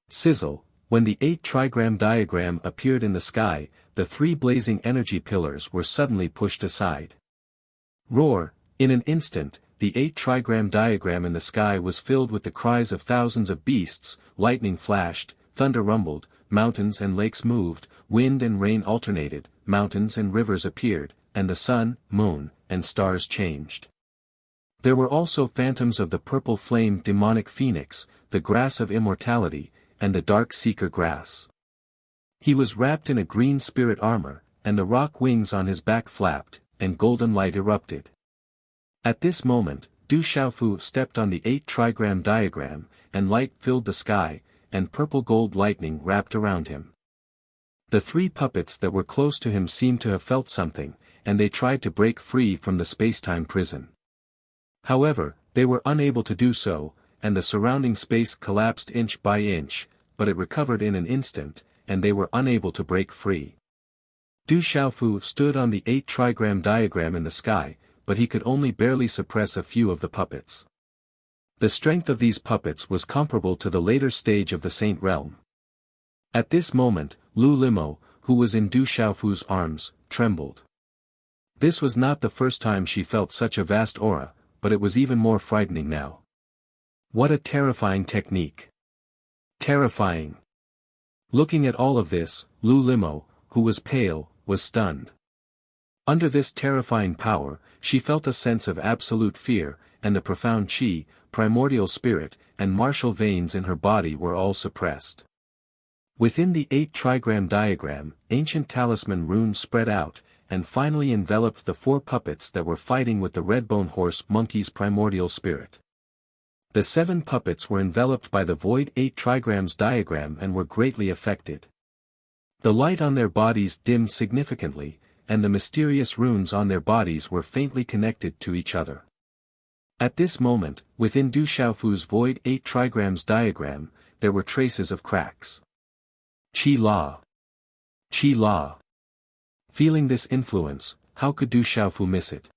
Sizzle, when the 8-trigram diagram appeared in the sky, the 3 blazing energy pillars were suddenly pushed aside. Roar, in an instant, the 8-trigram diagram in the sky was filled with the cries of thousands of beasts, lightning flashed, thunder rumbled, mountains and lakes moved, wind and rain alternated, mountains and rivers appeared, and the sun, moon, and stars changed. There were also phantoms of the purple flame demonic phoenix, the grass of immortality, and the dark seeker grass. He was wrapped in a green spirit armor, and the rock wings on his back flapped, and golden light erupted. At this moment, Du Xiaofu stepped on the 8-trigram diagram, and light filled the sky, and purple-gold lightning wrapped around him. The 3 puppets that were close to him seemed to have felt something, and they tried to break free from the space-time prison. However, they were unable to do so, and the surrounding space collapsed inch by inch, but it recovered in an instant, and they were unable to break free. Du Xiaofu stood on the 8-trigram diagram in the sky, but he could only barely suppress a few of the puppets. The strength of these puppets was comparable to the later stage of the Saint Realm. At this moment, Lu Limo, who was in Du Xiaofu's arms, trembled. This was not the first time she felt such a vast aura, but it was even more frightening now. What a terrifying technique! Terrifying! Looking at all of this, Lu Limo, who was pale, was stunned. Under this terrifying power, she felt a sense of absolute fear, and the profound chi, primordial spirit, and martial veins in her body were all suppressed. Within the 8 trigram diagram, ancient talisman runes spread out, and finally enveloped the 4 puppets that were fighting with the redbone horse monkey's primordial spirit. The 7 puppets were enveloped by the void 8 trigrams diagram and were greatly affected. The light on their bodies dimmed significantly, and the mysterious runes on their bodies were faintly connected to each other. At this moment, within Du Xiaofu's void 8 trigrams diagram, there were traces of cracks. Qi La. Qi La. Feeling this influence, how could Du Xiaofu miss it?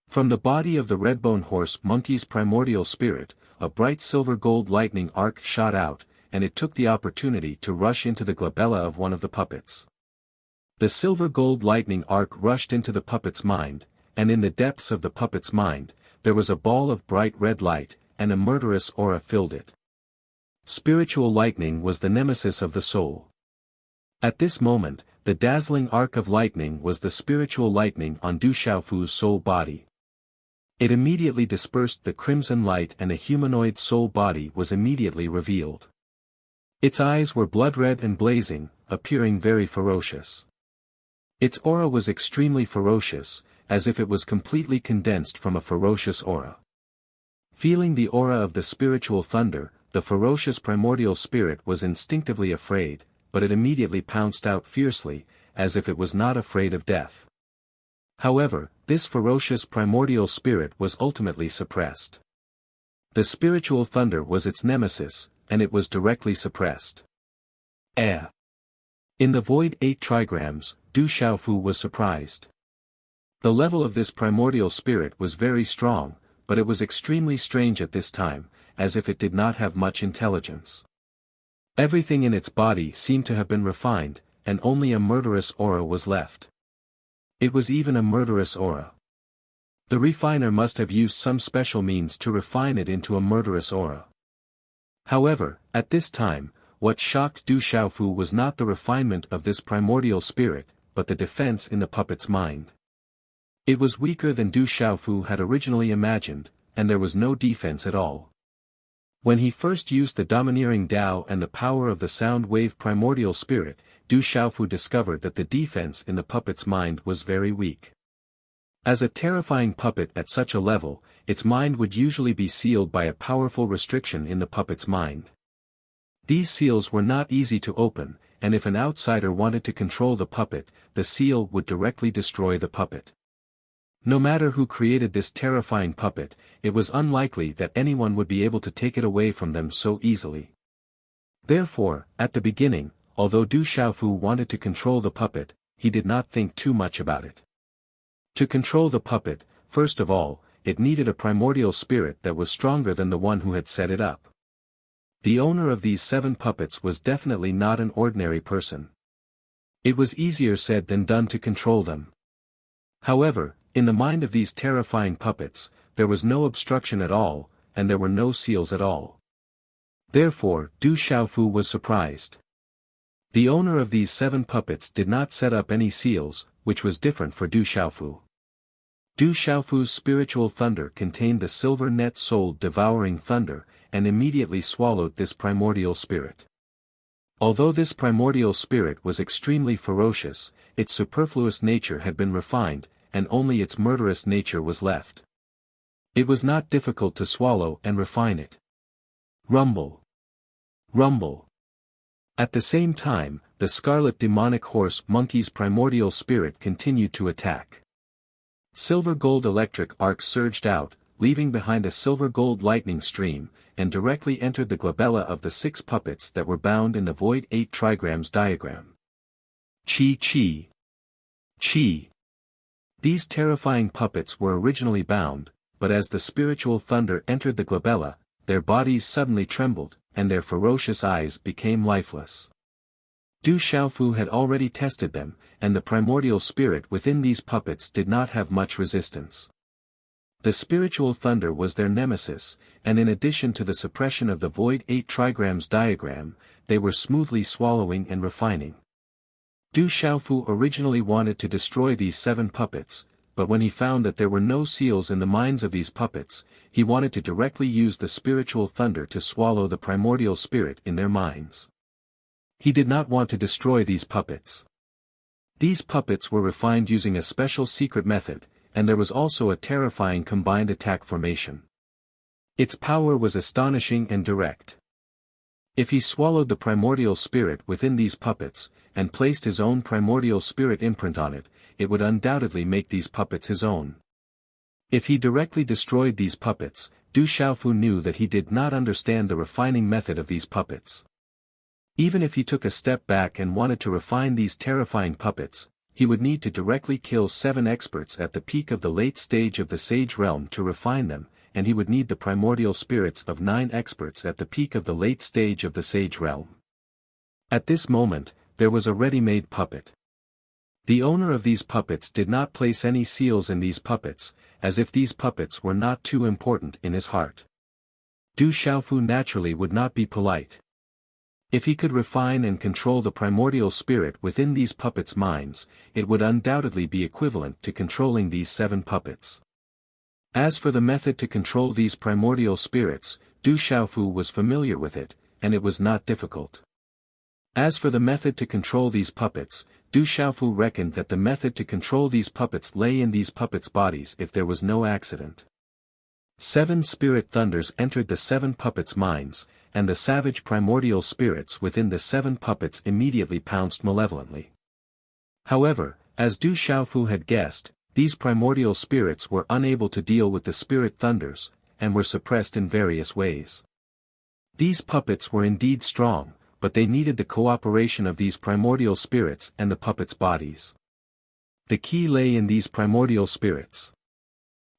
From the body of the redbone horse monkey's primordial spirit, a bright silver-gold lightning arc shot out, and it took the opportunity to rush into the glabella of one of the puppets. The silver-gold lightning arc rushed into the puppet's mind, and in the depths of the puppet's mind, there was a ball of bright red light, and a murderous aura filled it. Spiritual lightning was the nemesis of the soul. At this moment, the dazzling arc of lightning was the spiritual lightning on Du Xiaofu's soul body. It immediately dispersed the crimson light and a humanoid soul body was immediately revealed. Its eyes were blood-red and blazing, appearing very ferocious. Its aura was extremely ferocious, as if it was completely condensed from a ferocious aura. Feeling the aura of the spiritual thunder, the ferocious primordial spirit was instinctively afraid, but it immediately pounced out fiercely, as if it was not afraid of death. However, this ferocious primordial spirit was ultimately suppressed. The spiritual thunder was its nemesis, and it was directly suppressed. In the void 8 trigrams, Du Xiaofu was surprised. The level of this primordial spirit was very strong, but it was extremely strange at this time, as if it did not have much intelligence. Everything in its body seemed to have been refined, and only a murderous aura was left. It was even a murderous aura. The refiner must have used some special means to refine it into a murderous aura. However, at this time, what shocked Du Xiaofu was not the refinement of this primordial spirit, but the defense in the puppet's mind. It was weaker than Du Xiaofu had originally imagined, and there was no defense at all. When he first used the domineering Tao and the power of the sound wave primordial spirit, Du Xiaofu discovered that the defense in the puppet's mind was very weak. As a terrifying puppet at such a level, its mind would usually be sealed by a powerful restriction in the puppet's mind. These seals were not easy to open, and if an outsider wanted to control the puppet, the seal would directly destroy the puppet. No matter who created this terrifying puppet, it was unlikely that anyone would be able to take it away from them so easily. Therefore, at the beginning, although Du Xiaofu wanted to control the puppet, he did not think too much about it. To control the puppet, first of all, it needed a primordial spirit that was stronger than the one who had set it up. The owner of these 7 puppets was definitely not an ordinary person. It was easier said than done to control them. However, in the mind of these terrifying puppets, there was no obstruction at all, and there were no seals at all. Therefore, Du Xiaofu was surprised. The owner of these 7 puppets did not set up any seals, which was different for Du Xiaofu. Du Xiaofu's spiritual thunder contained the silver net soul devouring thunder, and immediately swallowed this primordial spirit. Although this primordial spirit was extremely ferocious, its superfluous nature had been refined, and only its murderous nature was left. It was not difficult to swallow and refine it. Rumble. Rumble. At the same time, the scarlet demonic horse monkey's primordial spirit continued to attack. Silver-gold electric arcs surged out, leaving behind a silver-gold lightning stream, and directly entered the glabella of the 6 puppets that were bound in the void 8 trigrams diagram. Chi Chi. Chi. These terrifying puppets were originally bound, but as the spiritual thunder entered the glabella, their bodies suddenly trembled, and their ferocious eyes became lifeless. Du Xiaofu had already tested them, and the primordial spirit within these puppets did not have much resistance. The spiritual thunder was their nemesis, and in addition to the suppression of the void 8 trigrams diagram, they were smoothly swallowing and refining. Du Xiaofu originally wanted to destroy these 7 puppets, but when he found that there were no seals in the minds of these puppets, he wanted to directly use the spiritual thunder to swallow the primordial spirit in their minds. He did not want to destroy these puppets. These puppets were refined using a special secret method, and there was also a terrifying combined attack formation. Its power was astonishing and direct. If he swallowed the primordial spirit within these puppets, and placed his own primordial spirit imprint on it, it would undoubtedly make these puppets his own. If he directly destroyed these puppets, Du Xiaofu knew that he did not understand the refining method of these puppets. Even if he took a step back and wanted to refine these terrifying puppets, he would need to directly kill 7 experts at the peak of the late stage of the Sage Realm to refine them, and he would need the primordial spirits of 9 experts at the peak of the late stage of the Sage Realm. At this moment, there was a ready-made puppet. The owner of these puppets did not place any seals in these puppets, as if these puppets were not too important in his heart. Du Xiaofu naturally would not be polite. If he could refine and control the primordial spirit within these puppets' minds, it would undoubtedly be equivalent to controlling these 7 puppets. As for the method to control these primordial spirits, Du Xiaofu was familiar with it, and it was not difficult. As for the method to control these puppets, Du Xiaofu reckoned that the method to control these puppets lay in these puppets' bodies if there was no accident. 7 spirit thunders entered the 7 puppets' minds, and the savage primordial spirits within the 7 puppets immediately pounced malevolently. However, as Du Xiaofu had guessed, these primordial spirits were unable to deal with the spirit thunders, and were suppressed in various ways. These puppets were indeed strong, but they needed the cooperation of these primordial spirits and the puppets' bodies. The key lay in these primordial spirits.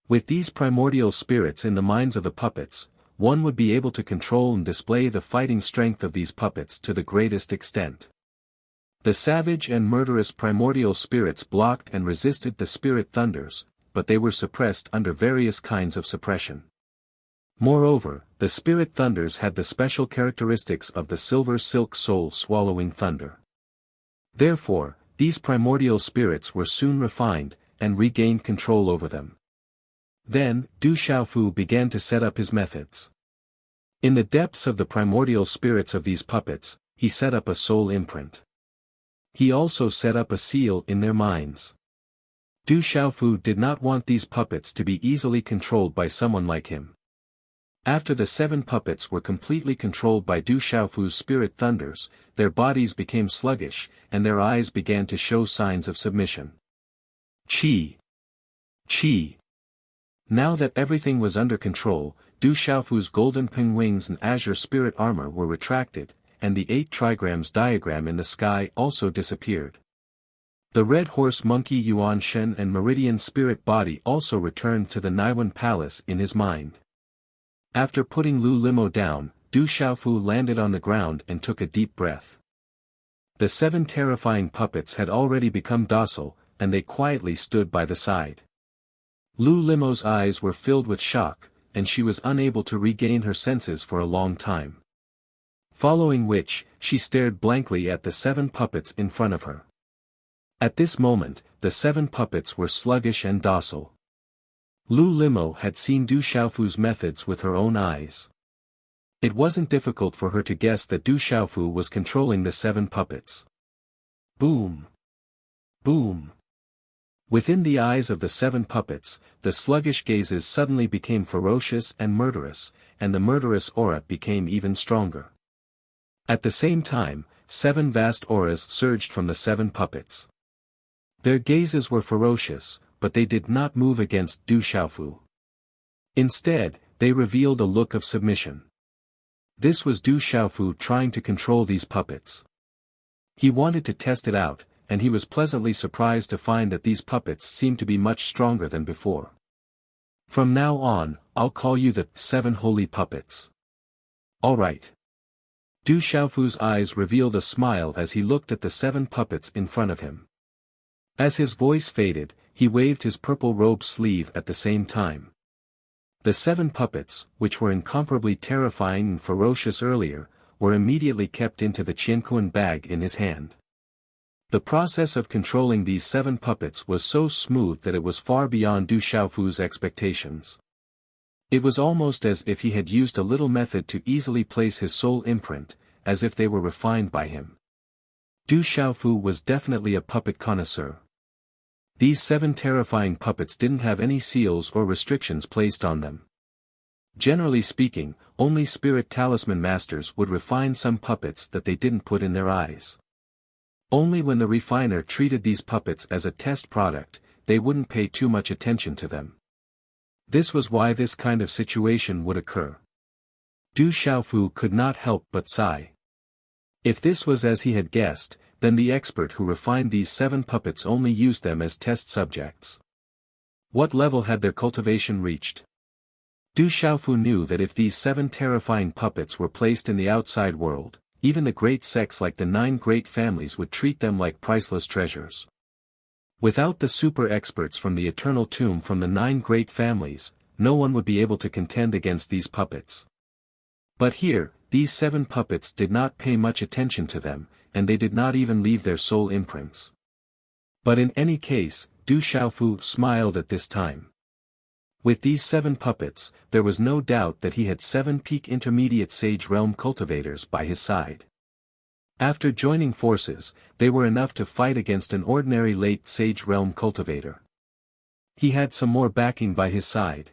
With these primordial spirits in the minds of the puppets, one would be able to control and display the fighting strength of these puppets to the greatest extent. The savage and murderous primordial spirits blocked and resisted the spirit thunders, but they were suppressed under various kinds of suppression. Moreover, the spirit thunders had the special characteristics of the silver silk soul-swallowing thunder. Therefore, these primordial spirits were soon refined, and regained control over them. Then, Du Xiaofu began to set up his methods. In the depths of the primordial spirits of these puppets, he set up a soul imprint. He also set up a seal in their minds. Du Xiaofu did not want these puppets to be easily controlled by someone like him. After the 7 puppets were completely controlled by Du Xiaofu's spirit thunders, their bodies became sluggish, and their eyes began to show signs of submission. Qi! Qi! Now that everything was under control, Du Xiaofu's golden ping wings and azure spirit armor were retracted, and the 8 trigrams diagram in the sky also disappeared. The red horse monkey Yuan Shen and meridian spirit body also returned to the Naiwan palace in his mind. After putting Lu Limo down, Du Xiaofu landed on the ground and took a deep breath. The 7 terrifying puppets had already become docile, and they quietly stood by the side. Lu Limo's eyes were filled with shock, and she was unable to regain her senses for a long time. Following which, she stared blankly at the 7 puppets in front of her. At this moment, the 7 puppets were sluggish and docile. Lu Limo had seen Du Xiaofu's methods with her own eyes. It wasn't difficult for her to guess that Du Xiaofu was controlling the 7 puppets. Boom! Boom! Within the eyes of the 7 puppets, the sluggish gazes suddenly became ferocious and murderous, and the murderous aura became even stronger. At the same time, 7 vast auras surged from the 7 puppets. Their gazes were ferocious, but they did not move against Du Xiaofu. Instead, they revealed a look of submission. This was Du Xiaofu trying to control these puppets. He wanted to test it out, and he was pleasantly surprised to find that these puppets seemed to be much stronger than before. From now on, I'll call you the 7 holy puppets. All right. Du Xiaofu's eyes revealed a smile as he looked at the 7 puppets in front of him. As his voice faded, he waved his purple robe sleeve at the same time. The 7 puppets, which were incomparably terrifying and ferocious earlier, were immediately kept into the Qianquan bag in his hand. The process of controlling these 7 puppets was so smooth that it was far beyond Du Xiaofu's expectations. It was almost as if he had used a little method to easily place his soul imprint, as if they were refined by him. Du Xiaofu was definitely a puppet connoisseur. These 7 terrifying puppets didn't have any seals or restrictions placed on them. Generally speaking, only spirit talisman masters would refine some puppets that they didn't put in their eyes. Only when the refiner treated these puppets as a test product, they wouldn't pay too much attention to them. This was why this kind of situation would occur. Du Xiaofu could not help but sigh. If this was as he had guessed, then the expert who refined these 7 puppets only used them as test subjects. What level had their cultivation reached? Du Xiaofu knew that if these 7 terrifying puppets were placed in the outside world, even the great sects like the 9 great families would treat them like priceless treasures. Without the super experts from the eternal tomb from the 9 great families, no one would be able to contend against these puppets. But here, these 7 puppets did not pay much attention to them, and they did not even leave their soul imprints. But in any case, Du Xiaofu smiled at this time. With these 7 puppets, there was no doubt that he had 7 peak intermediate Sage Realm cultivators by his side. After joining forces, they were enough to fight against an ordinary late Sage Realm cultivator. He had some more backing by his side.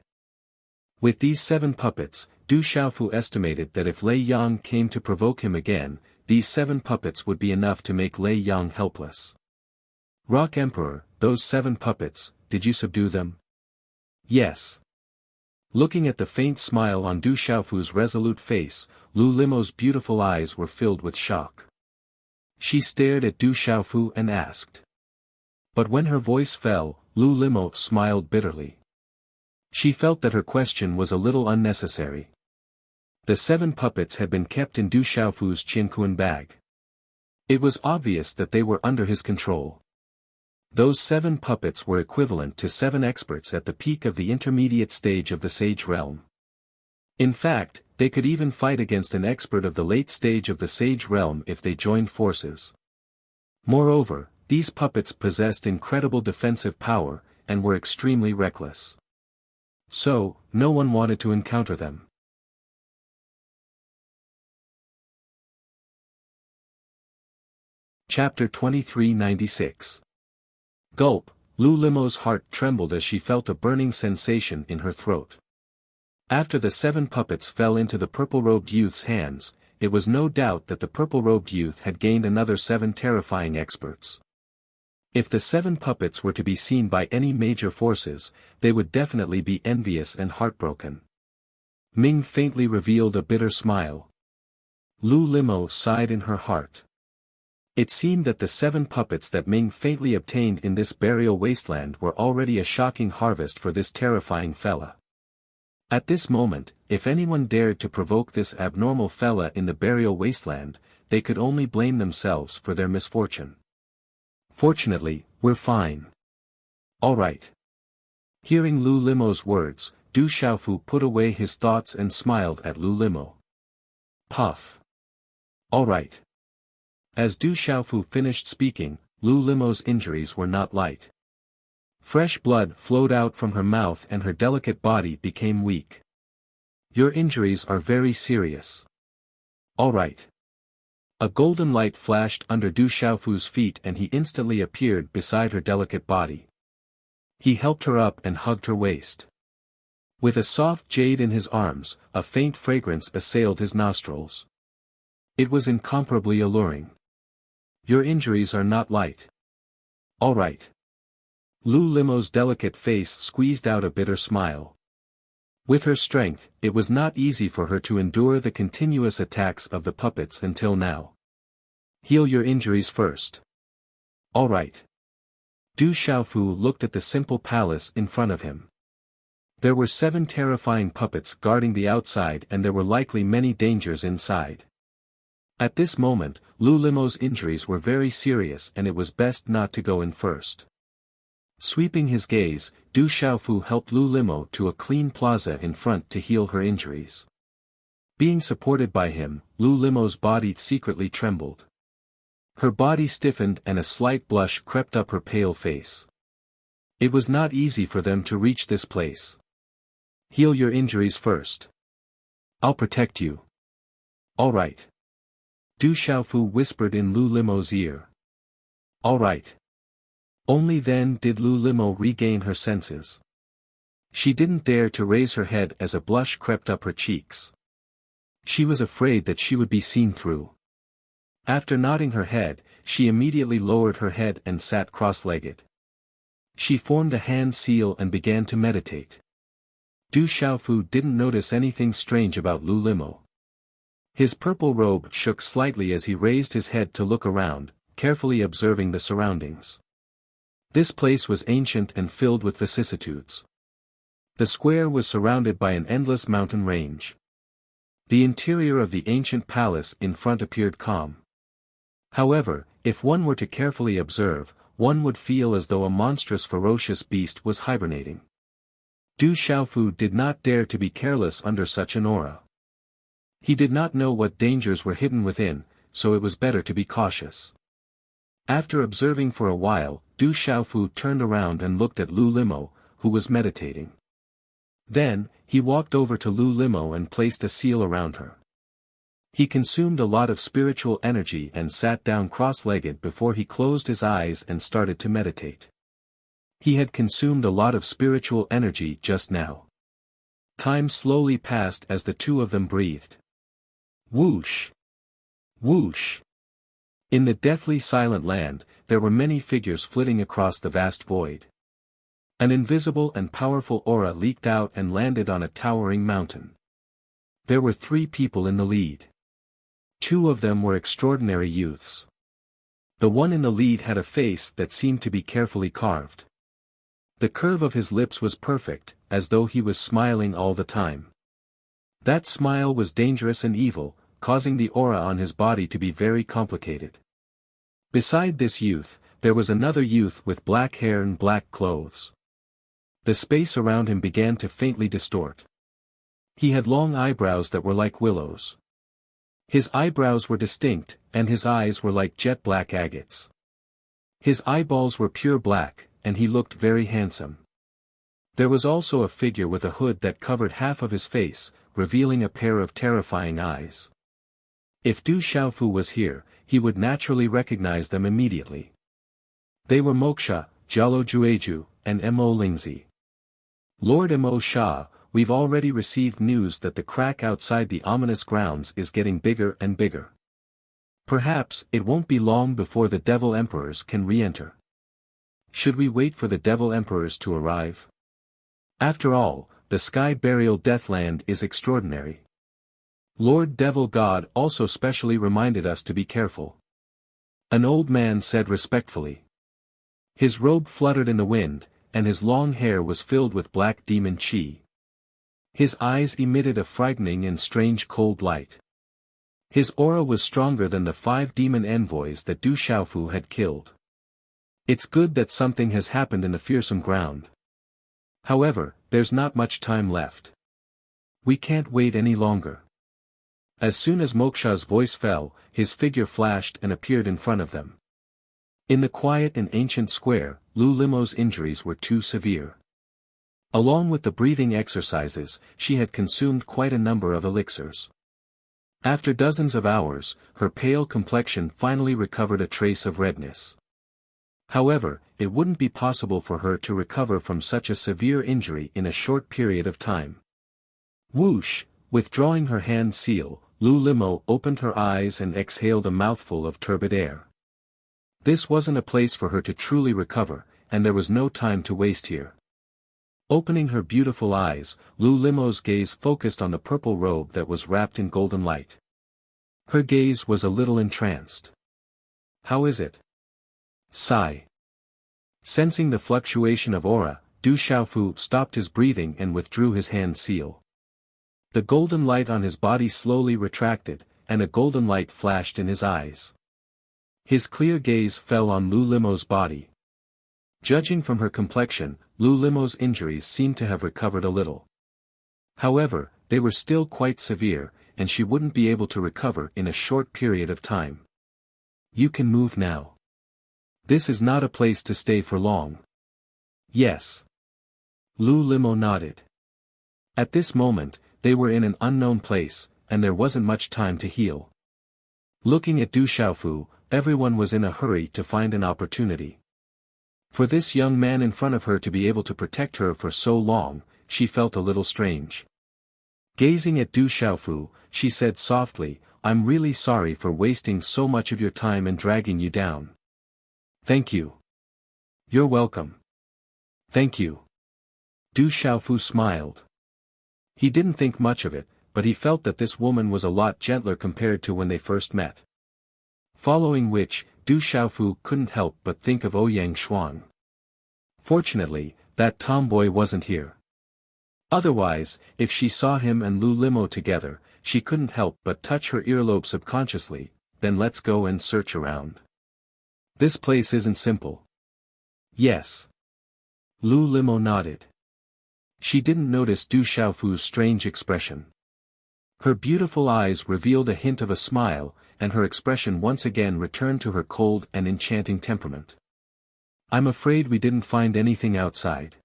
With these 7 puppets, Du Xiaofu estimated that if Lei Yang came to provoke him again, these 7 puppets would be enough to make Lei Yang helpless. Rock Emperor, those 7 puppets, did you subdue them? Yes. Looking at the faint smile on Du Xiaofu's resolute face, Lu Limo's beautiful eyes were filled with shock. She stared at Du Xiaofu and asked. But when her voice fell, Lu Limo smiled bitterly. She felt that her question was a little unnecessary. The 7 puppets had been kept in Du Xiaofu's Qianquan bag. It was obvious that they were under his control. Those 7 puppets were equivalent to 7 experts at the peak of the intermediate stage of the Sage Realm. In fact, they could even fight against an expert of the late stage of the Sage Realm if they joined forces. Moreover, these puppets possessed incredible defensive power, and were extremely reckless. So, no one wanted to encounter them. Chapter 2396. Gulp, Lu Limo's heart trembled as she felt a burning sensation in her throat. After the 7 puppets fell into the purple-robed youth's hands, it was no doubt that the purple-robed youth had gained another 7 terrifying experts. If the 7 puppets were to be seen by any major forces, they would definitely be envious and heartbroken. Ming faintly revealed a bitter smile. Lu Limo sighed in her heart. It seemed that the 7 puppets that Ming faintly obtained in this burial wasteland were already a shocking harvest for this terrifying fella. At this moment, if anyone dared to provoke this abnormal fella in the burial wasteland, they could only blame themselves for their misfortune. Fortunately, we're fine. All right. Hearing Lu Limo's words, Du Xiaofu put away his thoughts and smiled at Lu Limo. Puff. All right. As Du Xiaofu finished speaking, Lu Limo's injuries were not light. Fresh blood flowed out from her mouth and her delicate body became weak. Your injuries are very serious. All right. A golden light flashed under Du Xiaofu's feet and he instantly appeared beside her delicate body. He helped her up and hugged her waist. With a soft jade in his arms, a faint fragrance assailed his nostrils. It was incomparably alluring. Your injuries are not light. All right. Lu Limo's delicate face squeezed out a bitter smile. With her strength, it was not easy for her to endure the continuous attacks of the puppets until now. Heal your injuries first. All right. Du Xiaofu looked at the simple palace in front of him. There were 7 terrifying puppets guarding the outside and there were likely many dangers inside. At this moment, Lu Limo's injuries were very serious and it was best not to go in first. Sweeping his gaze, Du Xiaofu helped Lu Limo to a clean plaza in front to heal her injuries. Being supported by him, Lu Limo's body secretly trembled. Her body stiffened and a slight blush crept up her pale face. It was not easy for them to reach this place. Heal your injuries first. I'll protect you. All right. Du Xiaofu whispered in Lu Limo's ear. All right. Only then did Lu Limo regain her senses. She didn't dare to raise her head as a blush crept up her cheeks. She was afraid that she would be seen through. After nodding her head, she immediately lowered her head and sat cross-legged. She formed a hand seal and began to meditate. Du Xiaofu didn't notice anything strange about Lu Limo. His purple robe shook slightly as he raised his head to look around, carefully observing the surroundings. This place was ancient and filled with vicissitudes. The square was surrounded by an endless mountain range. The interior of the ancient palace in front appeared calm. However, if one were to carefully observe, one would feel as though a monstrous ferocious beast was hibernating. Du Xiaofu did not dare to be careless under such an aura. He did not know what dangers were hidden within, so it was better to be cautious. After observing for a while, Du Xiaofu turned around and looked at Lu Limo, who was meditating. Then, he walked over to Lu Limo and placed a seal around her. He consumed a lot of spiritual energy and sat down cross-legged before he closed his eyes and started to meditate. He had consumed a lot of spiritual energy just now. Time slowly passed as the two of them breathed. Whoosh! Whoosh! In the deathly silent land, there were many figures flitting across the vast void. An invisible and powerful aura leaked out and landed on a towering mountain. There were 3 people in the lead. 2 of them were extraordinary youths. The one in the lead had a face that seemed to be carefully carved. The curve of his lips was perfect, as though he was smiling all the time. That smile was dangerous and evil, causing the aura on his body to be very complicated. Beside this youth, there was another youth with black hair and black clothes. The space around him began to faintly distort. He had long eyebrows that were like willows. His eyebrows were distinct, and his eyes were like jet-black agates. His eyeballs were pure black, and he looked very handsome. There was also a figure with a hood that covered half of his face, revealing a pair of terrifying eyes. If Du Xiaofu was here, he would naturally recognize them immediately. They were Moksha, Jialo Jueju, and Mo Lingzi. Lord Mo Sha, we've already received news that the crack outside the ominous grounds is getting bigger and bigger. Perhaps it won't be long before the Devil Emperors can re-enter. Should we wait for the Devil Emperors to arrive? After all, the Sky Burial Deathland is extraordinary. Lord Devil God also specially reminded us to be careful. An old man said respectfully. His robe fluttered in the wind, and his long hair was filled with black demon chi. His eyes emitted a frightening and strange cold light. His aura was stronger than the 5 demon envoys that Du Xiaofu had killed. It's good that something has happened in the fearsome ground. However, there's not much time left. We can't wait any longer. As soon as Moksha's voice fell, his figure flashed and appeared in front of them. In the quiet and ancient square, Lu Limo's injuries were too severe. Along with the breathing exercises, she had consumed quite a number of elixirs. After dozens of hours, her pale complexion finally recovered a trace of redness. However, it wouldn't be possible for her to recover from such a severe injury in a short period of time. Whoosh! Withdrawing her hand seal, Lu Limo opened her eyes and exhaled a mouthful of turbid air. This wasn't a place for her to truly recover, and there was no time to waste here. Opening her beautiful eyes, Lu Limo's gaze focused on the purple robe that was wrapped in golden light. Her gaze was a little entranced. How is it? Sigh. Sensing the fluctuation of aura, Du Xiaofu stopped his breathing and withdrew his hand seal. The golden light on his body slowly retracted, and a golden light flashed in his eyes. His clear gaze fell on Lu Limo's body. Judging from her complexion, Lu Limo's injuries seemed to have recovered a little. However, they were still quite severe, and she wouldn't be able to recover in a short period of time. You can move now. This is not a place to stay for long. Yes. Lu Limo nodded. At this moment, they were in an unknown place, and there wasn't much time to heal. Looking at Du Xiaofu, everyone was in a hurry to find an opportunity. For this young man in front of her to be able to protect her for so long, she felt a little strange. Gazing at Du Xiaofu, she said softly, "I'm really sorry for wasting so much of your time and dragging you down." "Thank you. You're welcome." "Thank you." Du Xiaofu smiled. He didn't think much of it, but he felt that this woman was a lot gentler compared to when they first met. Following which, Du Xiaofu couldn't help but think of Ouyang Xuan. Fortunately, that tomboy wasn't here. Otherwise, if she saw him and Lu Limo together, she couldn't help but touch her earlobe subconsciously. Then let's go and search around. This place isn't simple. Yes. Lu Limo nodded. She didn't notice Du Xiaofu's strange expression. Her beautiful eyes revealed a hint of a smile, and her expression once again returned to her cold and enchanting temperament. "I'm afraid we didn't find anything outside,"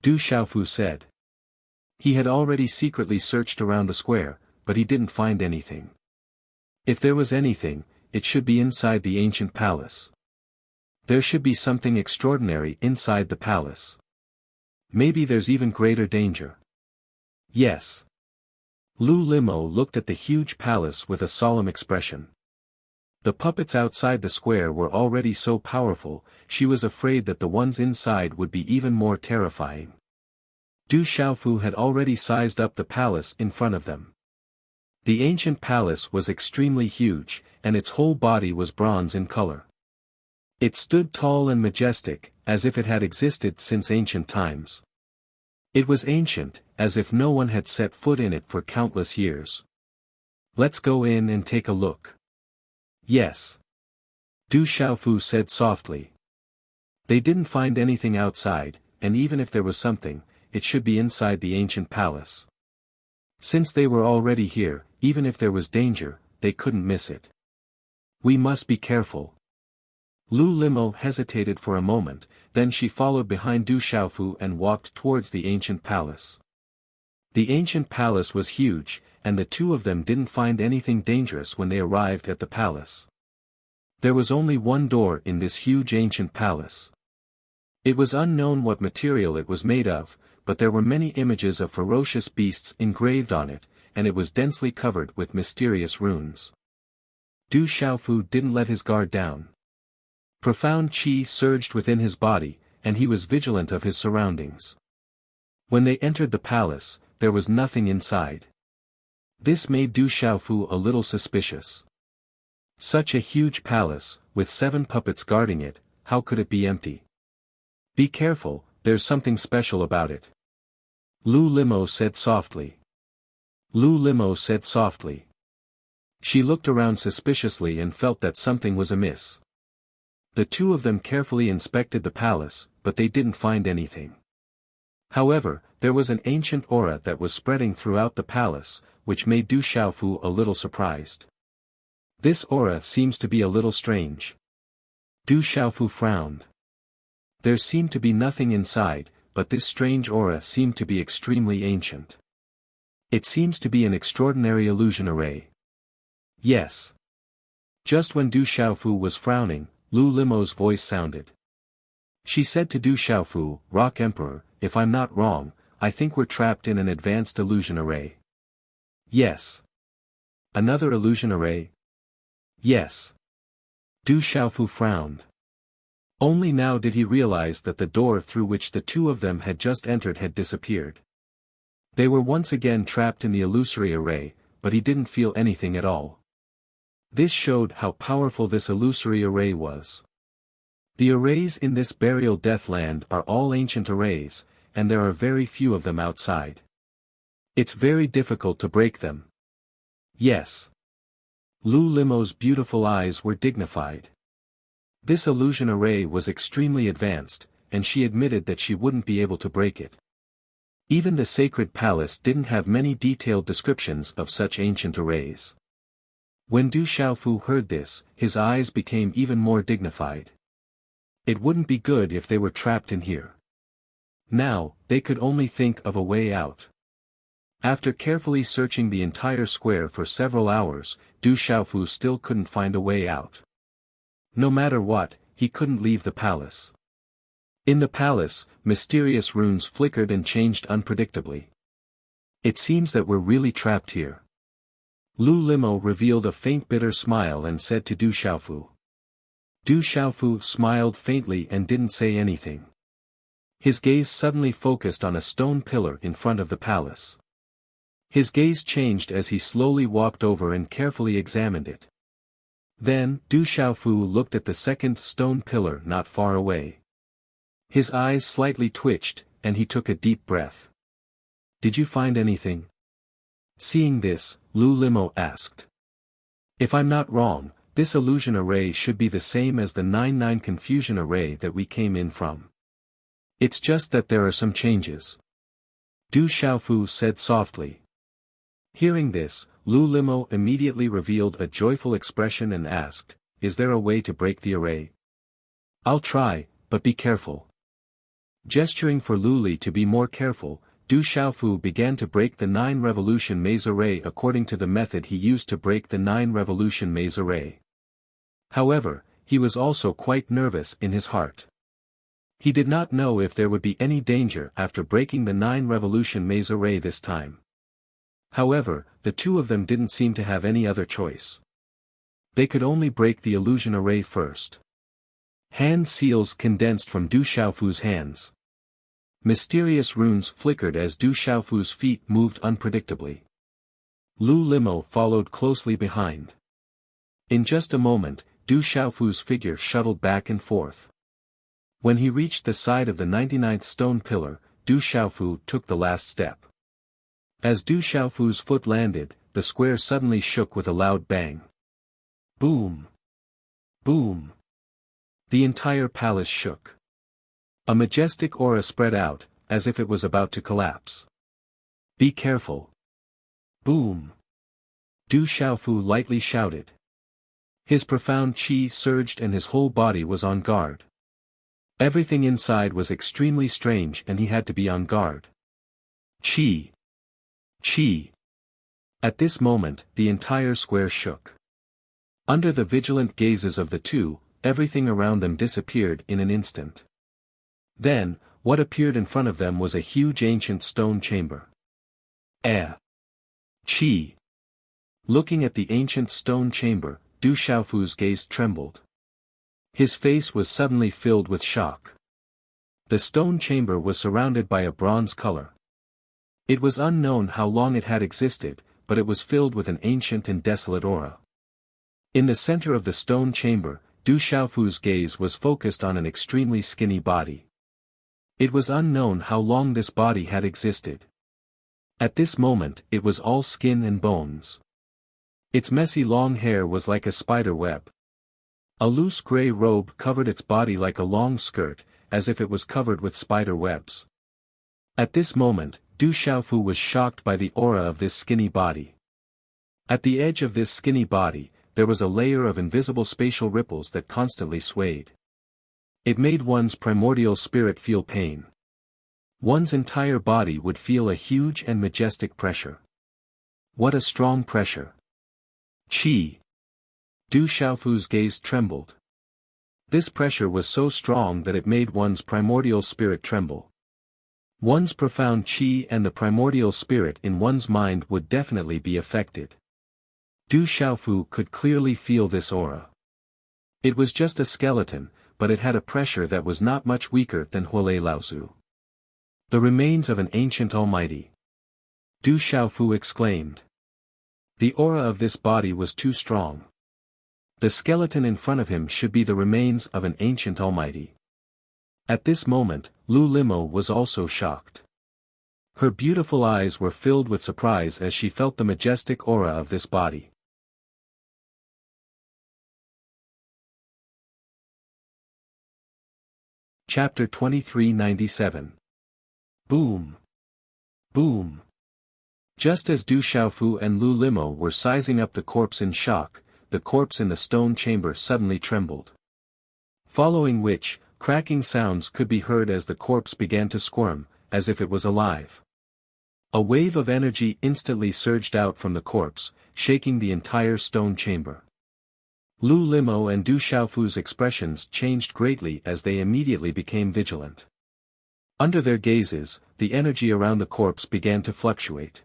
Du Xiaofu said. He had already secretly searched around the square, but he didn't find anything. If there was anything, it should be inside the ancient palace. There should be something extraordinary inside the palace. Maybe there's even greater danger. Yes. Lu Limo looked at the huge palace with a solemn expression. The puppets outside the square were already so powerful, she was afraid that the ones inside would be even more terrifying. Du Xiaofu had already sized up the palace in front of them. The ancient palace was extremely huge, and its whole body was bronze in color. It stood tall and majestic, as if it had existed since ancient times. It was ancient, as if no one had set foot in it for countless years. "Let's go in and take a look." "Yes." Du Xiaofu said softly. They didn't find anything outside, and even if there was something, it should be inside the ancient palace. Since they were already here, even if there was danger, they couldn't miss it. "We must be careful." Lu Limo hesitated for a moment, then she followed behind Du Xiaofu and walked towards the ancient palace. The ancient palace was huge, and the two of them didn't find anything dangerous when they arrived at the palace. There was only one door in this huge ancient palace. It was unknown what material it was made of, but there were many images of ferocious beasts engraved on it, and it was densely covered with mysterious runes. Du Xiaofu didn't let his guard down. Profound qi surged within his body, and he was vigilant of his surroundings. When they entered the palace, there was nothing inside. This made Du Xiaofu a little suspicious. Such a huge palace, with 7 puppets guarding it, how could it be empty? "Be careful, there's something special about it," Lu Limo said softly. Lu Limo said softly. She looked around suspiciously and felt that something was amiss. The two of them carefully inspected the palace, but they didn't find anything. However, there was an ancient aura that was spreading throughout the palace, which made Du Xiaofu a little surprised. This aura seems to be a little strange. Du Xiaofu frowned. There seemed to be nothing inside, but this strange aura seemed to be extremely ancient. It seems to be an extraordinary illusion array. Yes. Just when Du Xiaofu was frowning, Lu Limo's voice sounded. She said to Du Xiaofu, "Rock Emperor, if I'm not wrong, I think we're trapped in an advanced illusion array." "Yes." "Another illusion array?" "Yes." Du Xiaofu frowned. Only now did he realize that the door through which the two of them had just entered had disappeared. They were once again trapped in the illusory array, but he didn't feel anything at all. This showed how powerful this illusory array was. The arrays in this burial deathland are all ancient arrays, and there are very few of them outside. It's very difficult to break them. Yes. Lu Limo's beautiful eyes were dignified. This illusion array was extremely advanced, and she admitted that she wouldn't be able to break it. Even the sacred palace didn't have many detailed descriptions of such ancient arrays. When Du Xiaofu heard this, his eyes became even more dignified. It wouldn't be good if they were trapped in here. Now, they could only think of a way out. After carefully searching the entire square for several hours, Du Xiaofu still couldn't find a way out. No matter what, he couldn't leave the palace. In the palace, mysterious runes flickered and changed unpredictably. It seems that we're really trapped here. Lu Limo revealed a faint bitter smile and said to Du Xiaofu. Du Xiaofu smiled faintly and didn't say anything. His gaze suddenly focused on a stone pillar in front of the palace. His gaze changed as he slowly walked over and carefully examined it. Then, Du Xiaofu looked at the second stone pillar not far away. His eyes slightly twitched, and he took a deep breath. Did you find anything? Seeing this, Lu Limo asked. If I'm not wrong, this illusion array should be the same as the 9-9 confusion array that we came in from. It's just that there are some changes. Du Xiaofu said softly. Hearing this, Lu Limo immediately revealed a joyful expression and asked, Is there a way to break the array? I'll try, but be careful. Gesturing for Lu Li to be more careful, Du Xiaofu began to break the 9 revolution maze array according to the method he used to break the 9 revolution maze array. However, he was also quite nervous in his heart. He did not know if there would be any danger after breaking the 9 revolution maze array this time. However, the two of them didn't seem to have any other choice. They could only break the illusion array first. Hand seals condensed from Du Xiaofu's hands. Mysterious runes flickered as Du Xiaofu's feet moved unpredictably. Lu Limo followed closely behind. In just a moment, Du Xiaofu's figure shuttled back and forth. When he reached the side of the 99th stone pillar, Du Xiaofu took the last step. As Du Xiaofu's foot landed, the square suddenly shook with a loud bang. Boom! Boom! The entire palace shook. A majestic aura spread out, as if it was about to collapse. Be careful. Boom! Du Xiaofu lightly shouted. His profound qi surged and his whole body was on guard. Everything inside was extremely strange and he had to be on guard. Qi! Qi! At this moment, the entire square shook. Under the vigilant gazes of the two, everything around them disappeared in an instant. Then, what appeared in front of them was a huge ancient stone chamber. Qi! Looking at the ancient stone chamber, Du Xiaofu's gaze trembled. His face was suddenly filled with shock. The stone chamber was surrounded by a bronze color. It was unknown how long it had existed, but it was filled with an ancient and desolate aura. In the center of the stone chamber, Du Xiaofu's gaze was focused on an extremely skinny body. It was unknown how long this body had existed. At this moment, it was all skin and bones. Its messy long hair was like a spider web. A loose gray robe covered its body like a long skirt, as if it was covered with spider webs. At this moment, Du Xiaofu was shocked by the aura of this skinny body. At the edge of this skinny body, there was a layer of invisible spatial ripples that constantly swayed. It made one's primordial spirit feel pain. One's entire body would feel a huge and majestic pressure. What a strong pressure! Qi! Du Xiaofu's gaze trembled. This pressure was so strong that it made one's primordial spirit tremble. One's profound qi and the primordial spirit in one's mind would definitely be affected. Du Xiaofu could clearly feel this aura. It was just a skeleton, but it had a pressure that was not much weaker than Huolei Laozu. The remains of an ancient almighty. Du Xiaofu exclaimed. The aura of this body was too strong. The skeleton in front of him should be the remains of an ancient almighty. At this moment, Lu Limo was also shocked. Her beautiful eyes were filled with surprise as she felt the majestic aura of this body. Chapter 2397. Boom! Boom! Just as Du Xiaofu and Lu Limo were sizing up the corpse in shock, the corpse in the stone chamber suddenly trembled. Following which, cracking sounds could be heard as the corpse began to squirm, as if it was alive. A wave of energy instantly surged out from the corpse, shaking the entire stone chamber. Lu Limo and Du Xiaofu's expressions changed greatly as they immediately became vigilant. Under their gazes, the energy around the corpse began to fluctuate.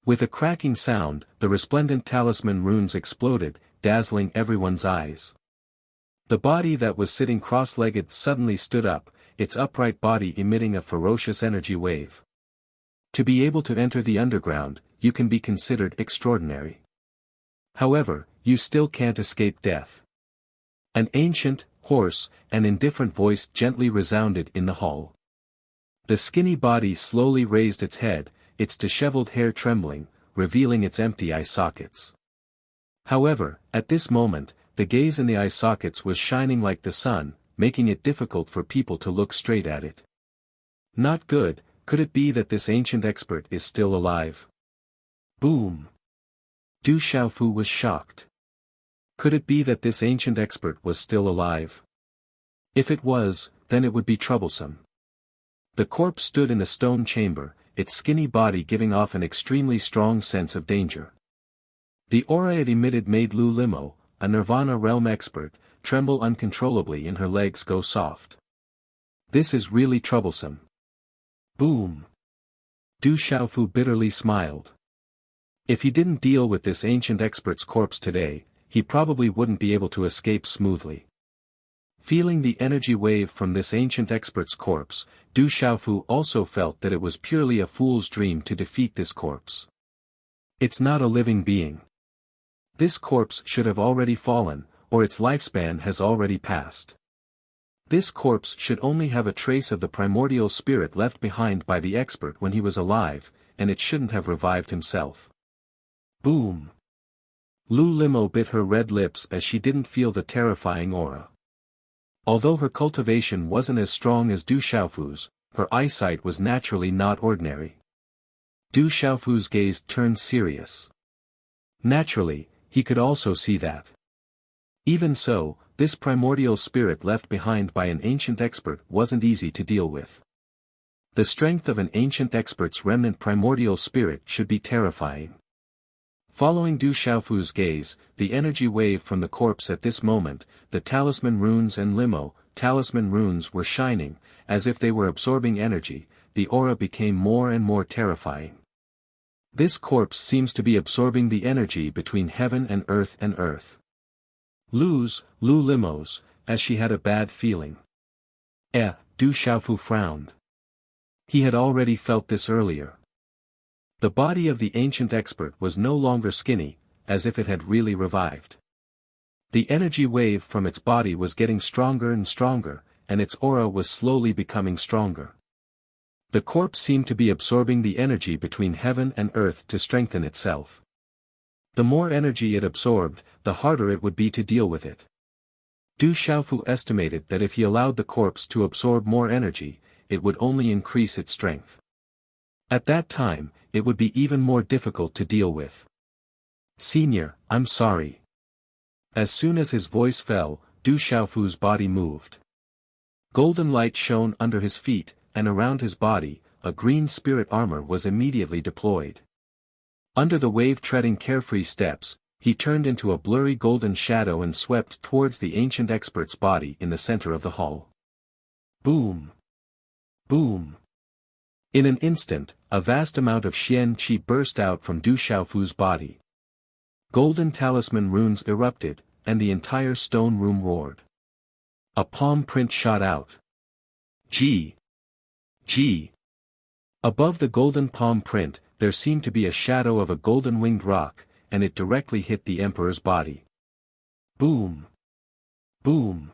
With a cracking sound, the resplendent talisman runes exploded, dazzling everyone's eyes. The body that was sitting cross-legged suddenly stood up, its upright body emitting a ferocious energy wave. To be able to enter the underground, you can be considered extraordinary. However, you still can't escape death. An ancient, hoarse, and indifferent voice gently resounded in the hall. The skinny body slowly raised its head, its disheveled hair trembling, revealing its empty eye sockets. However, at this moment, the gaze in the eye sockets was shining like the sun, making it difficult for people to look straight at it. Not good. Could it be that this ancient expert is still alive? Boom! Du Xiaofu was shocked. Could it be that this ancient expert was still alive? If it was, then it would be troublesome. The corpse stood in the stone chamber, its skinny body giving off an extremely strong sense of danger. The aura it emitted made Lu Limo, a Nirvana realm expert, tremble uncontrollably and her legs go soft. This is really troublesome. Boom! Du Xiaofu bitterly smiled. If he didn't deal with this ancient expert's corpse today, he probably wouldn't be able to escape smoothly. Feeling the energy wave from this ancient expert's corpse, Du Xiaofu also felt that it was purely a fool's dream to defeat this corpse. It's not a living being. This corpse should have already fallen, or its lifespan has already passed. This corpse should only have a trace of the primordial spirit left behind by the expert when he was alive, and it shouldn't have revived himself. Boom! Lu Limo bit her red lips as she didn't feel the terrifying aura. Although her cultivation wasn't as strong as Du Xiaofu's, her eyesight was naturally not ordinary. Du Xiaofu's gaze turned serious. Naturally, he could also see that. Even so, this primordial spirit left behind by an ancient expert wasn't easy to deal with. The strength of an ancient expert's remnant primordial spirit should be terrifying. Following Du Xiaofu's gaze, the energy wave from the corpse at this moment, the talisman runes and Limo, talisman runes were shining, as if they were absorbing energy, the aura became more and more terrifying. This corpse seems to be absorbing the energy between heaven and earth and earth. Lu Limo's, as she had a bad feeling. Du Xiaofu frowned. He had already felt this earlier. The body of the ancient expert was no longer skinny, as if it had really revived. The energy wave from its body was getting stronger and stronger, and its aura was slowly becoming stronger. The corpse seemed to be absorbing the energy between heaven and earth to strengthen itself. The more energy it absorbed, the harder it would be to deal with it. Du Xiaofu estimated that if he allowed the corpse to absorb more energy, it would only increase its strength. At that time, it would be even more difficult to deal with. Senior, I'm sorry. As soon as his voice fell, Du Xiaofu's body moved. Golden light shone under his feet, and around his body, a green spirit armor was immediately deployed. Under the wave-treading carefree steps, he turned into a blurry golden shadow and swept towards the ancient expert's body in the center of the hall. Boom! Boom! In an instant, a vast amount of Xian Qi burst out from Du Xiaofu's body. Golden talisman runes erupted, and the entire stone room roared. A palm print shot out. G. Above the golden palm print, there seemed to be a shadow of a golden-winged rock, and it directly hit the emperor's body. Boom! Boom!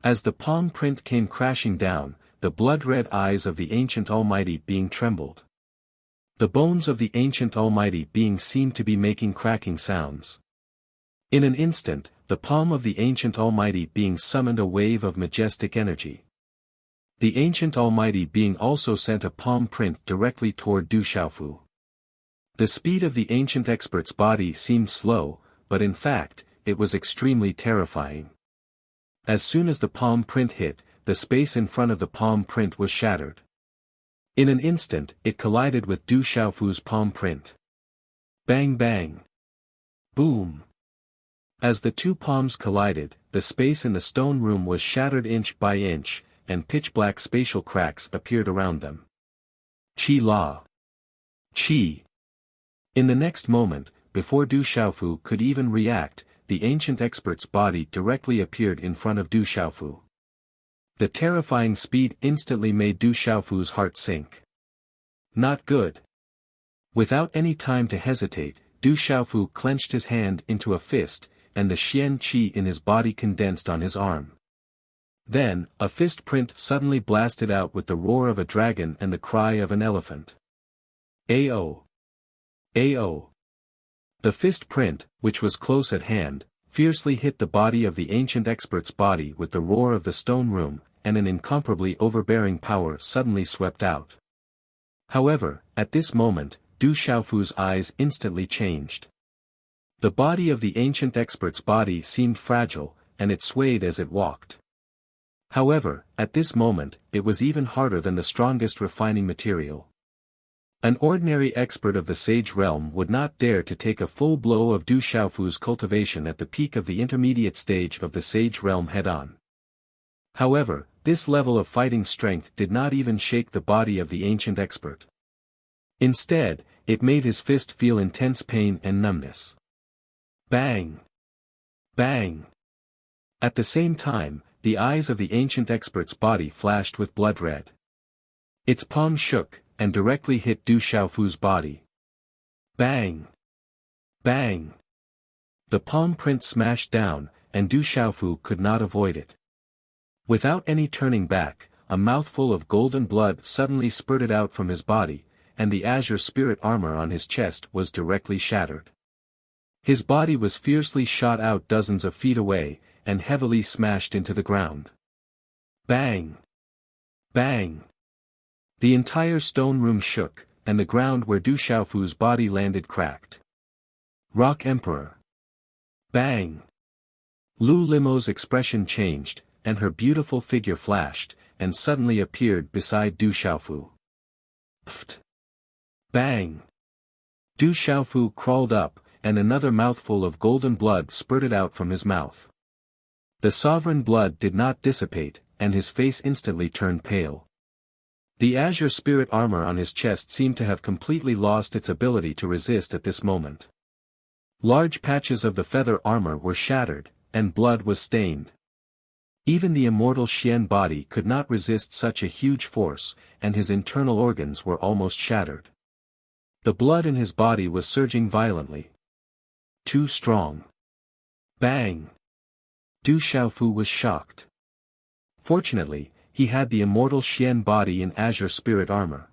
As the palm print came crashing down, the blood-red eyes of the ancient Almighty Being trembled. The bones of the ancient Almighty Being seemed to be making cracking sounds. In an instant, the palm of the ancient Almighty Being summoned a wave of majestic energy. The ancient Almighty Being also sent a palm print directly toward Du Xiaofu. The speed of the ancient expert's body seemed slow, but in fact, it was extremely terrifying. As soon as the palm print hit, the space in front of the palm print was shattered. In an instant, it collided with Du Xiaofu's palm print. Bang bang. Boom. As the two palms collided, the space in the stone room was shattered inch by inch, and pitch-black spatial cracks appeared around them. Qi La. Qi. In the next moment, before Du Xiaofu could even react, the ancient expert's body directly appeared in front of Du Xiaofu. The terrifying speed instantly made Du Xiaofu's heart sink. Not good. Without any time to hesitate, Du Xiaofu clenched his hand into a fist, and the Xian Qi in his body condensed on his arm. Then, a fist print suddenly blasted out with the roar of a dragon and the cry of an elephant. Ao! Ao! The fist print, which was close at hand, fiercely hit the body of the ancient expert's body with the roar of the stone room, and an incomparably overbearing power suddenly swept out. However, at this moment, Du Xiaofu's eyes instantly changed. The body of the ancient expert's body seemed fragile, and it swayed as it walked. However, at this moment, it was even harder than the strongest refining material. An ordinary expert of the Sage Realm would not dare to take a full blow of Du Xiaofu's cultivation at the peak of the intermediate stage of the Sage Realm head-on. However, this level of fighting strength did not even shake the body of the ancient expert. Instead, it made his fist feel intense pain and numbness. Bang! Bang! At the same time, the eyes of the ancient expert's body flashed with blood red. Its palm shook, and directly hit Du Xiaofu's body. Bang! Bang! The palm print smashed down, and Du Xiaofu could not avoid it. Without any turning back, a mouthful of golden blood suddenly spurted out from his body, and the azure spirit armor on his chest was directly shattered. His body was fiercely shot out dozens of feet away, and heavily smashed into the ground. Bang! Bang! The entire stone room shook, and the ground where Du Xiaofu's body landed cracked. Rock Emperor! Bang! Lu Limo's expression changed, and her beautiful figure flashed, and suddenly appeared beside Du Xiaofu. Pft! Bang! Du Xiaofu crawled up, and another mouthful of golden blood spurted out from his mouth. The sovereign blood did not dissipate, and his face instantly turned pale. The azure spirit armor on his chest seemed to have completely lost its ability to resist at this moment. Large patches of the feather armor were shattered, and blood was stained. Even the immortal Xian body could not resist such a huge force, and his internal organs were almost shattered. The blood in his body was surging violently. Too strong. Bang! Du Xiaofu was shocked. Fortunately, he had the immortal Xian body in azure spirit armor.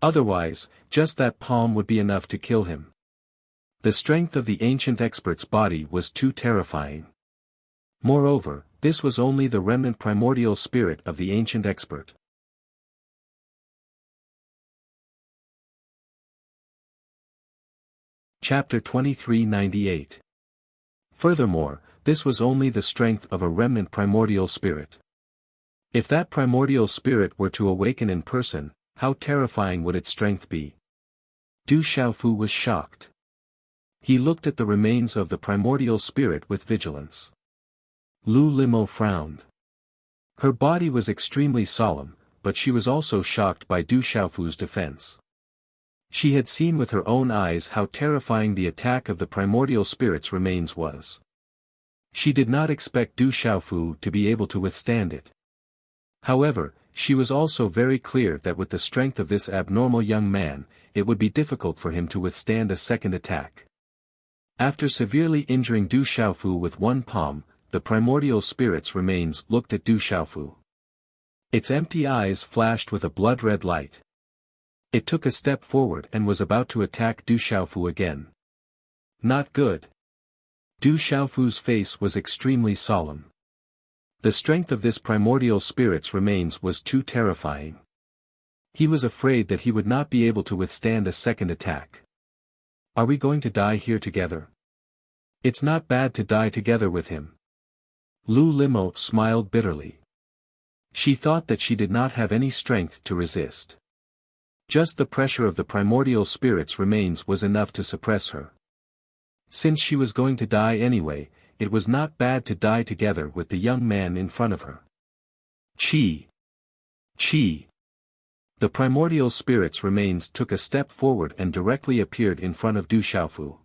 Otherwise, just that palm would be enough to kill him. The strength of the ancient expert's body was too terrifying. Moreover, this was only the remnant primordial spirit of the ancient expert. Chapter 2398. Furthermore, this was only the strength of a remnant primordial spirit. If that primordial spirit were to awaken in person, how terrifying would its strength be? Du Xiaofu was shocked. He looked at the remains of the primordial spirit with vigilance. Lu Limo frowned. Her body was extremely solemn, but she was also shocked by Du Xiaofu's defense. She had seen with her own eyes how terrifying the attack of the primordial spirit's remains was. She did not expect Du Xiaofu to be able to withstand it. However, she was also very clear that with the strength of this abnormal young man, it would be difficult for him to withstand a second attack. After severely injuring Du Xiaofu with one palm, the primordial spirit's remains looked at Du Xiaofu. Its empty eyes flashed with a blood-red light. It took a step forward and was about to attack Du Xiaofu again. Not good. Du Xiaofu's face was extremely solemn. The strength of this primordial spirit's remains was too terrifying. He was afraid that he would not be able to withstand a second attack. Are we going to die here together? It's not bad to die together with him. Lu Limo smiled bitterly. She thought that she did not have any strength to resist. Just the pressure of the primordial spirit's remains was enough to suppress her. Since she was going to die anyway, it was not bad to die together with the young man in front of her. Chi! Chi! The primordial spirit's remains took a step forward and directly appeared in front of Du Xiaofu.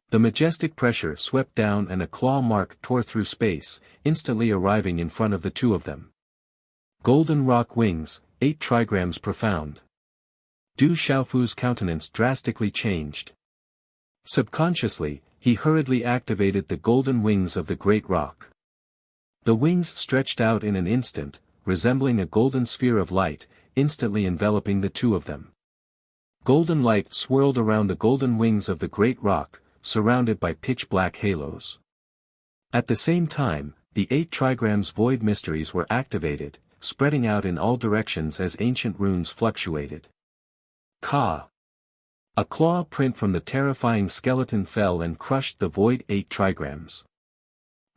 The majestic pressure swept down and a claw mark tore through space, instantly arriving in front of the two of them. Golden rock wings, 8 trigrams profound. Du Xiaofu's countenance drastically changed. Subconsciously, he hurriedly activated the golden wings of the great rock. The wings stretched out in an instant, resembling a golden sphere of light, instantly enveloping the two of them. Golden light swirled around the golden wings of the great rock, surrounded by pitch-black halos. At the same time, the 8 trigrams void mysteries were activated, spreading out in all directions as ancient runes fluctuated. Ka! A claw print from the terrifying skeleton fell and crushed the void 8 trigrams.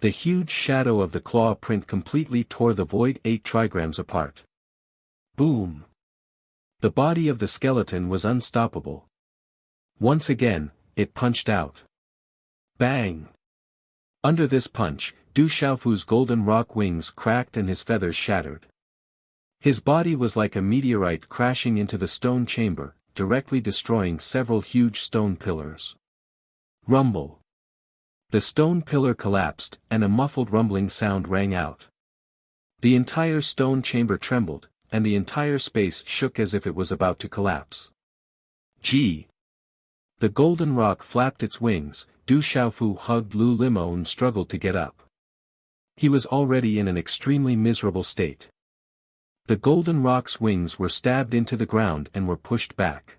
The huge shadow of the claw print completely tore the void 8 trigrams apart. Boom! The body of the skeleton was unstoppable. Once again, it punched out. Bang! Under this punch, Du Xiaofu's golden rock wings cracked and his feathers shattered. His body was like a meteorite crashing into the stone chamber, directly destroying several huge stone pillars. Rumble! The stone pillar collapsed, and a muffled rumbling sound rang out. The entire stone chamber trembled, and the entire space shook as if it was about to collapse. Gee! The golden rock flapped its wings. Du Xiaofu hugged Lu Limo and struggled to get up. He was already in an extremely miserable state. The golden rock's wings were stabbed into the ground and were pushed back.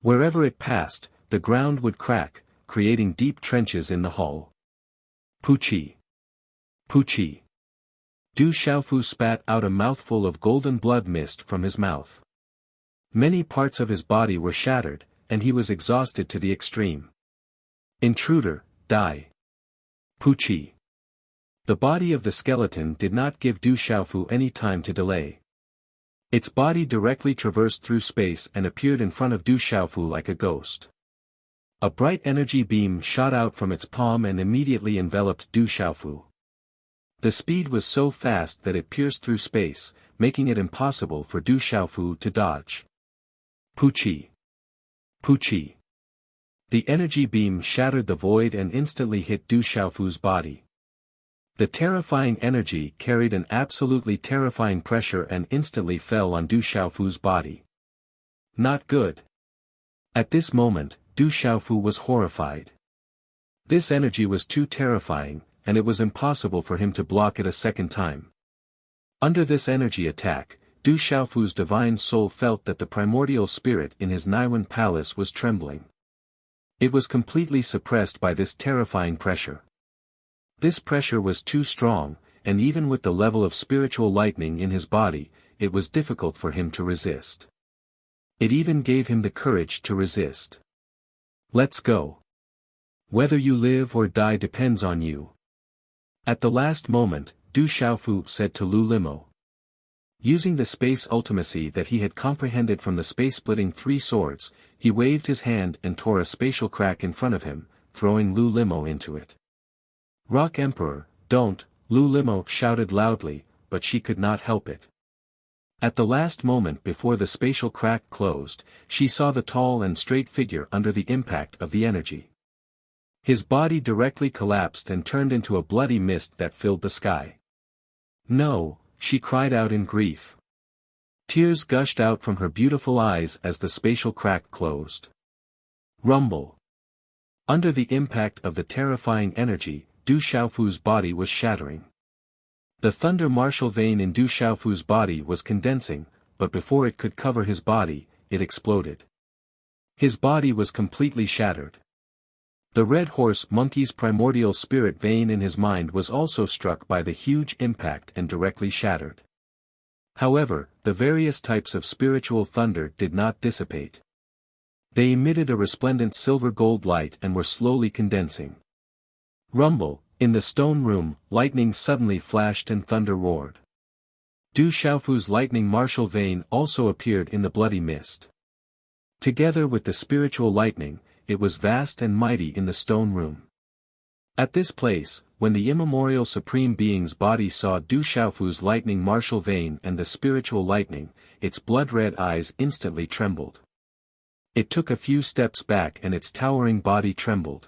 Wherever it passed, the ground would crack, creating deep trenches in the hull. Poochie! Poochie! Du Xiaofu spat out a mouthful of golden blood mist from his mouth. Many parts of his body were shattered, and he was exhausted to the extreme. Intruder, die! Poochie! The body of the skeleton did not give Du Xiaofu any time to delay. Its body directly traversed through space and appeared in front of Du Xiaofu like a ghost. A bright energy beam shot out from its palm and immediately enveloped Du Xiaofu. The speed was so fast that it pierced through space, making it impossible for Du Xiaofu to dodge. Poochie! Poochie! The energy beam shattered the void and instantly hit Du Xiaofu's body. The terrifying energy carried an absolutely terrifying pressure and instantly fell on Du Xiaofu's body. Not good. At this moment, Du Xiaofu was horrified. This energy was too terrifying, and it was impossible for him to block it a second time. Under this energy attack, Du Xiaofu's divine soul felt that the primordial spirit in his Naiwan palace was trembling. It was completely suppressed by this terrifying pressure. This pressure was too strong, and even with the level of spiritual lightning in his body, it was difficult for him to resist. It even gave him the courage to resist. Let's go. Whether you live or die depends on you. At the last moment, Du Xiaofu said to Lu Limo. Using the space ultimacy that he had comprehended from the space-splitting 3 swords, he waved his hand and tore a spatial crack in front of him, throwing Lu Limo into it. Rock Emperor, don't, Lu Limo shouted loudly, but she could not help it. At the last moment before the spatial crack closed, she saw the tall and straight figure under the impact of the energy. His body directly collapsed and turned into a bloody mist that filled the sky. No, she cried out in grief. Tears gushed out from her beautiful eyes as the spatial crack closed. Rumble. Under the impact of the terrifying energy, Du Xiaofu's body was shattering. The thunder martial vein in Du Xiaofu's body was condensing, but before it could cover his body, it exploded. His body was completely shattered. The red horse monkey's primordial spirit vein in his mind was also struck by the huge impact and directly shattered. However, the various types of spiritual thunder did not dissipate. They emitted a resplendent silver-gold light and were slowly condensing. Rumble, in the stone room, lightning suddenly flashed and thunder roared. Du Xiaofu's lightning martial vein also appeared in the bloody mist. Together with the spiritual lightning, it was vast and mighty in the stone room. At this place, when the immemorial Supreme Being's body saw Du Xiaofu's lightning martial vein and the spiritual lightning, its blood-red eyes instantly trembled. It took a few steps back and its towering body trembled.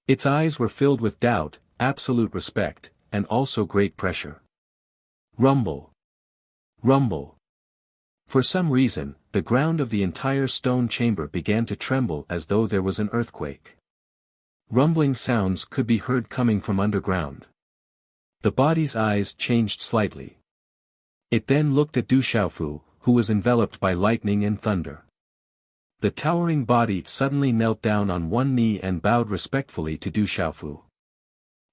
Its eyes were filled with doubt, absolute respect, and also great pressure. Rumble. Rumble. For some reason, the ground of the entire stone chamber began to tremble as though there was an earthquake. Rumbling sounds could be heard coming from underground. The body's eyes changed slightly. It then looked at Du Xiaofu, who was enveloped by lightning and thunder. The towering body suddenly knelt down on one knee and bowed respectfully to Du Xiaofu.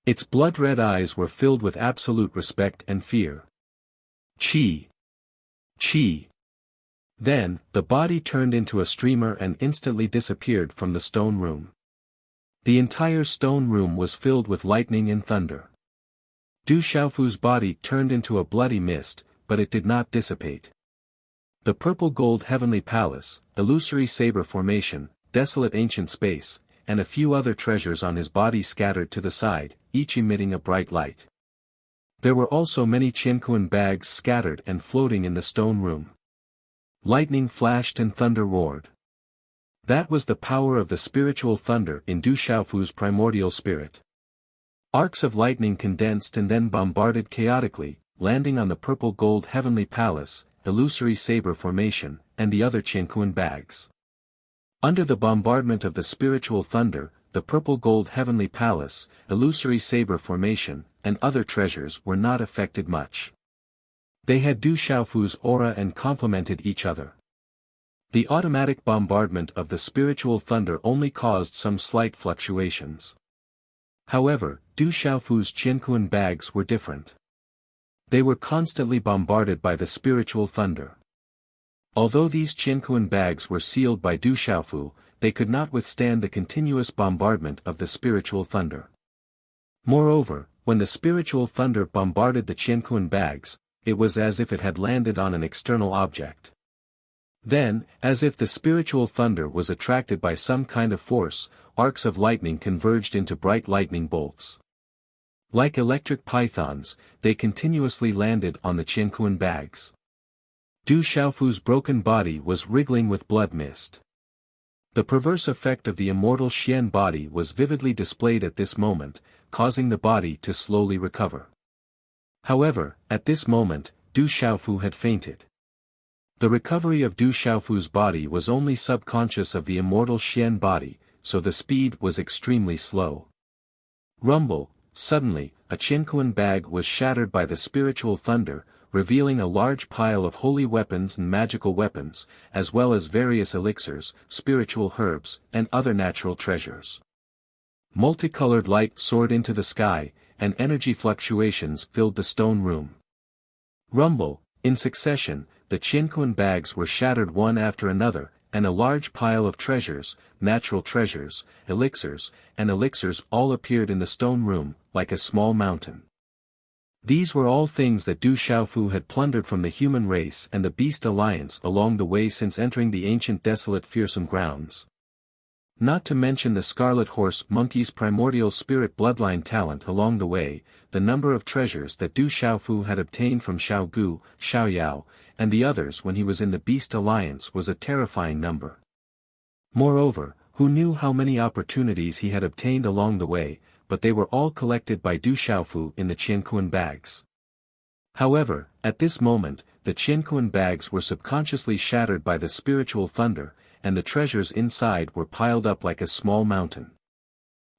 Its blood-red eyes were filled with absolute respect and fear. Qi. Qi. Then, the body turned into a streamer and instantly disappeared from the stone room. The entire stone room was filled with lightning and thunder. Du Xiaofu's body turned into a bloody mist, but it did not dissipate. The purple-gold heavenly palace, illusory saber formation, desolate ancient space, and a few other treasures on his body scattered to the side, each emitting a bright light. There were also many Qianquan bags scattered and floating in the stone room. Lightning flashed and thunder roared. That was the power of the spiritual thunder in Du Xiaofu's primordial spirit. Arcs of lightning condensed and then bombarded chaotically, landing on the purple-gold heavenly palace, illusory saber formation, and the other Qianquan bags. Under the bombardment of the spiritual thunder, the purple-gold heavenly palace, illusory saber formation, and other treasures were not affected much. They had Du Xiaofu's aura and complemented each other. The automatic bombardment of the spiritual thunder only caused some slight fluctuations. However, Du Xiaofu's Qianquan bags were different. They were constantly bombarded by the spiritual thunder. Although these Qianquan bags were sealed by Du Xiaofu, they could not withstand the continuous bombardment of the spiritual thunder. Moreover, when the spiritual thunder bombarded the Qianquan bags, it was as if it had landed on an external object. Then, as if the spiritual thunder was attracted by some kind of force, arcs of lightning converged into bright lightning bolts. Like electric pythons, they continuously landed on the Qianquan bags. Du Xiaofu's broken body was wriggling with blood mist. The perverse effect of the immortal Xian body was vividly displayed at this moment, causing the body to slowly recover. However, at this moment, Du Xiaofu had fainted. The recovery of Du Xiaofu's body was only subconscious of the immortal Xian body, so the speed was extremely slow. Rumble, suddenly, a Qianquan bag was shattered by the spiritual thunder, revealing a large pile of holy weapons and magical weapons, as well as various elixirs, spiritual herbs, and other natural treasures. Multicolored light soared into the sky, and energy fluctuations filled the stone room. Rumble, in succession, the Qianquan bags were shattered one after another, and a large pile of treasures, natural treasures, elixirs, and elixirs all appeared in the stone room, like a small mountain. These were all things that Du Xiaofu had plundered from the human race and the beast alliance along the way since entering the ancient desolate fearsome grounds. Not to mention the scarlet horse monkey's primordial spirit bloodline talent along the way, the number of treasures that Du Xiaofu had obtained from Xiao Gu, Xiao Yao, and the others when he was in the beast alliance was a terrifying number. Moreover, who knew how many opportunities he had obtained along the way, but they were all collected by Du Xiaofu in the Qianquan bags. However, at this moment, the Qianquan bags were subconsciously shattered by the spiritual thunder, and the treasures inside were piled up like a small mountain.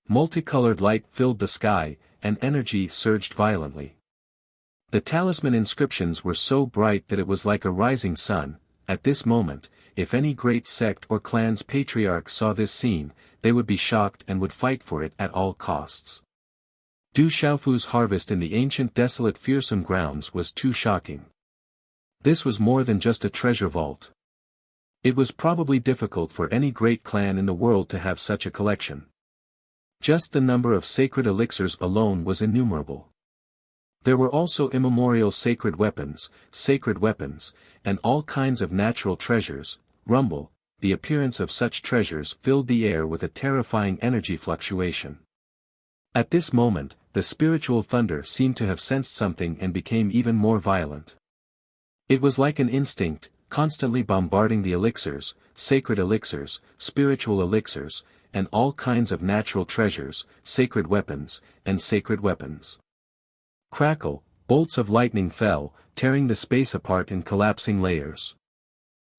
Multicolored light filled the sky, and energy surged violently. The talisman inscriptions were so bright that it was like a rising sun. At this moment, if any great sect or clan's patriarchs saw this scene, they would be shocked and would fight for it at all costs. Du Xiaofu's harvest in the ancient desolate fearsome grounds was too shocking. This was more than just a treasure vault. It was probably difficult for any great clan in the world to have such a collection. Just the number of sacred elixirs alone was innumerable. There were also immemorial sacred weapons, and all kinds of natural treasures. Rumble, the appearance of such treasures filled the air with a terrifying energy fluctuation. At this moment, the spiritual thunder seemed to have sensed something and became even more violent. It was like an instinct, constantly bombarding the elixirs, sacred elixirs, spiritual elixirs, and all kinds of natural treasures, sacred weapons, and sacred weapons. Crackle, bolts of lightning fell, tearing the space apart in collapsing layers.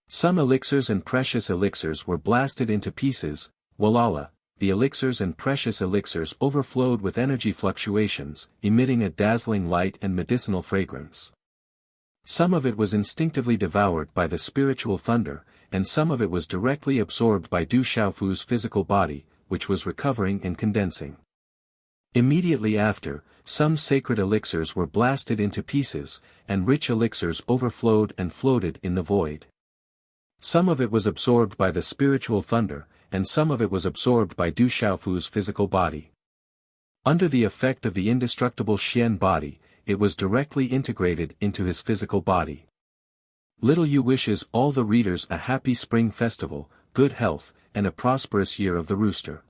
Some elixirs and precious elixirs were blasted into pieces. Walala, the elixirs and precious elixirs overflowed with energy fluctuations, emitting a dazzling light and medicinal fragrance. Some of it was instinctively devoured by the spiritual thunder, and some of it was directly absorbed by Du Xiaofu's physical body, which was recovering and condensing. Immediately after, some sacred elixirs were blasted into pieces, and rich elixirs overflowed and floated in the void. Some of it was absorbed by the spiritual thunder, and some of it was absorbed by Du Xiaofu's physical body. Under the effect of the indestructible Xian body, it was directly integrated into his physical body. Little Yu wishes all the readers a happy spring festival, good health, and a prosperous year of the rooster.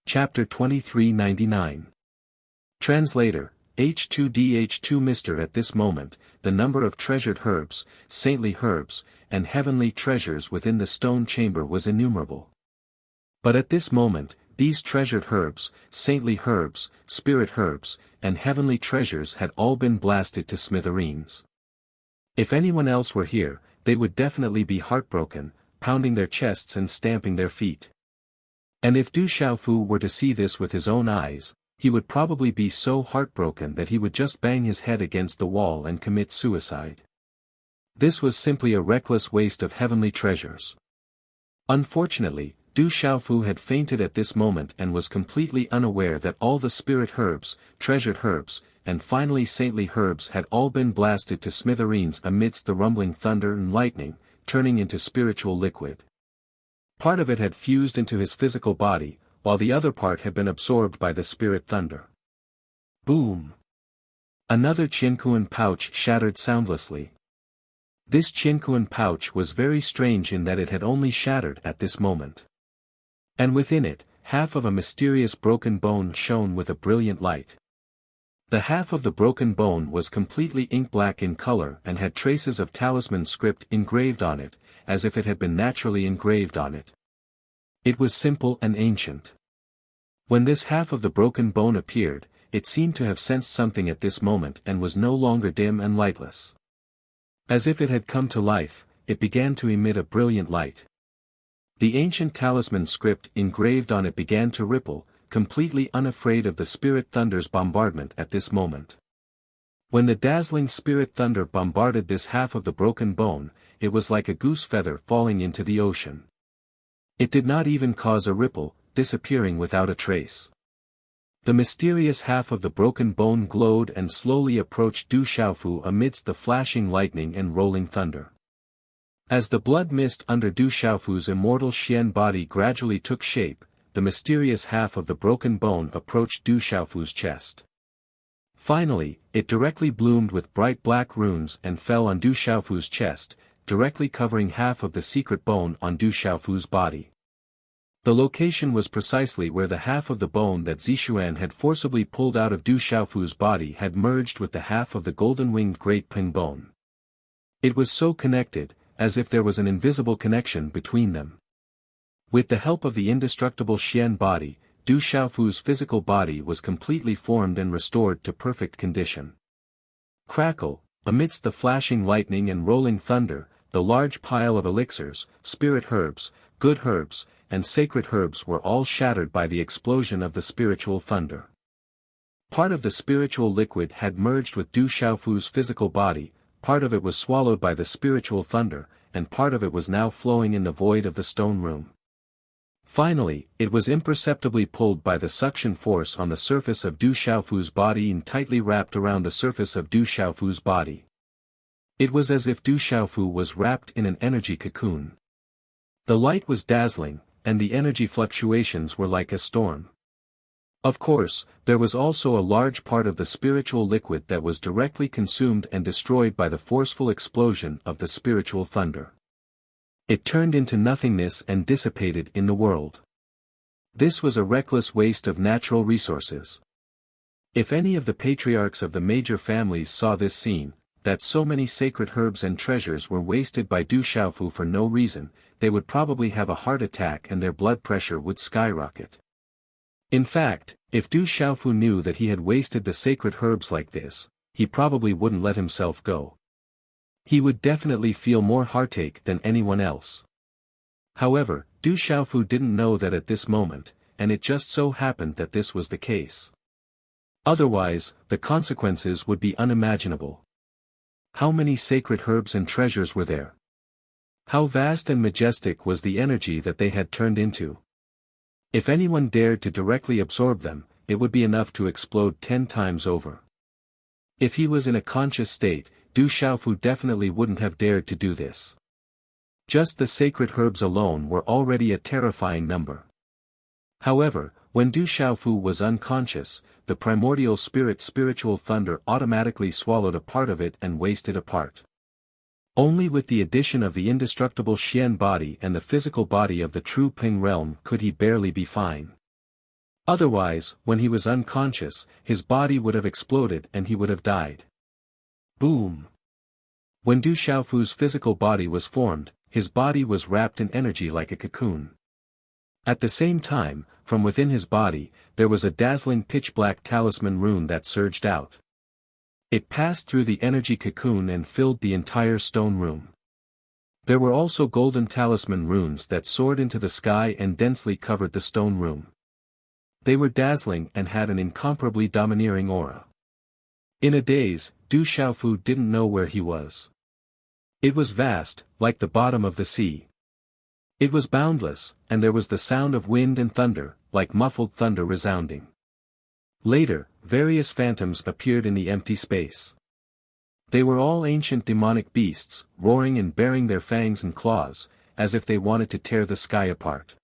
Chapter 2399. Translator, H2DH2 Mr. At this moment, the number of treasured herbs, saintly herbs, and heavenly treasures within the stone chamber was innumerable. But at this moment, these treasured herbs, saintly herbs, spirit herbs, and heavenly treasures had all been blasted to smithereens. If anyone else were here, they would definitely be heartbroken, pounding their chests and stamping their feet. And if Du Xiaofu were to see this with his own eyes, he would probably be so heartbroken that he would just bang his head against the wall and commit suicide. This was simply a reckless waste of heavenly treasures. Unfortunately, Du Xiaofu had fainted at this moment and was completely unaware that all the spirit herbs, treasured herbs, and finally saintly herbs had all been blasted to smithereens amidst the rumbling thunder and lightning, turning into spiritual liquid. Part of it had fused into his physical body, while the other part had been absorbed by the spirit thunder. Boom! Another Qinkuan pouch shattered soundlessly. This Qinkuan pouch was very strange in that it had only shattered at this moment. And within it, half of a mysterious broken bone shone with a brilliant light. The half of the broken bone was completely ink-black in color and had traces of talisman script engraved on it, as if it had been naturally engraved on it. It was simple and ancient. When this half of the broken bone appeared, it seemed to have sensed something at this moment and was no longer dim and lightless. As if it had come to life, it began to emit a brilliant light. The ancient talisman script engraved on it began to ripple, completely unafraid of the spirit thunder's bombardment at this moment. When the dazzling spirit thunder bombarded this half of the broken bone, it was like a goose feather falling into the ocean. It did not even cause a ripple, disappearing without a trace. The mysterious half of the broken bone glowed and slowly approached Du Xiaofu amidst the flashing lightning and rolling thunder. As the blood mist under Du Xiaofu's immortal Xian body gradually took shape, the mysterious half of the broken bone approached Du Xiaofu's chest. Finally, it directly bloomed with bright black runes and fell on Du Xiaofu's chest, directly covering half of the secret bone on Du Xiaofu's body. The location was precisely where the half of the bone that Zixuan had forcibly pulled out of Du Xiaofu's body had merged with the half of the golden-winged Great Ping bone. It was so connected, as if there was an invisible connection between them. With the help of the indestructible Xian body, Du Xiaofu's physical body was completely formed and restored to perfect condition. Crackle, amidst the flashing lightning and rolling thunder, the large pile of elixirs, spirit herbs, good herbs, and sacred herbs were all shattered by the explosion of the spiritual thunder. Part of the spiritual liquid had merged with Du Xiaofu's physical body, part of it was swallowed by the spiritual thunder, and part of it was now flowing in the void of the stone room. Finally, it was imperceptibly pulled by the suction force on the surface of Du Xiaofu's body and tightly wrapped around the surface of Du Xiaofu's body. It was as if Du Xiaofu was wrapped in an energy cocoon. The light was dazzling, and the energy fluctuations were like a storm. Of course, there was also a large part of the spiritual liquid that was directly consumed and destroyed by the forceful explosion of the spiritual thunder. It turned into nothingness and dissipated in the world. This was a reckless waste of natural resources. If any of the patriarchs of the major families saw this scene, that so many sacred herbs and treasures were wasted by Du Xiaofu for no reason, they would probably have a heart attack and their blood pressure would skyrocket. In fact, if Du Xiaofu knew that he had wasted the sacred herbs like this, he probably wouldn't let himself go. He would definitely feel more heartache than anyone else. However, Du Xiaofu didn't know that at this moment, and it just so happened that this was the case. Otherwise, the consequences would be unimaginable. How many sacred herbs and treasures were there? How vast and majestic was the energy that they had turned into? If anyone dared to directly absorb them, it would be enough to explode 10 times over. If he was in a conscious state, Du Xiaofu definitely wouldn't have dared to do this. Just the sacred herbs alone were already a terrifying number. However, when Du Xiaofu was unconscious, the primordial spiritual thunder automatically swallowed a part of it and wasted a part. Only with the addition of the indestructible Xian body and the physical body of the true Ping realm could he barely be fine. Otherwise, when he was unconscious, his body would have exploded and he would have died. Boom! When Du Xiaofu's physical body was formed, his body was wrapped in energy like a cocoon. At the same time, from within his body, there was a dazzling pitch-black talisman rune that surged out. It passed through the energy cocoon and filled the entire stone room. There were also golden talisman runes that soared into the sky and densely covered the stone room. They were dazzling and had an incomparably domineering aura. In a daze, Du Xiaofu didn't know where he was. It was vast, like the bottom of the sea. It was boundless, and there was the sound of wind and thunder, like muffled thunder resounding. Later, various phantoms appeared in the empty space. They were all ancient demonic beasts, roaring and baring their fangs and claws, as if they wanted to tear the sky apart.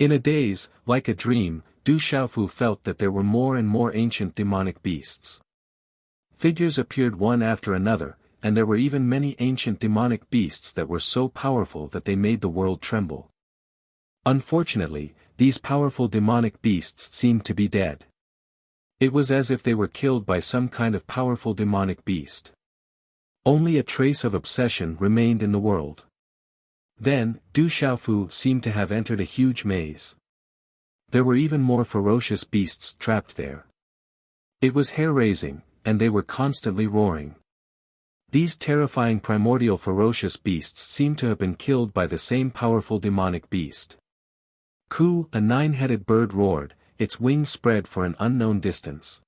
In a daze, like a dream, Du Xiaofu felt that there were more and more ancient demonic beasts. Figures appeared one after another, and there were even many ancient demonic beasts that were so powerful that they made the world tremble. Unfortunately, these powerful demonic beasts seemed to be dead. It was as if they were killed by some kind of powerful demonic beast. Only a trace of obsession remained in the world. Then, Du Xiaofu seemed to have entered a huge maze. There were even more ferocious beasts trapped there. It was hair-raising, and they were constantly roaring. These terrifying primordial ferocious beasts seemed to have been killed by the same powerful demonic beast. Ku, a 9-headed bird roared, its wings spread for an unknown distance.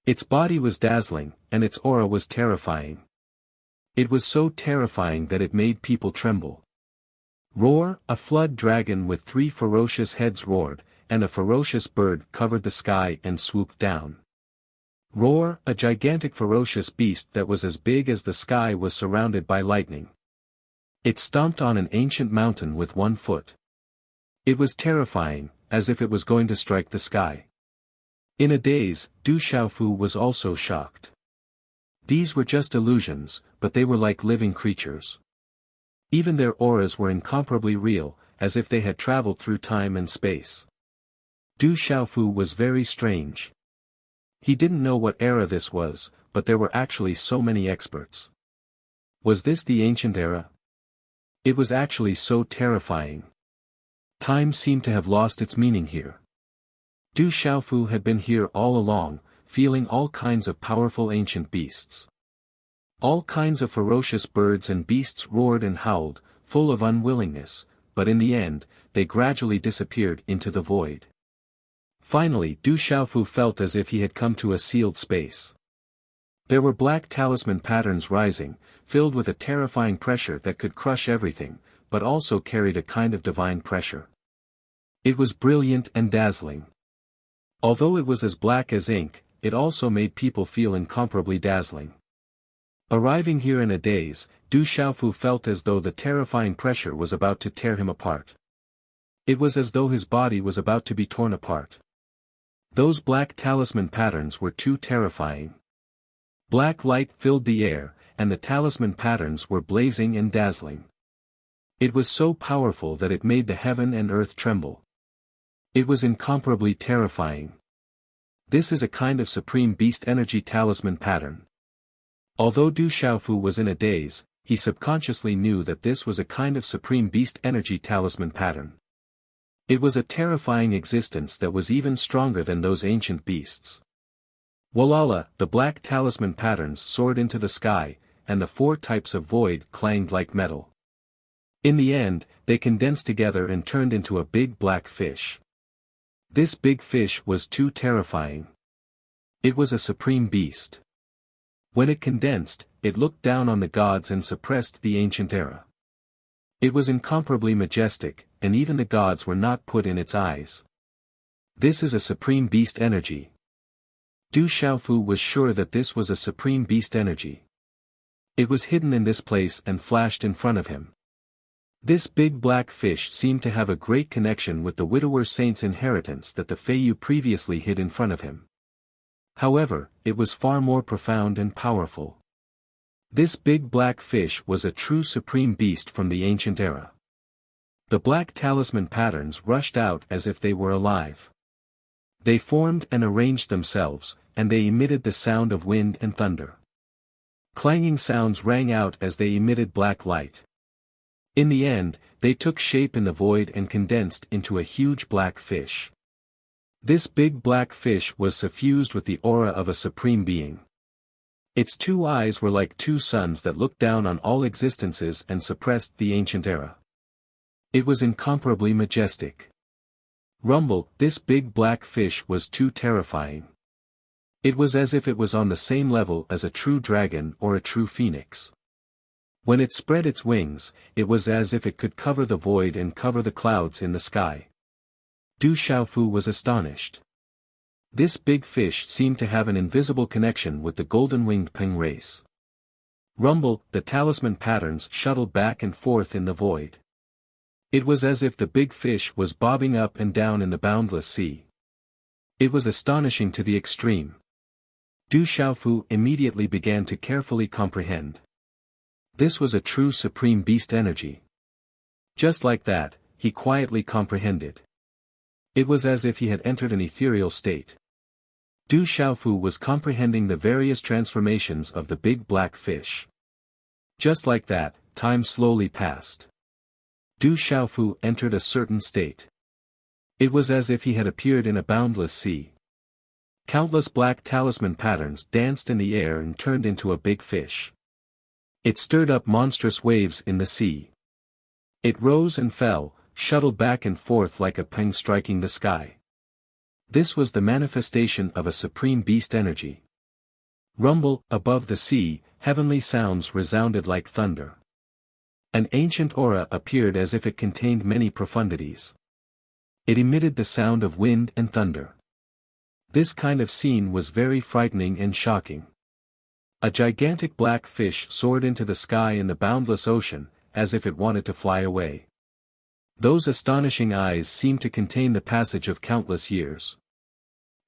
Its body was dazzling, and its aura was terrifying. It was so terrifying that it made people tremble. Roar, a flood dragon with 3 ferocious heads roared, and a ferocious bird covered the sky and swooped down. Roar, a gigantic ferocious beast that was as big as the sky was surrounded by lightning. It stomped on an ancient mountain with 1 foot. It was terrifying, as if it was going to strike the sky. In a daze, Du Xiaofu was also shocked. These were just illusions, but they were like living creatures. Even their auras were incomparably real, as if they had traveled through time and space. Du Xiaofu was very strange. He didn't know what era this was, but there were actually so many experts. Was this the ancient era? It was actually so terrifying. Time seemed to have lost its meaning here. Du Xiaofu had been here all along, feeling all kinds of powerful ancient beasts. All kinds of ferocious birds and beasts roared and howled, full of unwillingness, but in the end, they gradually disappeared into the void. Finally, Du Xiaofu felt as if he had come to a sealed space. There were black talisman patterns rising, filled with a terrifying pressure that could crush everything, but also carried a kind of divine pressure. It was brilliant and dazzling. Although it was as black as ink, it also made people feel incomparably dazzling. Arriving here in a daze, Du Xiaofu felt as though the terrifying pressure was about to tear him apart. It was as though his body was about to be torn apart. Those black talisman patterns were too terrifying. Black light filled the air, and the talisman patterns were blazing and dazzling. It was so powerful that it made the heaven and earth tremble. It was incomparably terrifying. This is a kind of supreme beast energy talisman pattern. Although Du Xiaofu was in a daze, he subconsciously knew that this was a kind of supreme beast energy talisman pattern. It was a terrifying existence that was even stronger than those ancient beasts. Walala, the black talisman patterns soared into the sky, and the 4 types of void clanged like metal. In the end, they condensed together and turned into a big black fish. This big fish was too terrifying. It was a supreme beast. When it condensed, it looked down on the gods and suppressed the ancient era. It was incomparably majestic, and even the gods were not put in its eyes. This is a supreme beast energy. Du Xiaofu was sure that this was a supreme beast energy. It was hidden in this place and flashed in front of him. This big black fish seemed to have a great connection with the widower saint's inheritance that the Feiyu previously hid in front of him. However, it was far more profound and powerful. This big black fish was a true supreme beast from the ancient era. The black talisman patterns rushed out as if they were alive. They formed and arranged themselves, and they emitted the sound of wind and thunder. Clanging sounds rang out as they emitted black light. In the end, they took shape in the void and condensed into a huge black fish. This big black fish was suffused with the aura of a supreme being. Its 2 eyes were like 2 suns that looked down on all existences and suppressed the ancient era. It was incomparably majestic. Rumble, this big black fish was too terrifying. It was as if it was on the same level as a true dragon or a true phoenix. When it spread its wings, it was as if it could cover the void and cover the clouds in the sky. Du Xiaofu was astonished. This big fish seemed to have an invisible connection with the golden-winged Peng race. Rumble, the talisman patterns shuttled back and forth in the void. It was as if the big fish was bobbing up and down in the boundless sea. It was astonishing to the extreme. Du Xiaofu immediately began to carefully comprehend. This was a true supreme beast energy. Just like that, he quietly comprehended. It was as if he had entered an ethereal state. Du Xiaofu was comprehending the various transformations of the big black fish. Just like that, time slowly passed. Du Xiaofu entered a certain state. It was as if he had appeared in a boundless sea. Countless black talisman patterns danced in the air and turned into a big fish. It stirred up monstrous waves in the sea. It rose and fell, shuttled back and forth like a peng striking the sky. This was the manifestation of a supreme beast energy. Rumble, above the sea, heavenly sounds resounded like thunder. An ancient aura appeared as if it contained many profundities. It emitted the sound of wind and thunder. This kind of scene was very frightening and shocking. A gigantic black fish soared into the sky in the boundless ocean, as if it wanted to fly away. Those astonishing eyes seemed to contain the passage of countless years.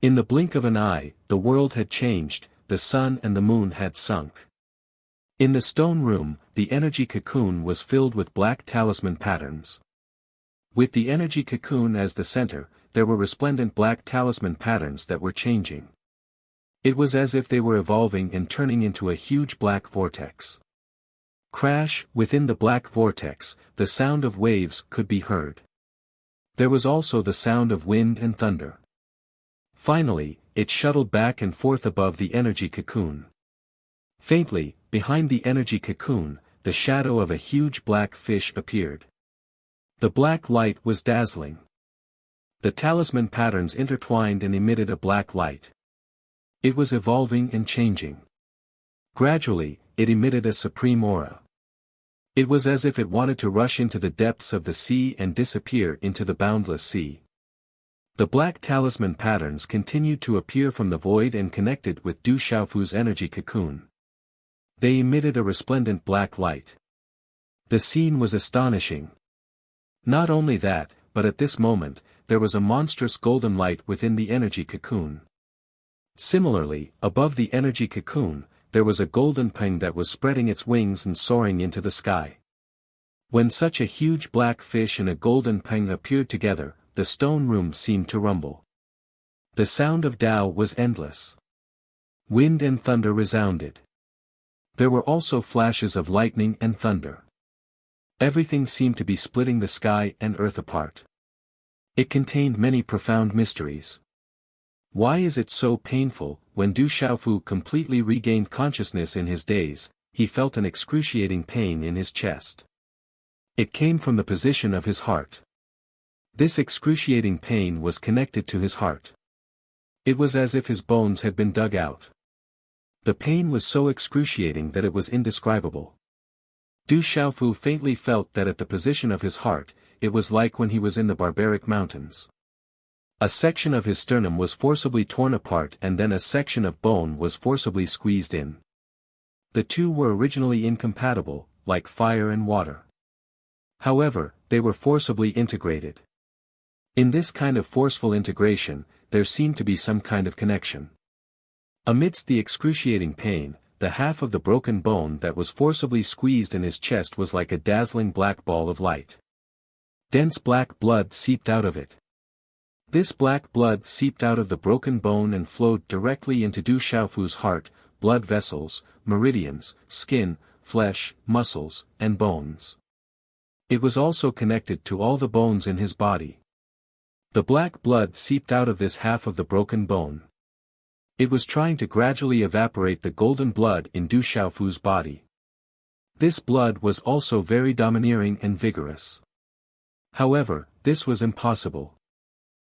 In the blink of an eye, the world had changed, the sun and the moon had sunk. In the stone room, the energy cocoon was filled with black talisman patterns. With the energy cocoon as the center, there were resplendent black talisman patterns that were changing. It was as if they were evolving and turning into a huge black vortex. Crash, within the black vortex, the sound of waves could be heard. There was also the sound of wind and thunder. Finally, it shuttled back and forth above the energy cocoon. Faintly, behind the energy cocoon, the shadow of a huge black fish appeared. The black light was dazzling. The talisman patterns intertwined and emitted a black light. It was evolving and changing. Gradually, it emitted a supreme aura. It was as if it wanted to rush into the depths of the sea and disappear into the boundless sea. The black talisman patterns continued to appear from the void and connected with Du Xiaofu's energy cocoon. They emitted a resplendent black light. The scene was astonishing. Not only that, but at this moment, there was a monstrous golden light within the energy cocoon. Similarly, above the energy cocoon, there was a golden peng that was spreading its wings and soaring into the sky. When such a huge black fish and a golden peng appeared together, the stone room seemed to rumble. The sound of Tao was endless. Wind and thunder resounded. There were also flashes of lightning and thunder. Everything seemed to be splitting the sky and earth apart. It contained many profound mysteries. Why is it so painful? When Du Xiaofu completely regained consciousness in his daze, he felt an excruciating pain in his chest. It came from the position of his heart. This excruciating pain was connected to his heart. It was as if his bones had been dug out. The pain was so excruciating that it was indescribable. Du Xiaofu faintly felt that at the position of his heart, it was like when he was in the barbaric mountains. A section of his sternum was forcibly torn apart and then a section of bone was forcibly squeezed in. The two were originally incompatible, like fire and water. However, they were forcibly integrated. In this kind of forceful integration, there seemed to be some kind of connection. Amidst the excruciating pain, the half of the broken bone that was forcibly squeezed in his chest was like a dazzling black ball of light. Dense black blood seeped out of it. This black blood seeped out of the broken bone and flowed directly into Du Xiaofu's heart, blood vessels, meridians, skin, flesh, muscles, and bones. It was also connected to all the bones in his body. The black blood seeped out of this half of the broken bone. It was trying to gradually evaporate the golden blood in Du Xiaofu's body. This blood was also very domineering and vigorous. However, this was impossible.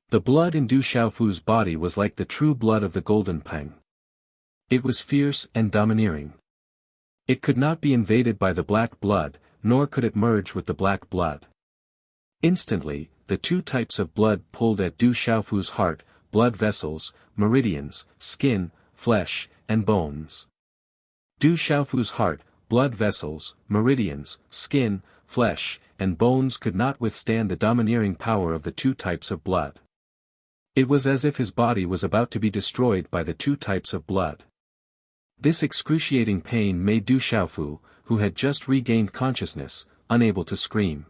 The blood in Du Xiaofu's body was like the true blood of the golden peng. It was fierce and domineering. It could not be invaded by the black blood, nor could it merge with the black blood. Instantly, the two types of blood pulled at Du Xiaofu's heart, blood vessels, meridians, skin, flesh, and bones. Du Xiaofu's heart, blood vessels, meridians, skin, flesh, and bones could not withstand the domineering power of the two types of blood. It was as if his body was about to be destroyed by the two types of blood. This excruciating pain made Du Xiaofu, who had just regained consciousness, unable to scream.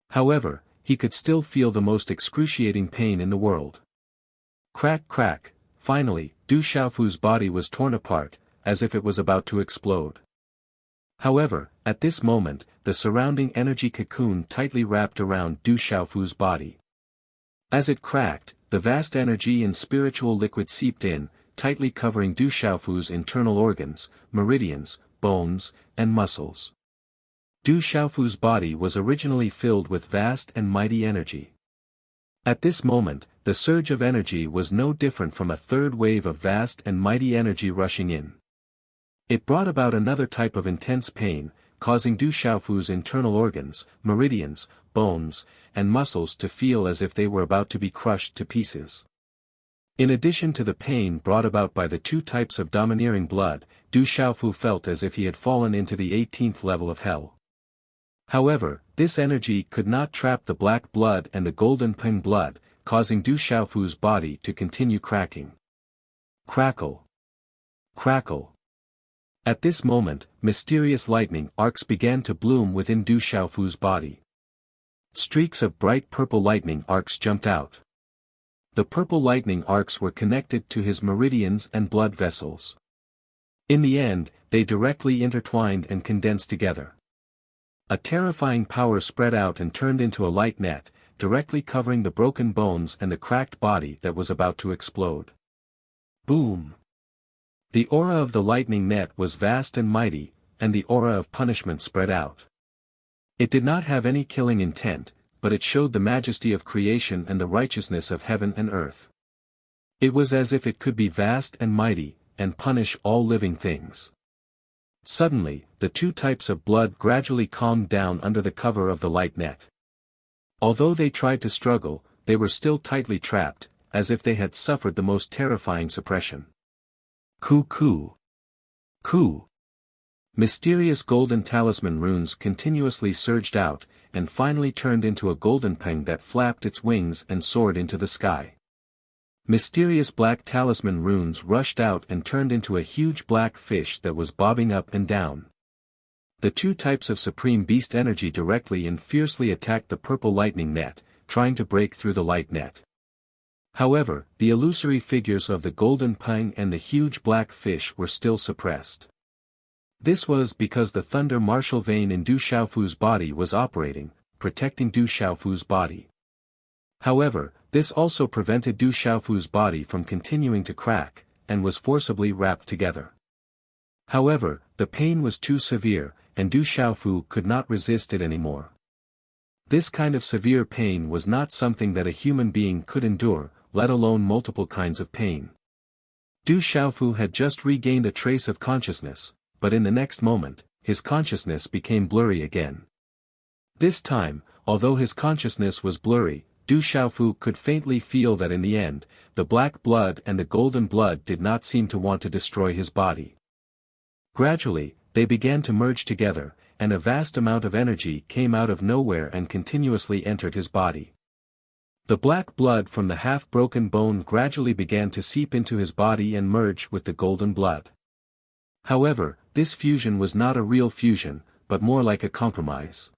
However, he could still feel the most excruciating pain in the world. Crack crack, finally, Du Xiaofu's body was torn apart, as if it was about to explode. However, at this moment, the surrounding energy cocoon tightly wrapped around Du Xiaofu's body. As it cracked, the vast energy and spiritual liquid seeped in, tightly covering Du Xiaofu's internal organs, meridians, bones, and muscles. Du Xiaofu's body was originally filled with vast and mighty energy. At this moment, the surge of energy was no different from a third wave of vast and mighty energy rushing in. It brought about another type of intense pain, causing Du Xiaofu's internal organs, meridians, bones, and muscles to feel as if they were about to be crushed to pieces. In addition to the pain brought about by the two types of domineering blood, Du Xiaofu felt as if he had fallen into the 18th level of hell. However, this energy could not trap the black blood and the golden peng blood, causing Du Xiaofu's body to continue cracking. Crackle. Crackle. At this moment, mysterious lightning arcs began to bloom within Du Xiaofu's body. Streaks of bright purple lightning arcs jumped out. The purple lightning arcs were connected to his meridians and blood vessels. In the end, they directly intertwined and condensed together. A terrifying power spread out and turned into a light net, directly covering the broken bones and the cracked body that was about to explode. Boom! The aura of the lightning net was vast and mighty, and the aura of punishment spread out. It did not have any killing intent, but it showed the majesty of creation and the righteousness of heaven and earth. It was as if it could be vast and mighty, and punish all living things. Suddenly, the two types of blood gradually calmed down under the cover of the light net. Although they tried to struggle, they were still tightly trapped, as if they had suffered the most terrifying suppression. Ku ku. Ku. Mysterious golden talisman runes continuously surged out, and finally turned into a golden peng that flapped its wings and soared into the sky. Mysterious black talisman runes rushed out and turned into a huge black fish that was bobbing up and down. The two types of supreme beast energy directly and fiercely attacked the purple lightning net, trying to break through the light net. However, the illusory figures of the golden peng and the huge black fish were still suppressed. This was because the thunder martial vein in Du Xiaofu's body was operating, protecting Du Xiaofu's body. However, this also prevented Du Xiaofu's body from continuing to crack, and was forcibly wrapped together. However, the pain was too severe, and Du Xiaofu could not resist it anymore. This kind of severe pain was not something that a human being could endure, let alone multiple kinds of pain. Du Xiaofu had just regained a trace of consciousness, but in the next moment, his consciousness became blurry again. This time, although his consciousness was blurry, Du Xiaofu could faintly feel that in the end, the black blood and the golden blood did not seem to want to destroy his body. Gradually, they began to merge together, and a vast amount of energy came out of nowhere and continuously entered his body. The black blood from the half-broken bone gradually began to seep into his body and merge with the golden blood. However, this fusion was not a real fusion, but more like a compromise.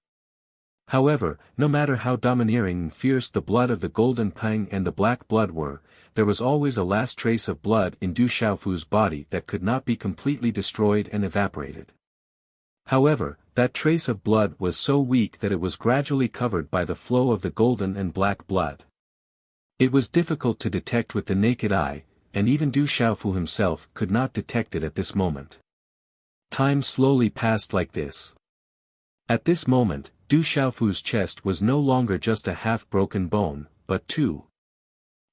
However, no matter how domineering and fierce the blood of the golden peng and the black blood were, there was always a last trace of blood in Du Xiaofu's body that could not be completely destroyed and evaporated. However, that trace of blood was so weak that it was gradually covered by the flow of the golden and black blood. It was difficult to detect with the naked eye, and even Du Xiaofu himself could not detect it at this moment. Time slowly passed like this. At this moment, Du Xiaofu's chest was no longer just a half-broken bone, but two.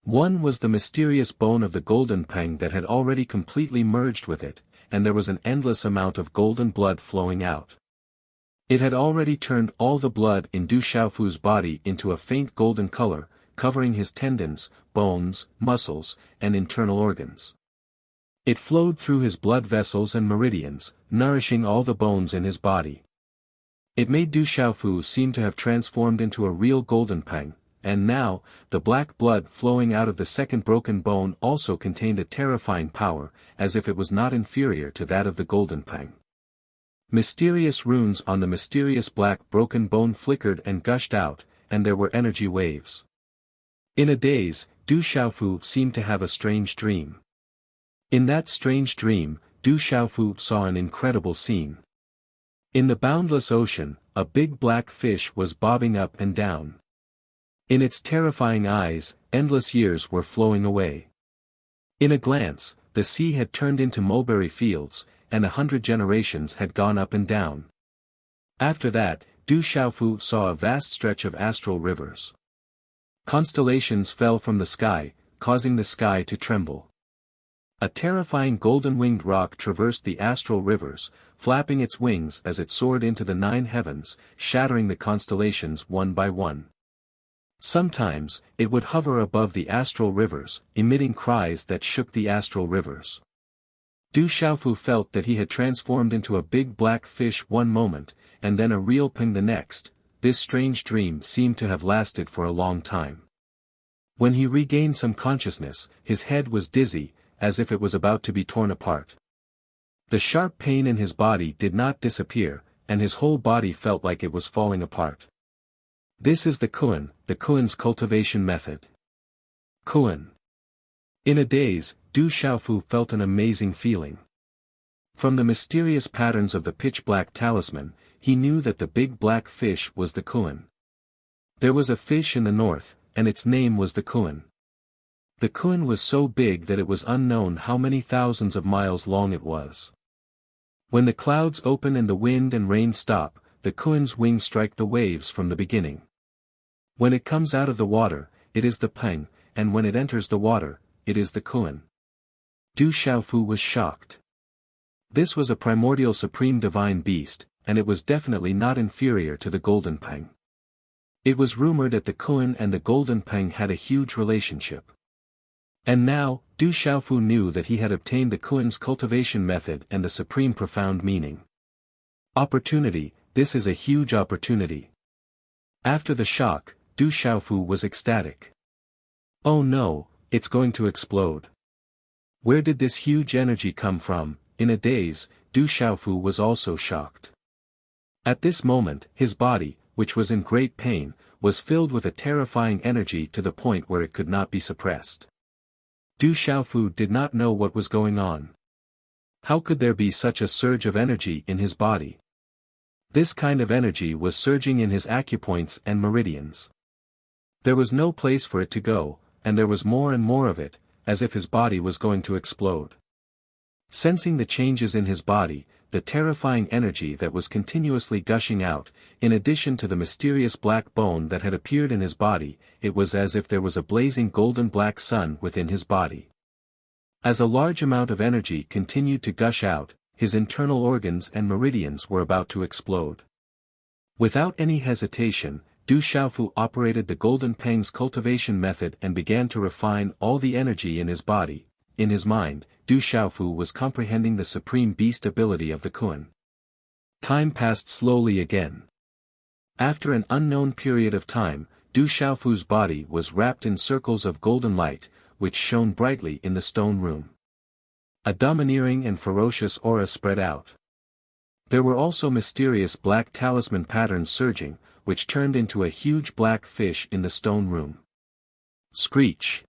One was the mysterious bone of the golden peng that had already completely merged with it, and there was an endless amount of golden blood flowing out. It had already turned all the blood in Du Xiaofu's body into a faint golden color, covering his tendons, bones, muscles, and internal organs. It flowed through his blood vessels and meridians, nourishing all the bones in his body. It made Du Xiaofu seem to have transformed into a real golden peng, and now, the black blood flowing out of the second broken bone also contained a terrifying power, as if it was not inferior to that of the golden peng. Mysterious runes on the mysterious black broken bone flickered and gushed out, and there were energy waves. In a daze, Du Xiaofu seemed to have a strange dream. In that strange dream, Du Xiaofu saw an incredible scene. In the boundless ocean, a big black fish was bobbing up and down. In its terrifying eyes, endless years were flowing away. In a glance, the sea had turned into mulberry fields, and 100 generations had gone up and down. After that, Du Xiaofu saw a vast stretch of astral rivers. Constellations fell from the sky, causing the sky to tremble. A terrifying golden-winged rock traversed the astral rivers, flapping its wings as it soared into the 9 heavens, shattering the constellations one by one. Sometimes, it would hover above the astral rivers, emitting cries that shook the astral rivers. Du Xiaofu felt that he had transformed into a big black fish one moment, and then a real peng the next. This strange dream seemed to have lasted for a long time. When he regained some consciousness, his head was dizzy, as if it was about to be torn apart. The sharp pain in his body did not disappear, and his whole body felt like it was falling apart. This is the Kuan's cultivation method. Kuan. In a daze, Du Xiaofu felt an amazing feeling. From the mysterious patterns of the pitch-black talisman, he knew that the big black fish was the Kuan. There was a fish in the north, and its name was the Kuan. The Kuan was so big that it was unknown how many thousands of miles long it was. When the clouds open and the wind and rain stop, the Kuan's wings strike the waves from the beginning. When it comes out of the water, it is the peng, and when it enters the water, it is the Kuan. Du Xiaofu was shocked. This was a primordial supreme divine beast, and it was definitely not inferior to the golden peng. It was rumored that the Kun and the Golden Peng had a huge relationship. And now, Du Xiaofu knew that he had obtained the Kun's cultivation method and the supreme profound meaning. Opportunity, this is a huge opportunity. After the shock, Du Xiaofu was ecstatic. Oh no, it's going to explode. Where did this huge energy come from? In a daze, Du Xiaofu was also shocked. At this moment, his body, which was in great pain, was filled with a terrifying energy to the point where it could not be suppressed. Du Xiaofu did not know what was going on. How could there be such a surge of energy in his body? This kind of energy was surging in his acupoints and meridians. There was no place for it to go, and there was more and more of it, as if his body was going to explode. Sensing the changes in his body, the terrifying energy that was continuously gushing out, in addition to the mysterious black bone that had appeared in his body, it was as if there was a blazing golden black sun within his body. As a large amount of energy continued to gush out, his internal organs and meridians were about to explode. Without any hesitation, Du Xiaofu operated the Golden Peng's cultivation method and began to refine all the energy in his body. In his mind, Du Xiaofu was comprehending the supreme beast ability of the Kun. Time passed slowly again. After an unknown period of time, Du Xiaofu's body was wrapped in circles of golden light, which shone brightly in the stone room. A domineering and ferocious aura spread out. There were also mysterious black talisman patterns surging, which turned into a huge black fish in the stone room. Screech!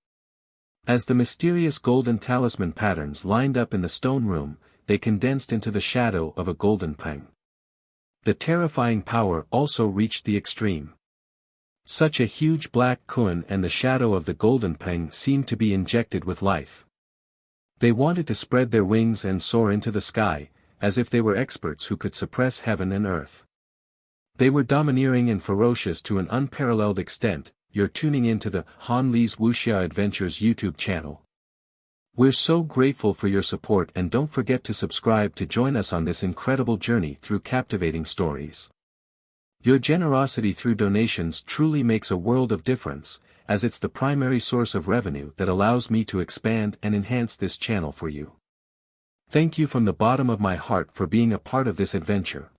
As the mysterious golden talisman patterns lined up in the stone room, they condensed into the shadow of a golden peng. The terrifying power also reached the extreme. Such a huge black kun and the shadow of the golden peng seemed to be injected with life. They wanted to spread their wings and soar into the sky, as if they were experts who could suppress heaven and earth. They were domineering and ferocious to an unparalleled extent. You're tuning into the Han Li's Wuxia Adventures YouTube channel. We're so grateful for your support, and don't forget to subscribe to join us on this incredible journey through captivating stories. Your generosity through donations truly makes a world of difference, as it's the primary source of revenue that allows me to expand and enhance this channel for you. Thank you from the bottom of my heart for being a part of this adventure.